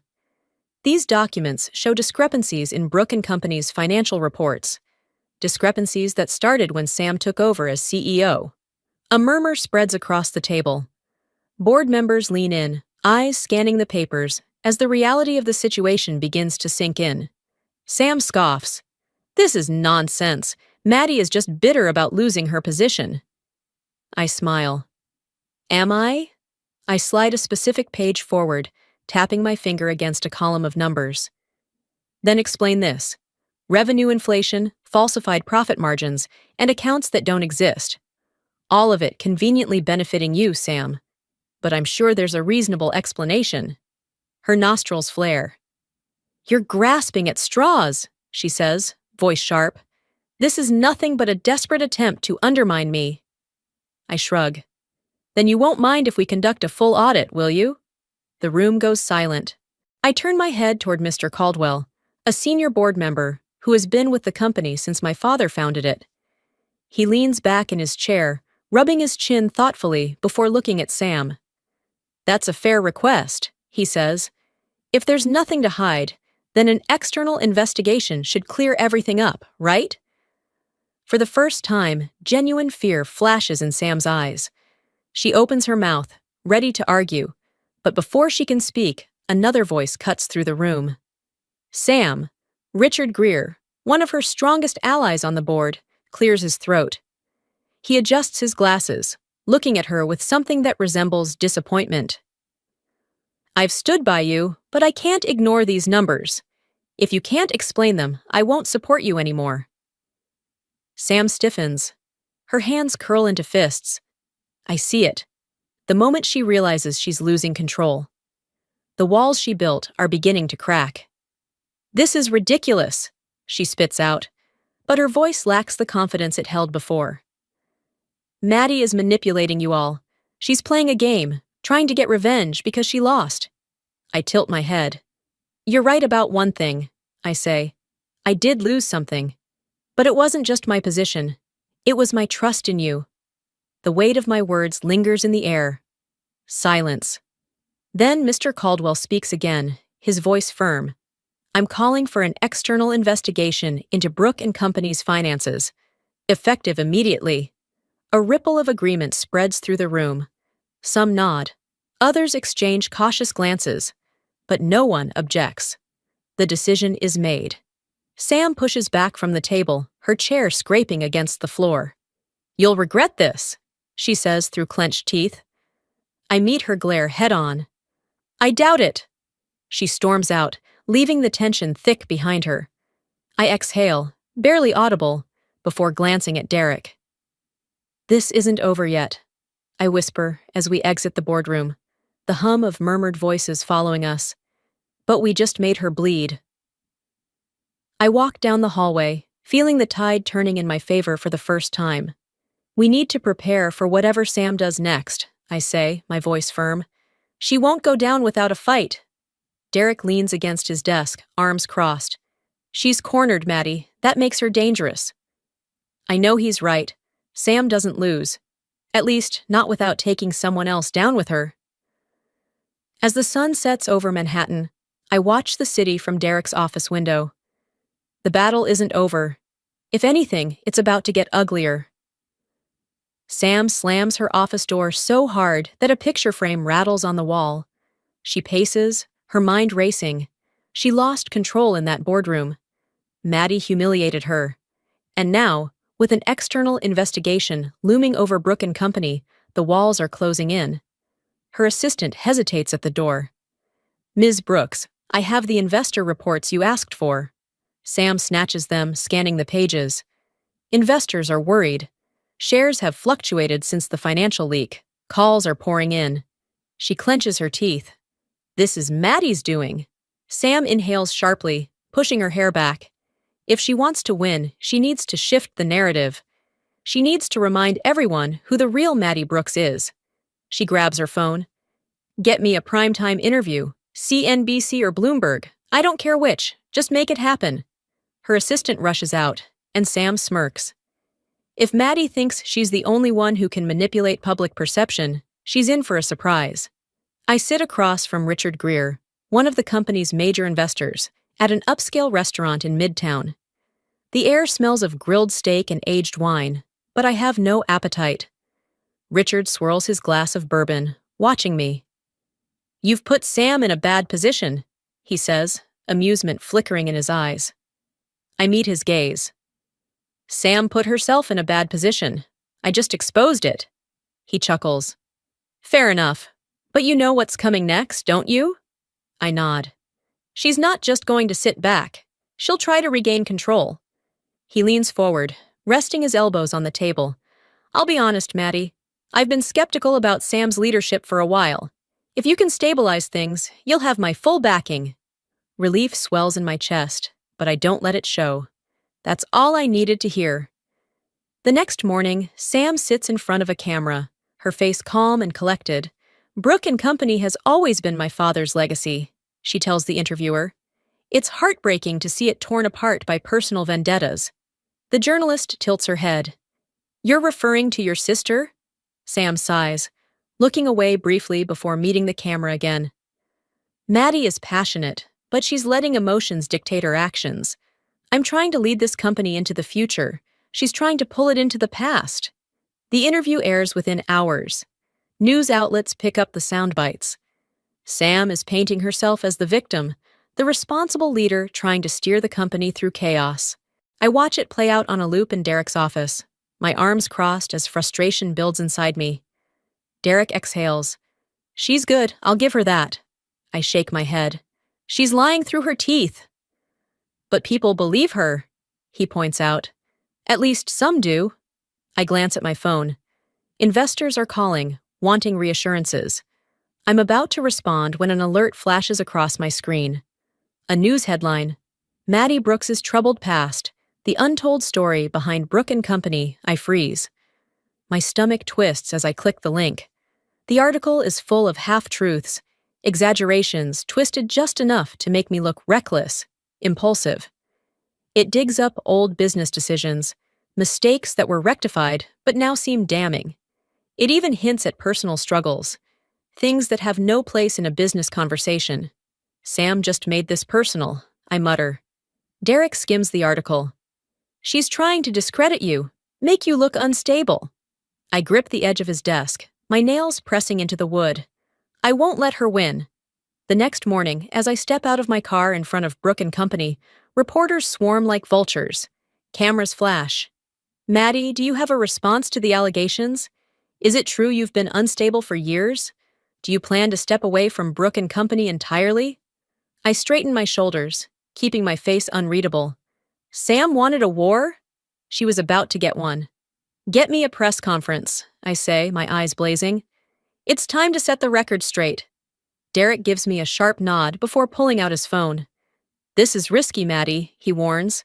These documents show discrepancies in Brooke & Company's financial reports, discrepancies that started when Sam took over as CEO. A murmur spreads across the table. Board members lean in, eyes scanning the papers, as the reality of the situation begins to sink in. Sam scoffs. This is nonsense. Maddie is just bitter about losing her position. I smile. Am I? I slide a specific page forward, tapping my finger against a column of numbers. Then explain this. Revenue inflation, falsified profit margins, and accounts that don't exist. All of it conveniently benefiting you, Sam. But I'm sure there's a reasonable explanation. Her nostrils flare. You're grasping at straws, she says, voice sharp. This is nothing but a desperate attempt to undermine me. I shrug. Then you won't mind if we conduct a full audit, will you? The room goes silent. I turn my head toward Mr. Caldwell, a senior board member who has been with the company since my father founded it. He leans back in his chair, rubbing his chin thoughtfully before looking at Sam. That's a fair request, he says. If there's nothing to hide, then an external investigation should clear everything up, right? For the first time, genuine fear flashes in Sam's eyes. She opens her mouth, ready to argue, but before she can speak, another voice cuts through the room. Sam, Richard Greer, one of her strongest allies on the board, clears his throat. He adjusts his glasses, looking at her with something that resembles disappointment. I've stood by you, but I can't ignore these numbers. If you can't explain them, I won't support you anymore. Sam stiffens. Her hands curl into fists. I see it. The moment she realizes she's losing control. The walls she built are beginning to crack. This is ridiculous, she spits out, but her voice lacks the confidence it held before. Maddie is manipulating you all. She's playing a game, trying to get revenge because she lost. I tilt my head. You're right about one thing, I say. I did lose something. But it wasn't just my position. It was my trust in you. The weight of my words lingers in the air. Silence. Then Mr. Caldwell speaks again, his voice firm. I'm calling for an external investigation into Brooke & Company's finances, effective immediately. A ripple of agreement spreads through the room. Some nod. Others exchange cautious glances. But no one objects. The decision is made. Sam pushes back from the table, her chair scraping against the floor. You'll regret this, she says through clenched teeth. I meet her glare head-on. I doubt it. She storms out, leaving the tension thick behind her. I exhale, barely audible, before glancing at Derek. This isn't over yet, I whisper as we exit the boardroom, the hum of murmured voices following us. But we just made her bleed. I walk down the hallway, feeling the tide turning in my favor for the first time. We need to prepare for whatever Sam does next, I say, my voice firm. She won't go down without a fight. Derek leans against his desk, arms crossed. She's cornered, Maddie. That makes her dangerous. I know he's right. Sam doesn't lose. At least, not without taking someone else down with her. As the sun sets over Manhattan, I watch the city from Derek's office window. The battle isn't over. If anything, it's about to get uglier. Sam slams her office door so hard that a picture frame rattles on the wall. She paces, her mind racing. She lost control in that boardroom. Maddie humiliated her. And now, with an external investigation looming over Brooke & Company, the walls are closing in. Her assistant hesitates at the door. Ms. Brooks, I have the investor reports you asked for. Sam snatches them, scanning the pages. Investors are worried. Shares have fluctuated since the financial leak. Calls are pouring in. She clenches her teeth. This is Maddie's doing. Sam inhales sharply, pushing her hair back. If she wants to win, she needs to shift the narrative. She needs to remind everyone who the real Maddie Brooks is. She grabs her phone. Get me a primetime interview, CNBC or Bloomberg. I don't care which. Just make it happen. Her assistant rushes out, and Sam smirks. If Maddie thinks she's the only one who can manipulate public perception, she's in for a surprise. I sit across from Richard Greer, one of the company's major investors, at an upscale restaurant in Midtown. The air smells of grilled steak and aged wine, but I have no appetite. Richard swirls his glass of bourbon, watching me. "You've put Sam in a bad position," he says, amusement flickering in his eyes. I meet his gaze. "Sam put herself in a bad position. I just exposed it." He chuckles. "Fair enough. But you know what's coming next, don't you?" I nod. "She's not just going to sit back. She'll try to regain control." He leans forward, resting his elbows on the table. "I'll be honest, Maddie. I've been skeptical about Sam's leadership for a while. If you can stabilize things, you'll have my full backing." Relief swells in my chest, but I don't let it show. That's all I needed to hear. The next morning, Sam sits in front of a camera, her face calm and collected. "Brooke and Company has always been my father's legacy," she tells the interviewer. "It's heartbreaking to see it torn apart by personal vendettas." The journalist tilts her head. "You're referring to your sister?" Sam sighs, looking away briefly before meeting the camera again. "Maddie is passionate, but she's letting emotions dictate her actions. I'm trying to lead this company into the future. She's trying to pull it into the past." The interview airs within hours. News outlets pick up the sound bites. Sam is painting herself as the victim, the responsible leader trying to steer the company through chaos. I watch it play out on a loop in Derek's office, my arms crossed as frustration builds inside me. Derek exhales. "She's good, I'll give her that." I shake my head. "She's lying through her teeth." "But people believe her," he points out. "At least some do." I glance at my phone. Investors are calling, wanting reassurances. I'm about to respond when an alert flashes across my screen. A news headline: "Maddie Brooks's troubled past. The untold story behind Brooke and Company." I freeze. My stomach twists as I click the link. The article is full of half-truths, exaggerations twisted just enough to make me look reckless, impulsive. It digs up old business decisions, mistakes that were rectified but now seem damning. It even hints at personal struggles, things that have no place in a business conversation. "Sam just made this personal," I mutter. Derek skims the article. "She's trying to discredit you, make you look unstable." I grip the edge of his desk, my nails pressing into the wood. I won't let her win. The next morning, as I step out of my car in front of Brooke and Company, reporters swarm like vultures. Cameras flash. "Maddie, do you have a response to the allegations? Is it true you've been unstable for years? Do you plan to step away from Brooke and Company entirely?" I straighten my shoulders, keeping my face unreadable. Sam wanted a war? She was about to get one. "Get me a press conference," I say, my eyes blazing. "It's time to set the record straight." Derek gives me a sharp nod before pulling out his phone. "This is risky, Maddie," he warns.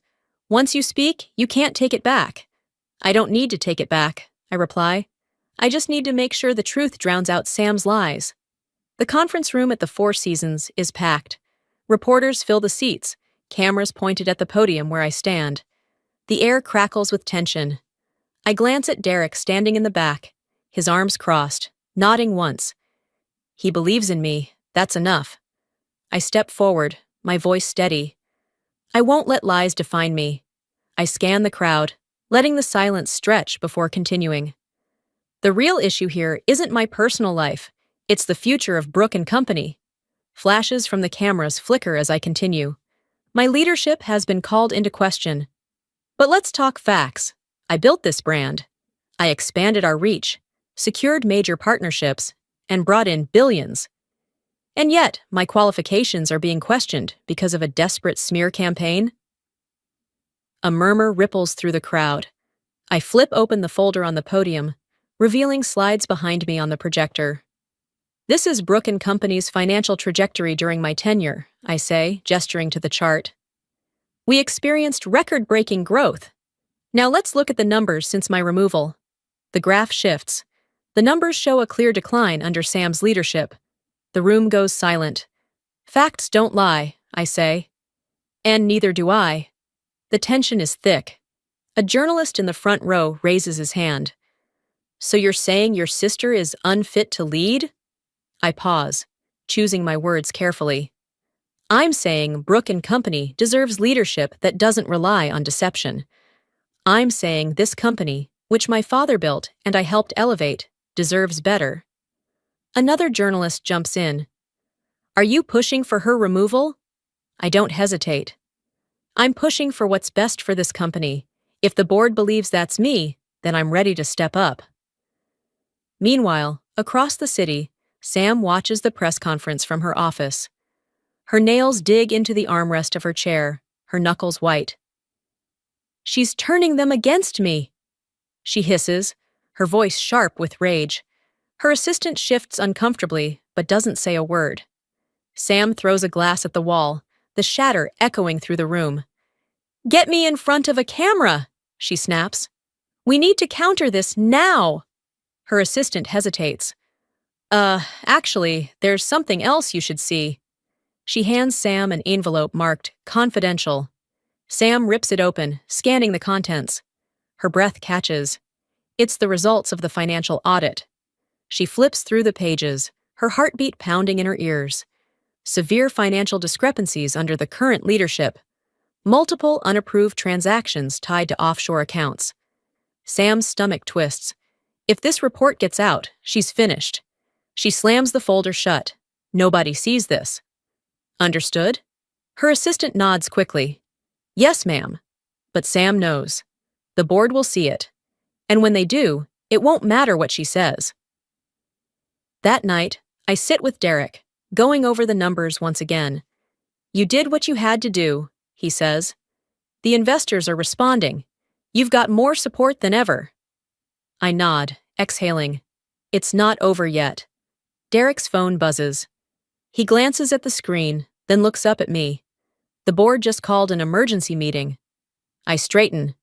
"Once you speak, you can't take it back." "I don't need to take it back," I reply. "I just need to make sure the truth drowns out Sam's lies." The conference room at the Four Seasons is packed. Reporters fill the seats, cameras pointed at the podium where I stand. The air crackles with tension. I glance at Derek standing in the back, his arms crossed, nodding once. He believes in me, that's enough. I step forward, my voice steady. I won't let lies define me. I scan the crowd, letting the silence stretch before continuing. The real issue here isn't my personal life, it's the future of Brooke and Company. Flashes from the cameras flicker as I continue. My leadership has been called into question. But let's talk facts. I built this brand. I expanded our reach, secured major partnerships, and brought in billions. And yet, my qualifications are being questioned because of a desperate smear campaign. A murmur ripples through the crowd. I flip open the folder on the podium, revealing slides behind me on the projector. This is Brooke and Company's financial trajectory during my tenure, I say, gesturing to the chart. We experienced record-breaking growth. Now let's look at the numbers since my removal. The graph shifts. The numbers show a clear decline under Sam's leadership. The room goes silent. Facts don't lie, I say. And neither do I. The tension is thick. A journalist in the front row raises his hand. So you're saying your sister is unfit to lead? I pause, choosing my words carefully. I'm saying Brooke and Company deserves leadership that doesn't rely on deception. I'm saying this company, which my father built and I helped elevate, deserves better. Another journalist jumps in. Are you pushing for her removal? I don't hesitate. I'm pushing for what's best for this company. If the board believes that's me, then I'm ready to step up. Meanwhile, across the city, Sam watches the press conference from her office. Her nails dig into the armrest of her chair, her knuckles white. She's turning them against me, she hisses, her voice sharp with rage. Her assistant shifts uncomfortably, but doesn't say a word. Sam throws a glass at the wall, the shatter echoing through the room. Get me in front of a camera, she snaps. We need to counter this now. Her assistant hesitates. Actually, there's something else you should see. She hands Sam an envelope marked confidential. Sam rips it open, scanning the contents. Her breath catches. It's the results of the financial audit. She flips through the pages, her heartbeat pounding in her ears. Severe financial discrepancies under the current leadership. Multiple unapproved transactions tied to offshore accounts. Sam's stomach twists. If this report gets out, she's finished. She slams the folder shut. Nobody sees this. Understood? Her assistant nods quickly. Yes, ma'am. But Sam knows. The board will see it. And when they do, it won't matter what she says. That night, I sit with Derek, going over the numbers once again. You did what you had to do, he says. The investors are responding. You've got more support than ever. I nod, exhaling. It's not over yet. Derek's phone buzzes. He glances at the screen, then looks up at me. The board just called an emergency meeting. I straighten.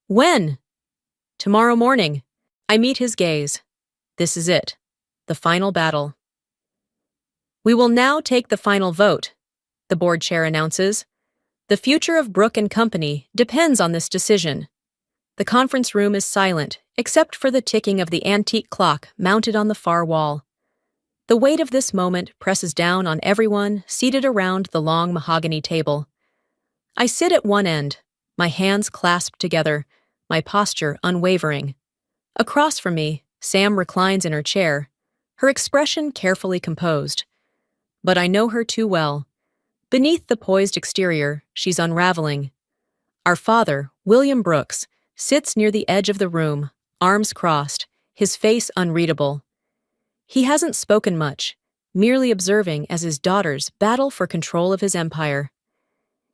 When? Tomorrow morning. I meet his gaze. This is it. The final battle. We will now take the final vote, the board chair announces. The future of Brooke and Company depends on this decision. The conference room is silent, except for the ticking of the antique clock mounted on the far wall. The weight of this moment presses down on everyone seated around the long mahogany table. I sit at one end, my hands clasped together, my posture unwavering. Across from me, Sam reclines in her chair, her expression carefully composed. But I know her too well. Beneath the poised exterior, she's unraveling. Our father, William Brooks, sits near the edge of the room, arms crossed, his face unreadable. He hasn't spoken much, merely observing as his daughters battle for control of his empire.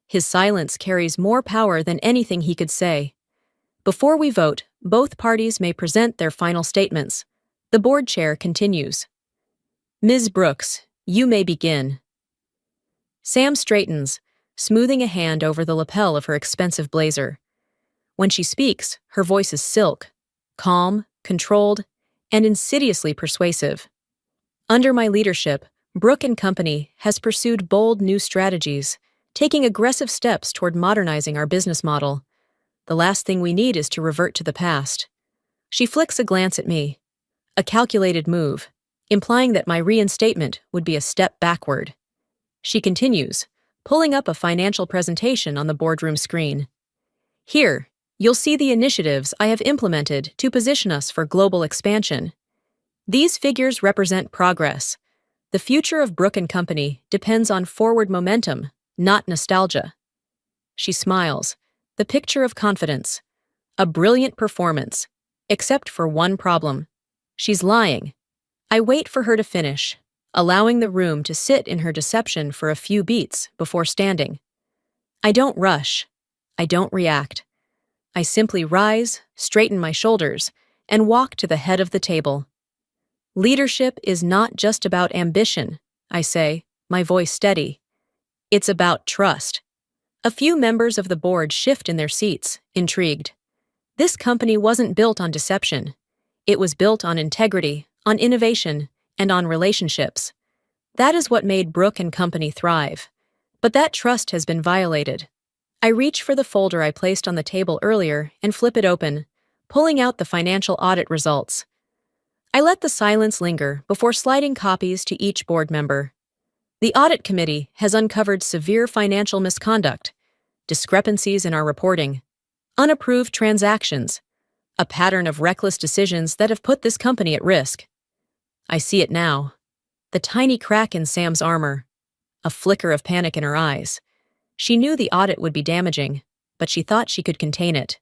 His silence carries more power than anything he could say. Before we vote, both parties may present their final statements. The board chair continues. Ms. Brooks, you may begin. Sam straightens, smoothing a hand over the lapel of her expensive blazer. When she speaks, her voice is silk, calm, controlled, and insidiously persuasive. Under my leadership, Brooke and Company has pursued bold new strategies, taking aggressive steps toward modernizing our business model. The last thing we need is to revert to the past. She flicks a glance at me. A calculated move, implying that my reinstatement would be a step backward. She continues, pulling up a financial presentation on the boardroom screen. Here, you'll see the initiatives I have implemented to position us for global expansion. These figures represent progress. The future of Brooke and Company depends on forward momentum, not nostalgia. She smiles, the picture of confidence. A brilliant performance, except for one problem. She's lying. I wait for her to finish, allowing the room to sit in her deception for a few beats before standing. I don't rush. I don't react. I simply rise, straighten my shoulders, and walk to the head of the table. Leadership is not just about ambition, I say, my voice steady. It's about trust. A few members of the board shift in their seats, intrigued. This company wasn't built on deception. It was built on integrity, on innovation, and on relationships. That is what made Brooke and Company thrive. But that trust has been violated. I reach for the folder I placed on the table earlier and flip it open, pulling out the financial audit results. I let the silence linger before sliding copies to each board member. The audit committee has uncovered severe financial misconduct, discrepancies in our reporting, unapproved transactions, a pattern of reckless decisions that have put this company at risk. I see it now. The tiny crack in Sam's armor, a flicker of panic in her eyes. She knew the audit would be damaging, but she thought she could contain it.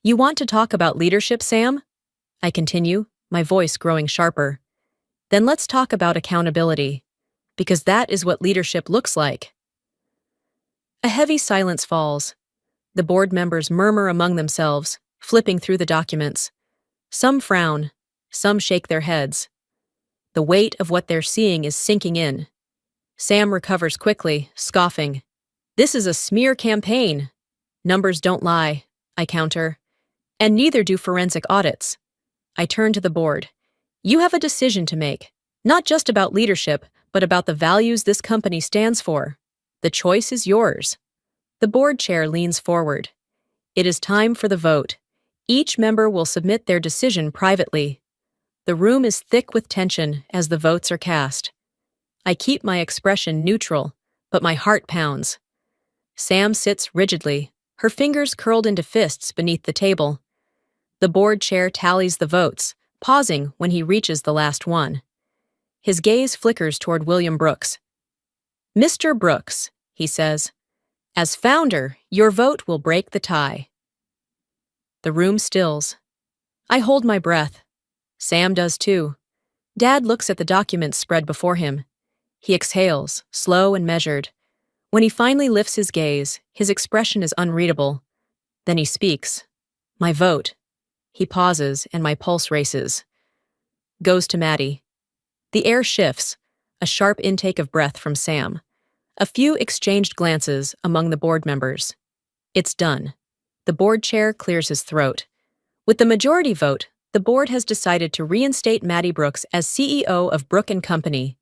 You want to talk about leadership, Sam? I continue, my voice growing sharper. Then let's talk about accountability, because that is what leadership looks like. A heavy silence falls. The board members murmur among themselves, flipping through the documents. Some frown, some shake their heads. The weight of what they're seeing is sinking in. Sam recovers quickly, scoffing. This is a smear campaign. Numbers don't lie, I counter. And neither do forensic audits. I turn to the board. You have a decision to make, not just about leadership, but about the values this company stands for. The choice is yours. The board chair leans forward. It is time for the vote. Each member will submit their decision privately. The room is thick with tension as the votes are cast. I keep my expression neutral, but my heart pounds. Sam sits rigidly, her fingers curled into fists beneath the table. The board chair tallies the votes, pausing when he reaches the last one. His gaze flickers toward William Brooks. Mr. Brooks, he says, as founder, your vote will break the tie. The room stills. I hold my breath. Sam does too. Dad looks at the documents spread before him. He exhales, slow and measured. When he finally lifts his gaze, his expression is unreadable. Then he speaks. My vote. He pauses, and my pulse races. Goes to Maddie. The air shifts, a sharp intake of breath from Sam. A few exchanged glances among the board members. It's done. The board chair clears his throat. With the majority vote, the board has decided to reinstate Maddie Brooks as CEO of Brooke & Company.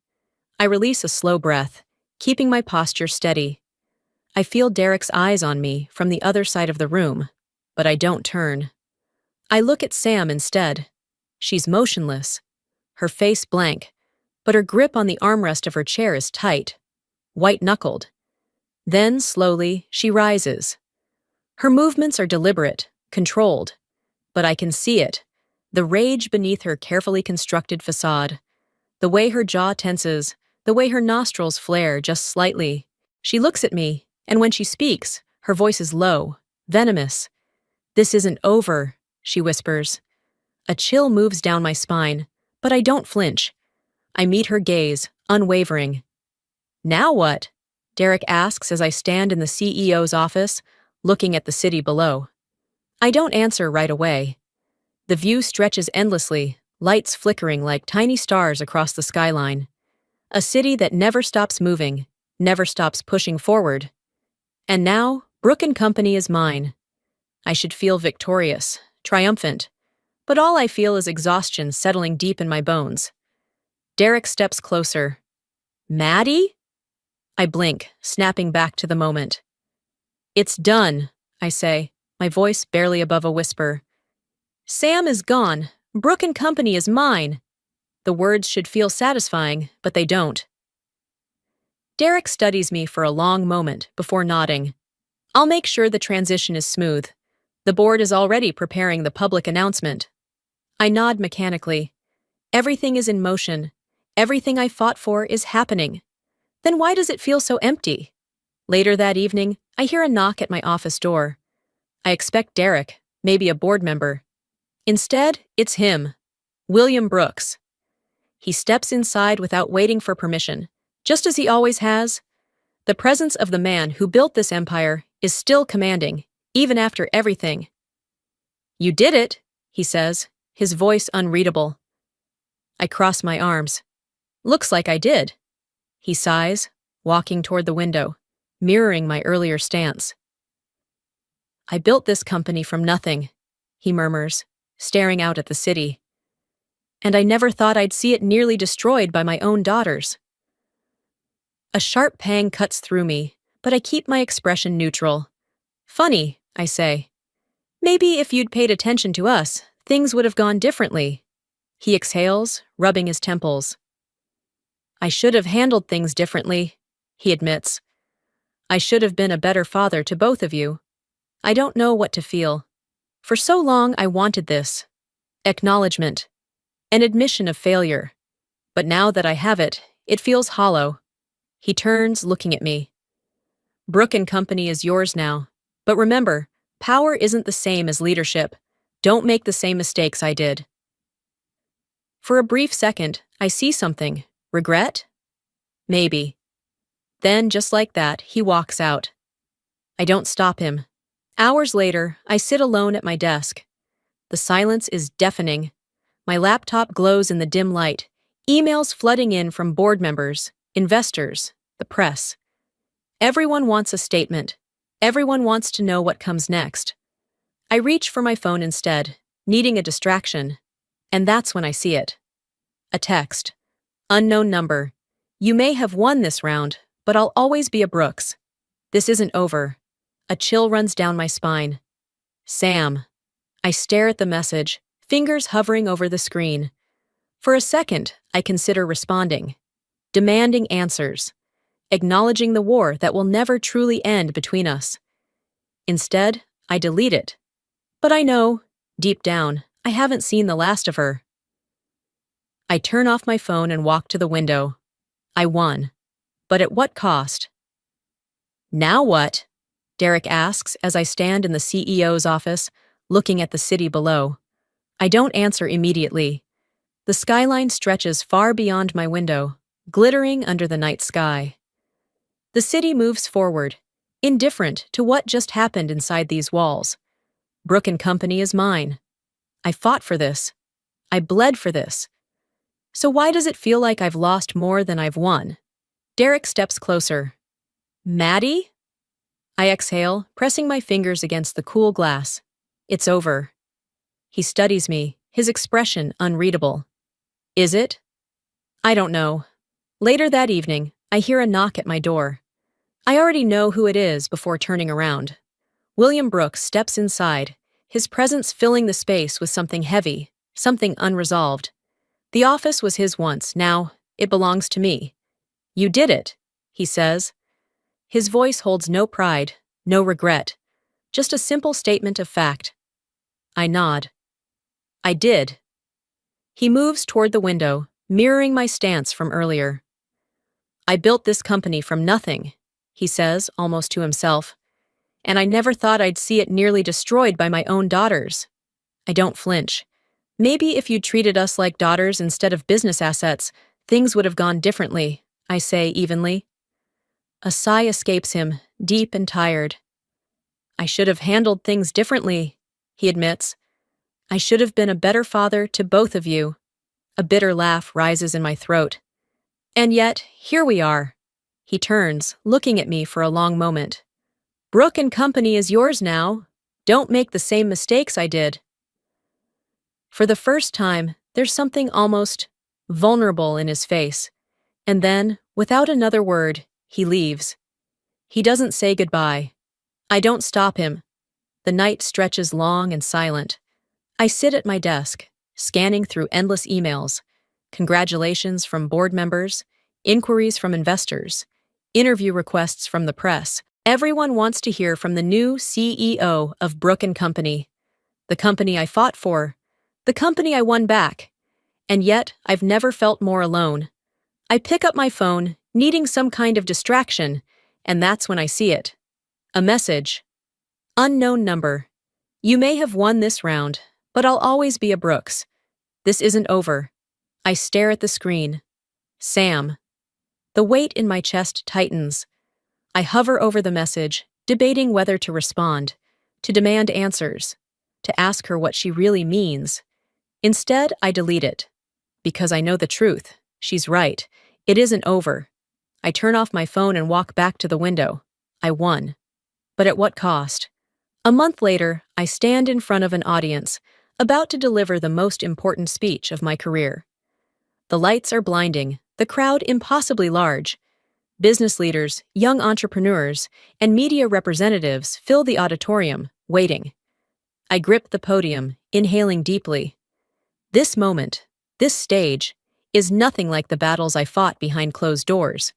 I release a slow breath, keeping my posture steady. I feel Derek's eyes on me from the other side of the room, but I don't turn. I look at Sam instead. She's motionless, her face blank, but her grip on the armrest of her chair is tight, white-knuckled. Then, slowly, she rises. Her movements are deliberate, controlled, but I can see it, the rage beneath her carefully constructed facade, the way her jaw tenses, the way her nostrils flare just slightly. She looks at me, and when she speaks, her voice is low, venomous. This isn't over, she whispers. A chill moves down my spine, but I don't flinch. I meet her gaze, unwavering. Now what? Derek asks as I stand in the CEO's office, looking at the city below. I don't answer right away. The view stretches endlessly, lights flickering like tiny stars across the skyline. A city that never stops moving, never stops pushing forward. And now, Brooke & Company is mine. I should feel victorious, triumphant, but all I feel is exhaustion settling deep in my bones. Derek steps closer. Maddie? I blink, snapping back to the moment. It's done, I say, my voice barely above a whisper. Sam is gone. Brooke & Company is mine. The words should feel satisfying, but they don't. Derek studies me for a long moment before nodding. I'll make sure the transition is smooth. The board is already preparing the public announcement. I nod mechanically. Everything is in motion. Everything I fought for is happening. Then why does it feel so empty? Later that evening, I hear a knock at my office door. I expect Derek, maybe a board member. Instead, it's him, William Brooks. He steps inside without waiting for permission, just as he always has. The presence of the man who built this empire is still commanding, even after everything. You did it, he says, his voice unreadable. I cross my arms. Looks like I did. He sighs, walking toward the window, mirroring my earlier stance. I built this company from nothing, he murmurs, staring out at the city. And I never thought I'd see it nearly destroyed by my own daughters. A sharp pang cuts through me, but I keep my expression neutral. Funny, I say. Maybe if you'd paid attention to us, things would have gone differently. He exhales, rubbing his temples. I should have handled things differently, he admits. I should have been a better father to both of you. I don't know what to feel. For so long I wanted this. Acknowledgement. An admission of failure. But now that I have it, it feels hollow. He turns, looking at me. Brooke and Company is yours now. But remember, power isn't the same as leadership. Don't make the same mistakes I did. For a brief second, I see something. Regret? Maybe. Then, just like that, he walks out. I don't stop him. Hours later, I sit alone at my desk. The silence is deafening. My laptop glows in the dim light, emails flooding in from board members, investors, the press. Everyone wants a statement. Everyone wants to know what comes next. I reach for my phone instead, needing a distraction. And that's when I see it. A text. Unknown number. You may have won this round, but I'll always be a Brooks. This isn't over. A chill runs down my spine. Sam. I stare at the message, fingers hovering over the screen. For a second, I consider responding. Demanding answers. Acknowledging the war that will never truly end between us. Instead, I delete it. But I know, deep down, I haven't seen the last of her. I turn off my phone and walk to the window. I won. But at what cost? Now what? Derek asks as I stand in the CEO's office, looking at the city below. I don't answer immediately. The skyline stretches far beyond my window, glittering under the night sky. The city moves forward, indifferent to what just happened inside these walls. Brooke and Company is mine. I fought for this. I bled for this. So why does it feel like I've lost more than I've won? Derek steps closer. Maddie? I exhale, pressing my fingers against the cool glass. It's over. He studies me, his expression unreadable. Is it? I don't know. Later that evening, I hear a knock at my door. I already know who it is before turning around. William Brooks steps inside, his presence filling the space with something heavy, something unresolved. The office was his once, now it belongs to me. You did it, he says. His voice holds no pride, no regret, just a simple statement of fact. I nod. I did. He moves toward the window, mirroring my stance from earlier. I built this company from nothing, he says, almost to himself, and I never thought I'd see it nearly destroyed by my own daughters. I don't flinch. Maybe if you'd treated us like daughters instead of business assets, things would have gone differently, I say evenly. A sigh escapes him, deep and tired. I should have handled things differently, he admits. I should have been a better father to both of you. A bitter laugh rises in my throat. And yet, here we are. He turns, looking at me for a long moment. Brooke and Company is yours now. Don't make the same mistakes I did. For the first time, there's something almost vulnerable in his face. And then, without another word, he leaves. He doesn't say goodbye. I don't stop him. The night stretches long and silent. I sit at my desk, scanning through endless emails, congratulations from board members, inquiries from investors, interview requests from the press. Everyone wants to hear from the new CEO of Brooke and Company, the company I fought for, the company I won back. And yet, I've never felt more alone. I pick up my phone, needing some kind of distraction, and that's when I see it. A message. Unknown number. You may have won this round, but I'll always be a Brooks. This isn't over. I stare at the screen. Sam. The weight in my chest tightens. I hover over the message, debating whether to respond, to demand answers, to ask her what she really means. Instead, I delete it. Because I know the truth. She's right. It isn't over. I turn off my phone and walk back to the window. I won. But at what cost? A month later, I stand in front of an audience, about to deliver the most important speech of my career. The lights are blinding, the crowd impossibly large. Business leaders, young entrepreneurs, and media representatives fill the auditorium, waiting. I grip the podium, inhaling deeply. This moment, this stage, is nothing like the battles I fought behind closed doors.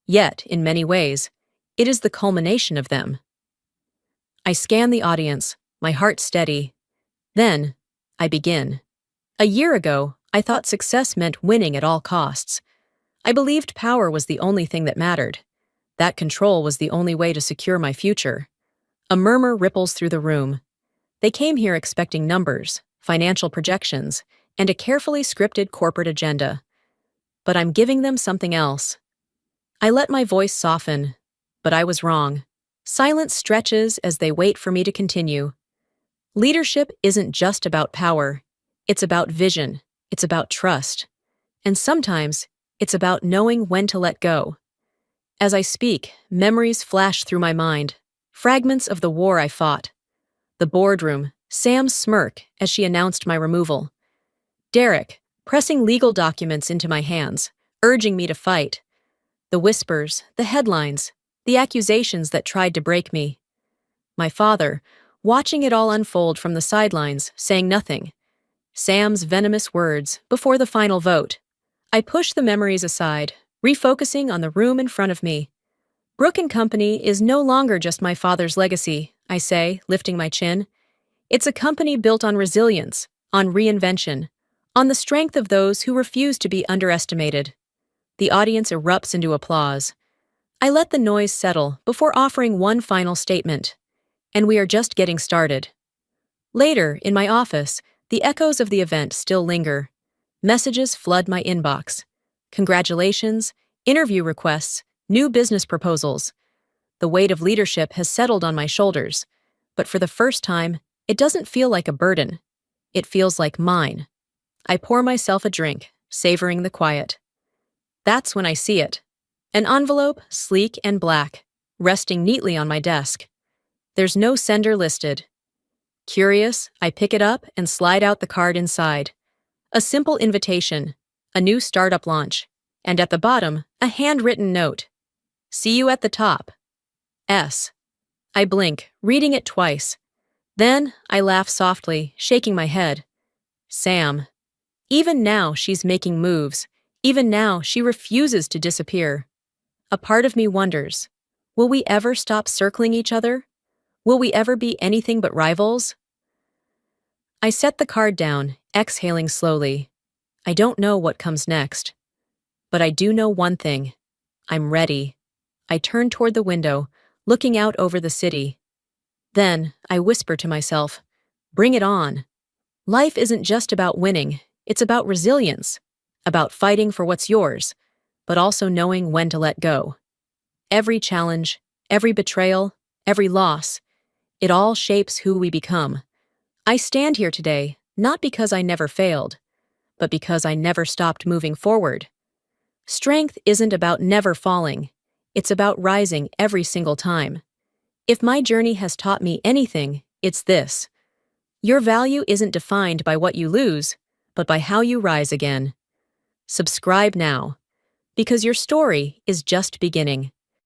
Yet, in many ways, it is the culmination of them. I scan the audience, my heart steady. Then, I begin. A year ago, I thought success meant winning at all costs. I believed power was the only thing that mattered. That control was the only way to secure my future. A murmur ripples through the room. They came here expecting numbers, financial projections, and a carefully scripted corporate agenda. But I'm giving them something else. I let my voice soften, but I was wrong. Silence stretches as they wait for me to continue. Leadership isn't just about power. It's about vision. It's about trust. And sometimes, it's about knowing when to let go. As I speak, memories flash through my mind, fragments of the war I fought. The boardroom, Sam's smirk as she announced my removal. Derek, pressing legal documents into my hands, urging me to fight. The whispers, the headlines, the accusations that tried to break me. My father, watching it all unfold from the sidelines, saying nothing. Sam's venomous words before the final vote. I push the memories aside, refocusing on the room in front of me. Brook & Company is no longer just my father's legacy, I say, lifting my chin. It's a company built on resilience, on reinvention, on the strength of those who refuse to be underestimated. The audience erupts into applause. I let the noise settle before offering one final statement. And we are just getting started. Later, in my office, the echoes of the event still linger. Messages flood my inbox. Congratulations, interview requests, new business proposals. The weight of leadership has settled on my shoulders, but for the first time, it doesn't feel like a burden. It feels like mine. I pour myself a drink, savoring the quiet. That's when I see it. An envelope, sleek and black, resting neatly on my desk. There's no sender listed. Curious, I pick it up and slide out the card inside. A simple invitation, a new startup launch, and at the bottom, a handwritten note. See you at the top. S. I blink, reading it twice. Then, I laugh softly, shaking my head. Sam. Even now, she's making moves. Even now, she refuses to disappear. A part of me wonders, will we ever stop circling each other? Will we ever be anything but rivals? I set the card down, exhaling slowly. I don't know what comes next. But I do know one thing. I'm ready. I turn toward the window, looking out over the city. Then, I whisper to myself, bring it on. Life isn't just about winning, it's about resilience, about fighting for what's yours, but also knowing when to let go. Every challenge, every betrayal, every loss, it all shapes who we become. I stand here today, not because I never failed, but because I never stopped moving forward. Strength isn't about never falling, it's about rising every single time. If my journey has taught me anything, it's this. Your value isn't defined by what you lose, but by how you rise again. Subscribe now, because your story is just beginning.